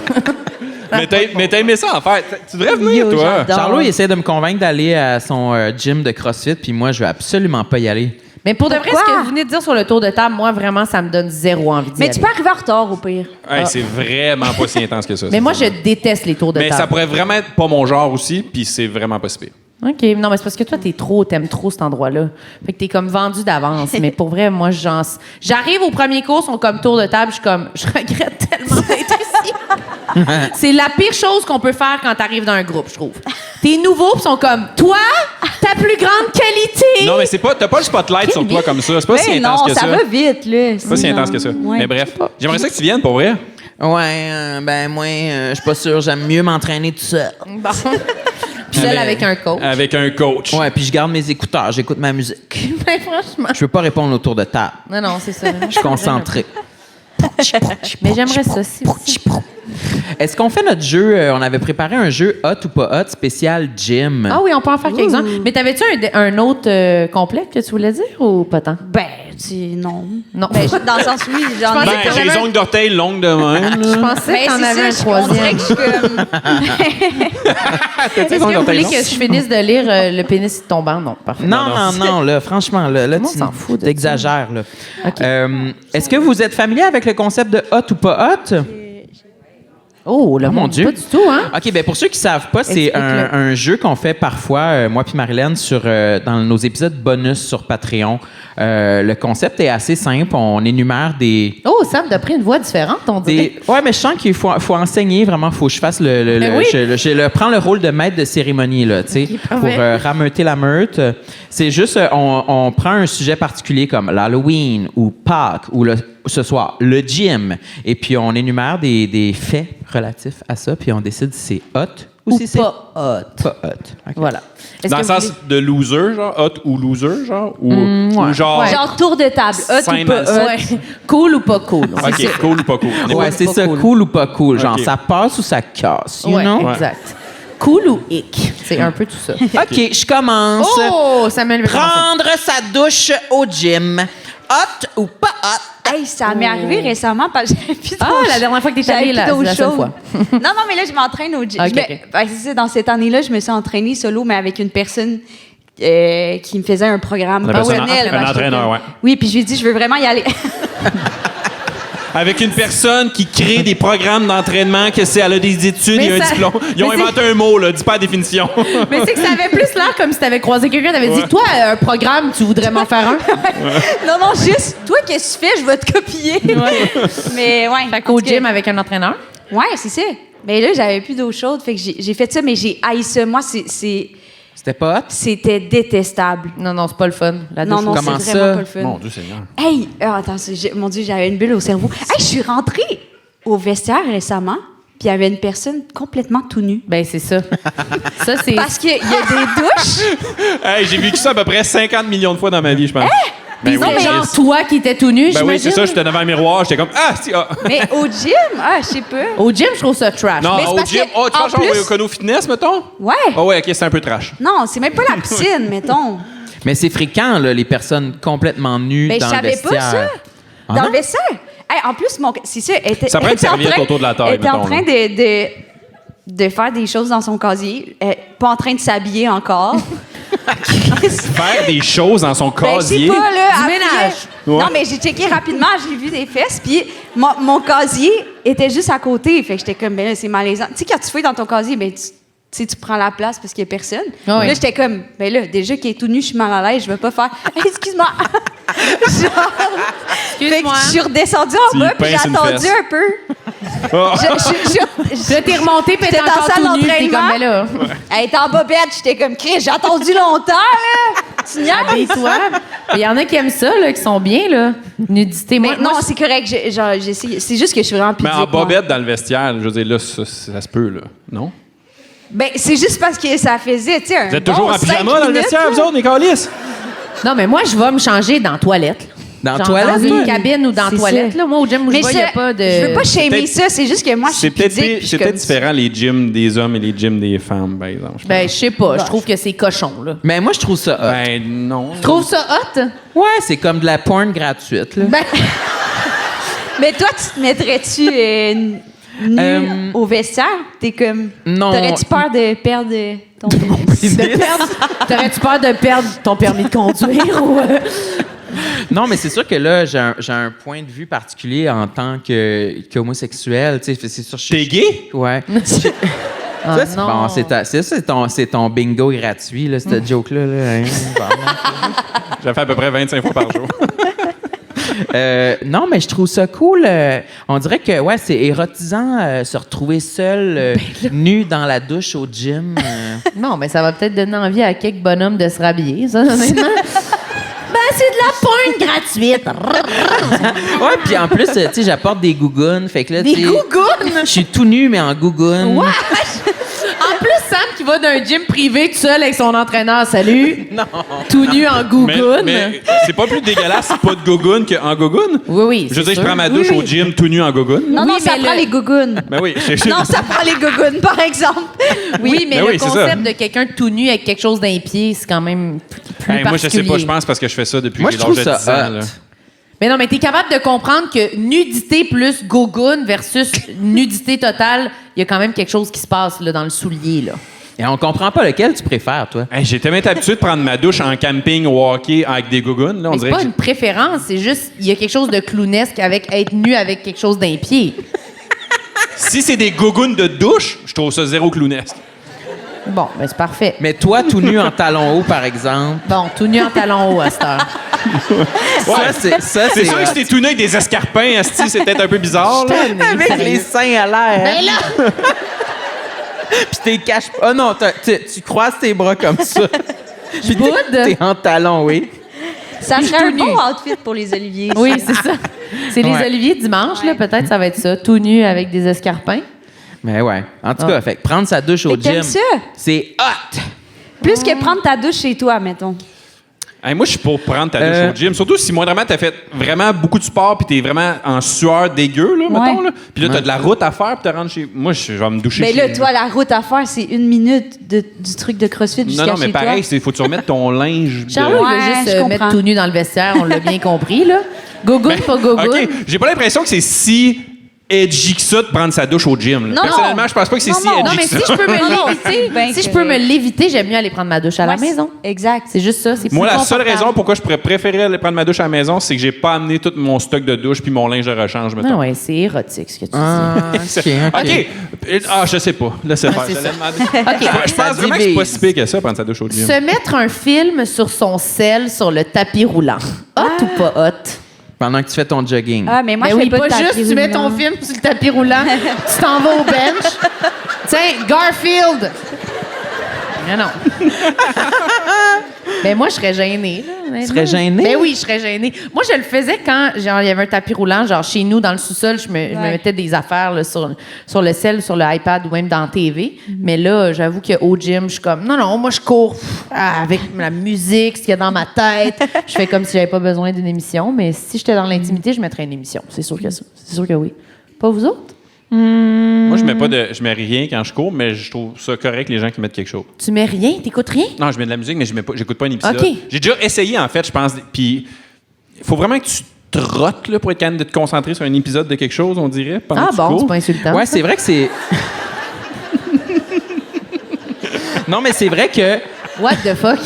Mais t'as aimé ça en fait. Tu devrais venir, Yo, toi. j'adore. Charlot, il essaie de me convaincre d'aller à son gym de CrossFit, puis moi, je veux absolument pas y aller. Mais pour de vrai, Pourquoi? ce que vous venez de dire sur le tour de table, moi, vraiment, ça me donne zéro envie d'y Mais aller. tu peux arriver en retard au pire. Hey, c'est vraiment pas si intense que ça. Mais moi, je déteste les tours de Mais table. ça pourrait vraiment être pas mon genre aussi, puis c'est vraiment pas si pire. OK. Non, mais c'est parce que toi, t'aimes trop cet endroit-là. Fait que t'es comme vendu d'avance. Mais pour vrai, moi, j'arrive au premier cours, ils sont comme tour de table, je suis comme, je regrette tellement d'être ici. C'est la pire chose qu'on peut faire quand t'arrives dans un groupe, je trouve. T'es nouveau, puis ils sont comme, toi, ta plus grande qualité. Non, mais t'as pas le spotlight sur toi comme ça. C'est pas si Mais intense non, que ça ça. va vite, là. C'est pas si intense que ça. Ouais. Mais bref, j'aimerais ça que tu viennes pour vrai. Ouais, ben moi, je suis pas sûr. J'aime mieux m'entraîner tout seul. Bon. Seul avec un coach. Avec un coach. Ouais, puis je garde mes écouteurs, j'écoute ma musique. Ben, franchement. Je veux pas répondre au tour de table. Non, c'est ça. Je suis concentré. Mais j'aimerais ça aussi. Est-ce qu'on fait notre jeu? On avait préparé un jeu hot ou pas hot spécial gym. Ah oui, on peut en faire quelques-uns. Mais t'avais-tu un autre complet que tu voulais dire ou pas tant? Ben, non. Non. Ben, dans le sens, oui, j'en ai. pensais Ben, j'ai les ongles d'orteil longues de même. Je pensais Ben, que t'en c'est avais un ça, on dirait troisième. que je suis comme... Est-ce que vous voulez que je finisse de lire Le pénis tombant? Non, parfait. Non, là, franchement, là Moi, on tu s'en fout de ça. t'exagères, là. OK. Est-ce que vous êtes familier avec le concept de hot ou pas hot? Oh, là, mon Dieu. Pas du tout, hein? OK, ben pour ceux qui savent pas, c'est Explique-le. un jeu qu'on fait parfois, moi puis Marilyn, dans nos épisodes bonus sur Patreon. Le concept est assez simple. On énumère des... Oh, Sam, t'as pris une voix différente, on dirait. Ouais, mais je sens qu'il faut enseigner vraiment. Faut que je fasse Ben oui. je prends le rôle de maître de cérémonie là, tu sais, pour parfait. rameuter la meute. C'est juste, on prend un sujet particulier comme l'Halloween ou Pâques ou ce soir le gym, et puis on énumère des faits relatifs à ça, puis on décide si c'est hot ou si c'est pas hot. pas hot. OK. Voilà. Est-ce Dans que le vous sens voulez- de loser, genre, hot ou loser, genre, ou genre. Ouais. Genre tour de table, hot Scène ou pas malsaine. hot. Ouais. Cool ou pas cool? Ok, cool ou pas cool? Ouais, c'est pas ça, cool. cool ou pas cool. Genre, OK. ça passe ou ça casse, you Ouais, know? exact. Cool ou hic? C'est un peu tout ça. OK, je commence. Oh, Samuel veut commencer. Prendre sa douche au gym. Hot ou pas hot? Hey, ça m'est arrivé récemment parce que j'avais plus Ah, d'eau la dernière fois que t'es j'avais allée, plus là, d'eau c'est la seule chaude. fois. Non, mais là, je m'entraîne au gym. Ok, Je me- ok. ben, c'est ça, dans cette année-là, je me suis entraînée solo, mais avec une personne qui me faisait un programme professionnel. Un entraîneur, ouais. Oui, puis je lui ai dit, je veux vraiment y aller. Avec une personne qui crée des programmes d'entraînement, elle a des études Mais et un ça- diplôme. Ils ont mais c'est- inventé un mot, là, dis pas la définition. Mais c'est que ça avait plus l'air comme si t'avais croisé quelqu'un, t'avais dit, toi, un programme, tu voudrais m'en faire un? Non, juste, toi, qu'est-ce que tu fais? Je vais te copier. Mais ouais. Fait en qu'au tout cas, gym avec un entraîneur? Ouais, c'est ça. Mais là, j'avais plus d'eau chaude, fait que j'ai fait ça, mais j'ai haï ça. Moi, C'était pas hot? c'était détestable. Non, c'est pas le fun. La Non, douche non, au- c'est Comment vraiment ça? pas le fun. Mon Dieu Seigneur. Hey, attends, mon Dieu, j'avais une bulle au cerveau. Hey, je suis rentrée au vestiaire récemment, puis il y avait une personne complètement tout nue. Ben, c'est ça. Ça, c'est. Parce qu'il y a des douches. Hey, j'ai vécu ça à peu près 50 millions de fois dans ma vie, je pense. Ben Non, oui, mais Chris. genre, toi qui étais tout nu, Ben oui, c'est j'imagine. ça, j'étais devant un miroir, j'étais comme ah. Mais au gym, je sais pas. Au gym, je trouve ça trash. Non, Mais c'est au parce gym. que, Oh, tu en penses genre plus- au Kono Fitness, mettons? Ouais. Oh ouais, ok, c'est un peu trash. Non, c'est même pas la piscine, mettons. Mais c'est fréquent, là, les personnes complètement nues Ben, je dans le savais vestiaire. pas ça. Ah Dans non? le vestiaire. Hey, en plus, c'est ça. Ça prend une serviette autour de la taille, Elle était en mettons, train de faire des choses dans son casier. Pas en train de s'habiller encore. Faire des choses dans son Ben, je sais casier. pas, là. Du après- ménage. Ouais. Non, mais j'ai checké rapidement, j'ai vu des fesses, puis mon casier était juste à côté. Fait que j'étais comme, ben là, c'est malaisant. Tu sais, quand tu fouilles dans ton casier, ben, tu prends la place parce qu'il y a personne. Ah oui. Là, j'étais comme, ben là, déjà qu'il est tout nu, je suis mal à l'aise, je vais pas faire, excuse-moi. Genre, fait que Excuse-moi. je suis redescendue en Tu bas, lui puis j'ai pinces une attendu fesse. un peu. Oh. Là, t'es remonté, puis t'es J'étais encore dans la salle tout nu. T'es d'entraînement. comme, mais là, Elle était en bobette, j'étais comme, Chris, j'ai attendu longtemps, là. Tu niaises? habille-toi. Il y en a qui aiment ça, là, qui sont bien, là. Nudité. Mais Moi, non, moi, c'est correct, j'essaie. C'est juste que je suis vraiment Mais pudique. en moi. bobette dans le vestiaire, je veux dire, là, ça se peut, là. Non? Ben, c'est juste parce que ça faisait, tu sais, un Vous êtes toujours bon en pyjama 5 dans le minutes, vestiaire, là. vous autres, les calices? non, mais moi, je vais me changer dans la toilette. Dans la Genre toilette, dans toi? une cabine ou dans la C'est toilette. ça. Là. Moi, au gym où je Mais vais, il n'y a ça, pas de... je veux pas shamer peut-être- ça, c'est juste que moi, je suis C'est peut-être pudique, puis je suis c'est peut-être comme- différent, les gyms des hommes et les gyms des femmes, par exemple. je Ben, pense. je sais pas. Je trouve que c'est cochon, là. Mais moi, je trouve ça hot. Ben, non. Tu trouves ça hot? Ouais, c'est comme de la porn gratuite, là. Ben, Mais toi, tu te mettrais-tu nu au vestiaire? T'es comme... Non. T'aurais-tu peur de perdre ton pénis? t'aurais-tu peur de perdre ton permis de conduire ou... Non, mais c'est sûr que là, j'ai un point de vue particulier en tant qu'homosexuel. Tu sais, c'est sûr. T'es gay? Ouais. Ah, Ça, c'est non. bon, c'est ton bingo gratuit, là, cette joke-là. Là, hein. Bon. J'en fais à peu près 25 fois par jour. Non, mais je trouve ça cool. On dirait que ouais, c'est érotisant se retrouver seul, nu dans la douche au gym. Non, mais ça va peut-être donner envie à quelques bonhommes de se rhabiller, ça, honnêtement. Ben, c'est de la porn gratuite. Ouais, puis en plus, tu sais, j'apporte des gougounes. Fait que là, Des tu sais, gougounes? je suis tout nu, mais en gougoune. Ouais. En plus, Sam qui va d'un gym privé tout seul avec son entraîneur, salut. Non. Tout nu en gougoune. Mais c'est pas plus dégueulasse, pas de gogoune qu'en gogoune? Oui, oui. Je veux c'est dire, je sûr. prends ma douche Oui, au oui. gym tout nu en gogoune. Non, non, Oui, ça mais prend le- les gougounes. Ben oui, Non, ça prend les gougounes, par exemple. Oui, mais Ben le oui, c'est ça. concept de quelqu'un tout nu avec quelque chose dans les pieds, c'est quand même plus Hey, moi, je sais particulier. pas, je pense parce que je fais ça depuis Moi, que je j'ai trouve l'âge de ça 10 ans. hot. Là. Mais non, mais t'es capable de comprendre que nudité plus gogoune versus nudité totale, il y a quand même quelque chose qui se passe là, dans le soulier, là. Et on comprend pas lequel tu préfères, toi. Hey, j'ai tellement été habitué de prendre ma douche en camping ou hockey avec des gougounes. Là, on Mais c'est dirait pas que une préférence, c'est juste, il y a quelque chose de clownesque avec être nu avec quelque chose dans les pieds. si c'est des gougounes de douche, je trouve ça zéro clownesque. Bon, ben c'est parfait. Mais toi, tout nu en talons hauts, par exemple. Bon, tout nu en talons hauts à cette heure. Ça, C'est sûr que si t'es tout nu avec des escarpins, asti, c'est peut-être un peu bizarre. Là. avec les seins à l'air. Ben là, Puis t'es caches pas. Oh non, tu croises tes bras comme ça. Puis boude. t'es en talons, oui. Ça Puis serait un tout bon nu. outfit pour les oliviers. oui, c'est ça. C'est les Ouais. oliviers dimanche, là, peut-être ça va être ça. Tout nu avec des escarpins. Mais ouais. En tout cas, fait que prendre sa douche au Mais t'aimes gym, ça? c'est hot. Plus que prendre ta douche chez toi, mettons. Hey, moi, je suis pour prendre ta douche au gym. Surtout si, moindrement, t'as fait vraiment beaucoup de sport puis t'es vraiment en sueur dégueu, là, mettons. Ouais. Là. Puis là, t'as de la route à faire puis te rendre chez... Moi, je vais me doucher Mais chez là, toi, la route à faire, c'est 1 minute du truc de CrossFit jusqu'à Non, non, mais chez pareil, toi. il faut que tu remettes ton linge. Charles, il Ouais, veut juste je se comprends. mettre tout nu dans le vestiaire, on l'a bien compris, là. Gogoune, pas gogoune. OK, j'ai pas l'impression que c'est si edgy que ça de prendre sa douche au gym. là. Non, Personnellement, non. je pense pas que c'est Non, si non. edgy Non, mais que si ça. je peux me Non, non, l'éviter, ben si je peux me correct. l'éviter, j'aime mieux aller prendre ma douche à la Ouais, maison. Exact. C'est juste ça, c'est plus Moi, la seule confortable. raison pourquoi je pourrais préférer aller prendre ma douche à la maison, c'est que j'ai pas amené tout mon stock de douche puis mon linge de rechange, mettons. Ah ouais, c'est érotique ce que tu Ah, OK, OK. Ah, je sais pas. Laissez faire. c'est J'allais ça. demander. dis. OK. Je pense vraiment que c'est pas si pire que ça, prendre sa douche au gym. Se mettre un film sur son sel sur le tapis roulant. Hot ou pas hot? Pendant que tu fais ton jogging. Ah, mais moi, Ben je oui, fais pas, pas de tapis juste tu mets roulant. ton film sur le tapis roulant, tu t'en vas au bench. Tiens, Garfield! Mais non. Ben moi, je serais gênée. Là, honnêtement. Tu serais gênée? Ben oui, je serais gênée. Moi, je le faisais quand genre il y avait un tapis roulant, genre chez nous, dans le sous-sol, je me mettais des affaires là, sur le cell, sur le iPad ou même dans la TV. Mais là, j'avoue qu'au gym, je suis comme, non, moi, je cours avec la musique, ce qu'il y a dans ma tête. Je fais comme si j'avais pas besoin d'une émission. Mais si j'étais dans l'intimité, je mettrais une émission. C'est sûr que oui. Pas vous autres? Moi, je je mets rien quand je cours, mais je trouve ça correct les gens qui mettent quelque chose. Tu mets rien? T'écoutes rien? Non, je mets de la musique, mais j'écoute pas un épisode. OK. J'ai déjà essayé, en fait, je pense. Puis, il faut vraiment que tu trottes là, pour être capable de te concentrer sur un épisode de quelque chose, on dirait. Pendant que tu cours. C'est pas insultant. Ouais, c'est vrai que c'est. Non, mais c'est vrai que. What the fuck?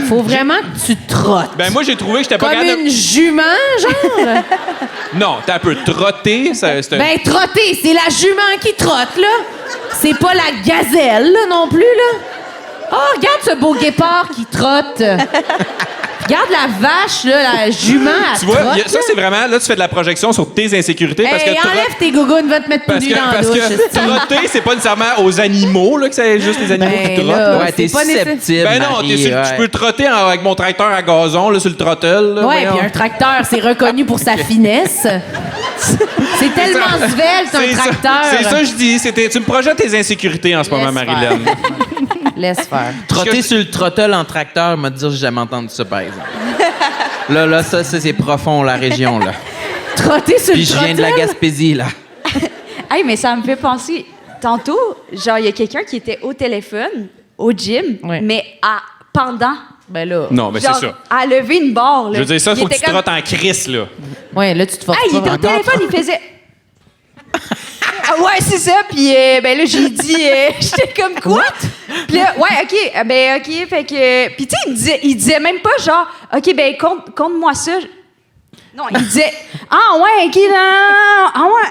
Faut vraiment que tu trottes. Ben, moi, j'ai trouvé que j'étais pas Comme capable une jument, genre? Non, t'as un peu trotter. C'est un... Ben, trotter, c'est la jument qui trotte, là. C'est pas la gazelle, là, non plus, là. Oh, regarde ce beau guépard qui trotte. Regarde la vache, là, la jument, elle Tu vois, trotte, ça, là. c'est vraiment... Là, tu fais de la projection sur tes insécurités. Parce Hey, que enlève tes gougounes, va te mettre tout Parce nu que, dans la parce douche. que esti. trotter, c'est pas nécessairement aux animaux, là, que c'est juste les animaux Ben qui trottent. là, là. Ouais, t'es c'est pas nécessaire. susceptible. Ben non, Marie, je peux trotter avec mon tracteur à gazon, là, sur le trottel. Là, Ouais, voyons. puis un tracteur, c'est reconnu pour sa finesse. C'est tellement svelte, un C'est ça- tracteur. C'est ça que je dis. Tu me projettes tes insécurités en ce moment, Laisse Marilyn. Laisse faire. Trotter sur le trottel en tracteur, m'a dit, j'ai jamais entendu ça, par exemple. Là, ça, c'est profond, la région, là. Trotter sur Puis le je viens de la trottel? Gaspésie, là. Hey, mais ça me fait penser. Tantôt, genre, il y a quelqu'un qui était au téléphone, au gym, Ouais. mais pendant. Ben là. Non, mais c'est Genre, ça. à lever une barre. Là. Je veux dire, ça, Il faut que était tu comme- trottes en crise, là. Ouais, là, tu te forces Ah, il était pas. au téléphone, il faisait. Ah, ouais, c'est ça. Puis, ben là, j'ai dit. J'étais comme quoi? Puis là, ouais, OK. Ben, OK. Fait que. Puis, tu sais, il disait même pas genre, OK, ben, compte-moi ça. Non, il disait, ah, ouais, OK, non. Ah, ouais.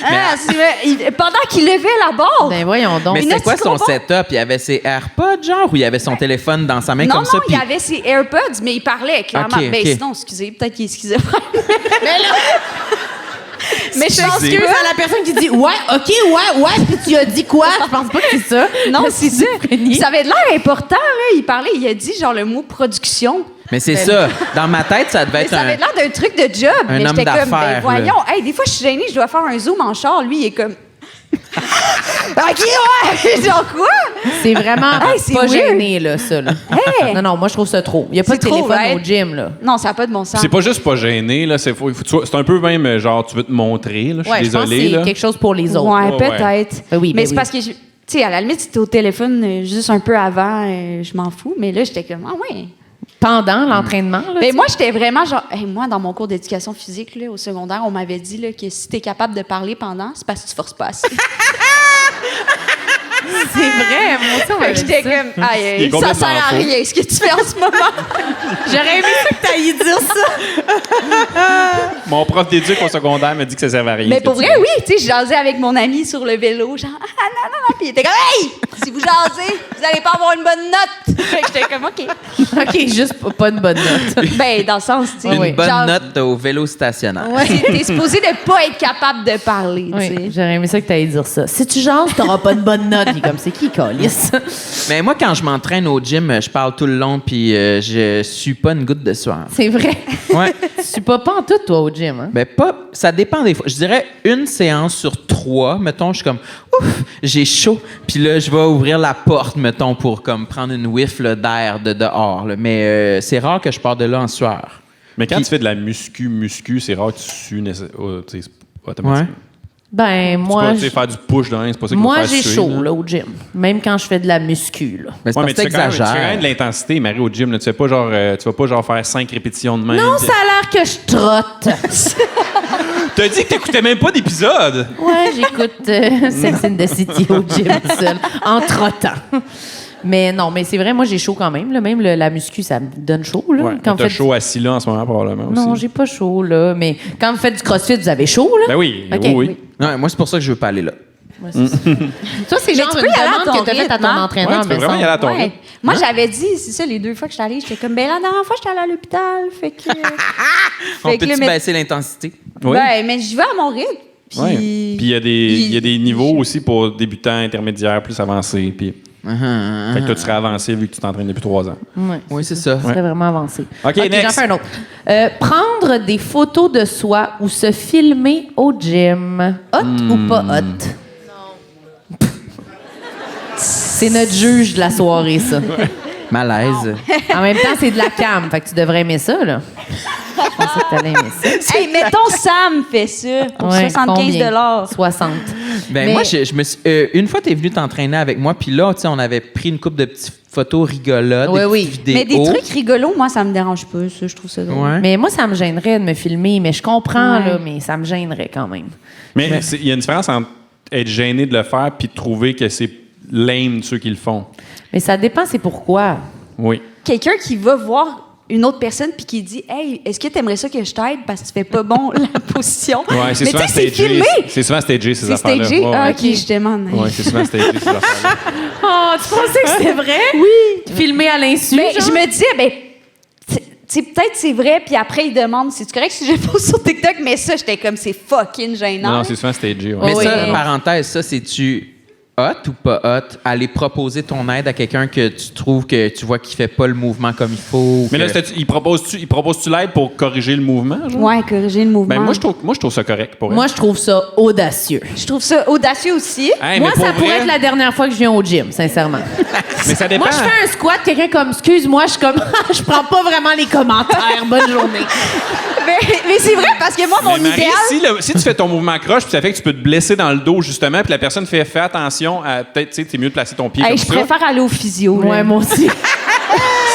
Ah, c'est vrai. Pendant qu'il levait la barre. Ben voyons donc. Mais Une c'était quoi son comprends? setup? Il avait ses AirPods, genre, ou il avait son téléphone dans sa main Non, comme non, ça? il avait ses AirPods, mais il parlait clairement. OK, Ben, OK. sinon, excusez, peut-être qu'il est schizophrène. Mais je pense m'excuse que- à la personne qui dit ouais, OK, ouais, puis tu as dit quoi? Je pense pas que c'est ça. Non, La c'est ça. schizophrénie. Ça avait de l'air important, là. Il parlait, il a dit genre le mot production. Mais c'est ça. Dans ma tête, ça devait Mais être ça avait un... l'air d'un truc de job. un mais homme j'étais comme, d'affaires, ben voyons, hey, des fois, je suis gênée, je dois faire un zoom en char. Lui, il est comme. OK, ouais! Genre quoi? C'est vraiment Hey, c'est pas weird. gêné, là, ça. Là. Hey! Non, non, moi, je trouve ça trop. Il n'y a pas C'est de téléphone trop, right? au gym, là. Non, ça n'a pas de bon sens. C'est pas juste pas gêné, là. C'est un peu même, genre, tu veux te montrer, là. Je Ouais, suis je pense que désolé, c'est là. quelque chose pour les autres. Ouais, Ouais, peut-être. Ben oui, ben mais c'est oui. parce que, tu sais, à la limite, si t'es au téléphone juste un peu avant, je m'en fous. Mais là, j'étais comme, ah ouais. Pendant l'entraînement, là. Mais tu moi, j'étais vraiment genre. Hey, moi, dans mon cours d'éducation physique, là, au secondaire, on m'avait dit là, que si t'es capable de parler pendant, c'est parce que tu forces pas assez. sais. C'est vrai, moi aussi, on Fait m'avait que dit j'étais ça. comme, Il est aïe, ça complètement sert à faux. rien ce que tu fais en ce moment. J'aurais aimé ça que t'ailles dire ça. Mon prof d'éduc au secondaire m'a dit que ça servait à rien. Mais ce que pour tu vrai, dis. oui, tu sais, je jasais avec mon ami sur le vélo, genre, ah non, non, non, puis il était comme, hey, si vous jasez, vous allez pas avoir une bonne note. Fait que j'étais comme, OK. OK, juste pas une bonne note. Ben, dans le sens, tu sais. Une oui. bonne genre, note au vélo stationnaire. T'es supposé de pas être capable de parler, tu Oui, sais. j'aurais aimé ça que t'ailles dire ça. Si tu jases, t'auras pas de bonne note. Il est comme, c'est qui, Calice? Mais moi, quand je m'entraîne au gym, je parle tout le long, puis je suis pas une goutte de sueur. C'est vrai. Ouais. Tu suis pas en tout, toi, au gym, hein? Ben, pas. Ça dépend des fois. Je dirais une séance sur 3. Mettons, je suis comme, ouf, j'ai chaud. Puis là, je vais ouvrir la porte, mettons, pour comme prendre une whiff là, d'air de dehors. Là. Mais c'est rare que je pars de là en sueur. Mais quand Puis- tu fais de la muscu, c'est rare que tu sues automatiquement. Ben, moi, Tu sais, faire du push dans c'est pas ça qu'il moi faut faire j'ai suer, chaud, là. là, au gym. Même quand je fais de la muscu, là. Mais c'est Ouais, parce mais que tu fais, quand même, tu fais quand même t'exagères. de l'intensité, Marie, au gym. Là. Tu vas pas genre faire 5 répétitions de même. Non, ça a l'air que je trotte. T'as dit que t'écoutais même pas d'épisode. Ouais, j'écoute Sex and the City au gym seul, en trottant. Mais non, mais c'est vrai, moi, j'ai chaud quand même. Là. Même la muscu, ça me donne chaud. Là, Ouais, quand vous t'as faites- chaud assis là en ce moment, probablement aussi. Non, j'ai pas chaud, là. Mais quand vous faites du crossfit, vous avez chaud, là? Ben oui, OK, oui. Ouais, moi, c'est pour ça que je veux pas aller là. Toi, c'est genre tu une peux y aller à demande ton que t'as faite à ton rythme, hein? entraîneur, Ouais, tu peux me vraiment y semble. aller à ton Ouais. rythme. Moi, j'avais dit, c'est ça, les 2 fois que j'étais allée, j'étais comme, ben la dernière fois, j'étais allée à l'hôpital, fait que... On fait que peut-tu là, mais- baisser l'intensité? Oui. Ben, mais j'y vais à mon rythme. Puis, Ouais. Puis il y a des niveaux aussi pour débutants, intermédiaires, plus avancés. Puis fait que toi, tu serais avancé vu que tu t'entraînes depuis 3 ans. Ouais. Oui, c'est ça. Ça serait vraiment avancé. OK, j'en next. fais un autre. Prendre des photos de soi ou se filmer au gym. Hot ou pas hot? Non. C'est notre juge de la soirée, ça. Malaise. En même temps, c'est de la cam, fait que tu devrais aimer ça, là. pensais que t'allais aimer ça. Hey, mettons Sam fait ça pour Ouais, 75 combien? 60. Ben Mais- moi, je me suis, une fois, t'es venu t'entraîner avec moi, puis là, tu sais, on avait pris une couple de petites photos rigolotes, Ouais, des oui. petites vidéos. Mais des trucs rigolos, moi, ça me dérange pas. Ça, je trouve ça drôle. Ouais. Mais moi, ça me gênerait de me filmer. Mais je comprends, Ouais. là, mais ça me gênerait quand même. Mais il y a une différence entre être gêné de le faire puis de trouver que c'est lame ceux qui le font. Mais ça dépend, c'est pourquoi. Oui. Quelqu'un qui va voir une autre personne puis qui dit « Hey, est-ce que tu aimerais ça que je t'aide parce que tu fais pas bon la position? » Ouais, c'est Mais souvent tu sais, c'est stagé. filmé. C'est souvent stagé, ces C'est affaires-là. stagé? Ouais, Ah, ouais. OK, je demande. Ouais, c'est souvent stagé, ces affaires-là. Oh, tu pensais que c'était vrai? Oui. Filmé à l'insu, Mais genre? je me disais, ben, peut-être c'est vrai, puis après, il demande, c'est correct si je pose sur TikTok, mais ça, j'étais comme, c'est fucking gênant. Non, c'est souvent stagé. Ouais. Mais Oui. ça, parenthèse, ça, c'est-tu hot ou pas hot? Aller proposer ton aide à quelqu'un que tu trouves que tu vois qu'il fait pas le mouvement comme il faut. Mais là, que- il propose-tu l'aide pour corriger le mouvement? Genre? Ouais, corriger le mouvement. Ben, moi, je trouve ça correct pour elle. Moi, je trouve ça audacieux. Je trouve ça audacieux aussi. Hey, Moi, mais pour ça pourrait vrai- être la dernière fois que je viens au gym, sincèrement. Mais ça dépend. Moi, je fais un squat, quelqu'un comme, excuse-moi, je suis comme, je prends pas vraiment les commentaires. Bonne journée. mais c'est vrai, parce que moi, mon Mais Marie, idéal... si tu fais ton mouvement croche, puis ça fait que tu peux te blesser dans le dos, justement, puis la personne fait attention à. Peut-être, tu sais, c'est mieux de placer ton pied Hey, comme je ça. préfère aller au physio. là. Ouais, moi aussi.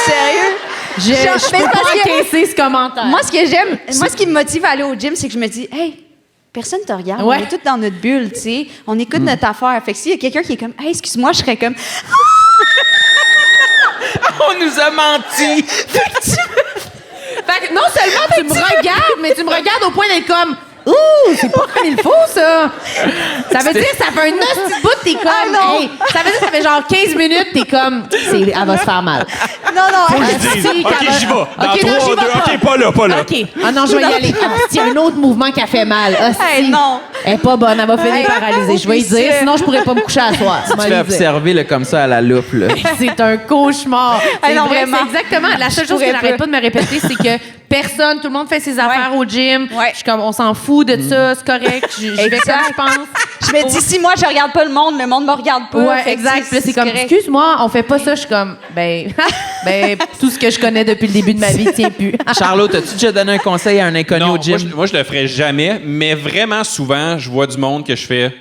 Sérieux? Je Genre, mais peux parce pas que- encaisser ce commentaire. Moi, ce que j'aime, moi, ce qui me motive à aller au gym, c'est que je me dis, hey, personne te regarde. Ouais. On est tous dans notre bulle, tu sais. On écoute notre affaire. Fait que s'il y a quelqu'un qui est comme, hey, excuse-moi, je serais comme, On nous a menti! Fait que non seulement tu me regardes, mais tu me regardes au point d'être comme, ouh, c'est pas comme il faut, ça. Ça veut dire, ça fait un hostie de bout, t'es comme, non. hey, ça veut dire, ça fait genre 15 minutes, t'es comme, elle va se faire mal. non, hey, Asti, OK, qu'elle va- j'y vais. Dans OK, non, 3, j'y 2, vais OK, pas là, pas là. OK. Ah non, je vais y aller. Il y a un autre mouvement qui a fait mal. Asti. Hey, non. Elle est pas bonne, elle va finir Hey, paralysée. Je vais y oublie dire, ça. sinon je pourrais pas me coucher à soir. Tu fais observer là, comme ça à la loupe. Là. C'est un cauchemar. C'est non, vrai, vraiment. c'est exactement. La seule chose que pourrais j'arrête pas. pas de me répéter, c'est que personne, tout le monde fait ses affaires au gym. Ouais. Je suis comme, on s'en fout de ça, c'est correct. Je vais comme Exact. je pense. je me dis, si moi, je regarde pas le monde me regarde pas. Ouais, Fait que, exact. tu sais, Puis là, c'est comme, correct. excuse-moi, on fait pas ça. Je suis comme, ben, tout ce que je connais depuis le début de ma vie tient plus. Charlotte, as-tu déjà donné un conseil à un inconnu Non, au gym? moi, je le ferais jamais, mais vraiment souvent, je vois du monde que je fais.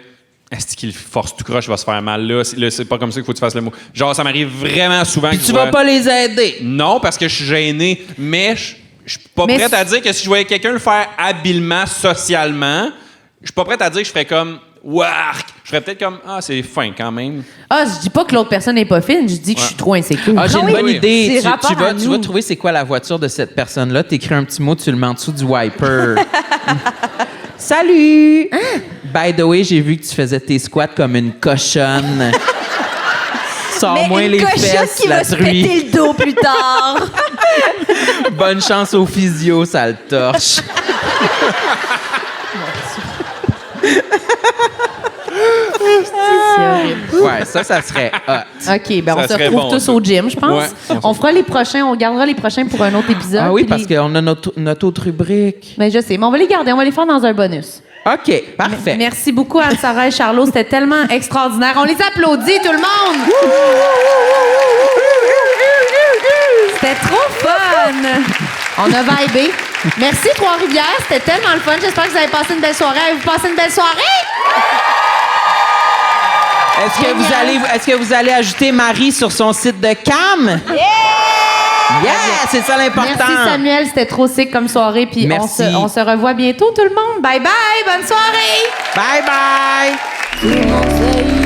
Est-ce qu'il force tout croche, il va se faire mal là? C'est pas comme ça qu'il faut que tu fasses le mot. Genre, ça m'arrive vraiment souvent Puis que tu je vas vois- pas les aider. Non, parce que je suis gêné, mais je suis pas Mais prête c'est- à dire que si je voyais quelqu'un le faire habilement, socialement, je suis pas prête à dire que je ferais comme wark. Je ferais peut-être comme ah, c'est fin quand même. Ah, je dis pas que l'autre personne n'est pas fine, je dis que je suis trop insécure. Ah, j'ai Ah une oui, bonne oui. idée. C'est rapport à Tu nous. vas trouver c'est quoi la voiture de cette personne-là. T'écris un petit mot, tu le mets en dessous du wiper. Salut! By the way, j'ai vu que tu faisais tes squats comme une cochonne. Sors-moi Mais une les cochonne fesses, qui la va se truie. péter le dos plus tard. Bonne chance au physio, sale torche. C'est horrible. Ouais, ça serait hot. OK, ben on Ça se serait retrouve bon, tous ça. au gym, je pense. Ouais, on fera les prochains, on gardera les prochains pour un autre épisode. Ah oui, puis parce les- qu'on a notre autre rubrique. Ben, je sais, mais on va les garder, on va les faire dans un bonus. OK, parfait. Merci beaucoup Anne-Sarah et Charlot, c'était tellement extraordinaire. On les applaudit, tout le monde! C'était trop fun! On a vibé. Merci Trois-Rivières, c'était tellement le fun. J'espère que vous avez passé une belle soirée. Avez-vous passé une belle soirée? Est-ce que vous allez ajouter Marie sur son site de cam? Yeah! C'est ça l'important. Merci Samuel, c'était trop sick comme soirée. Puis Merci. on se revoit bientôt tout le monde. Bye bye, bonne soirée! Bye bye! Tout le monde sait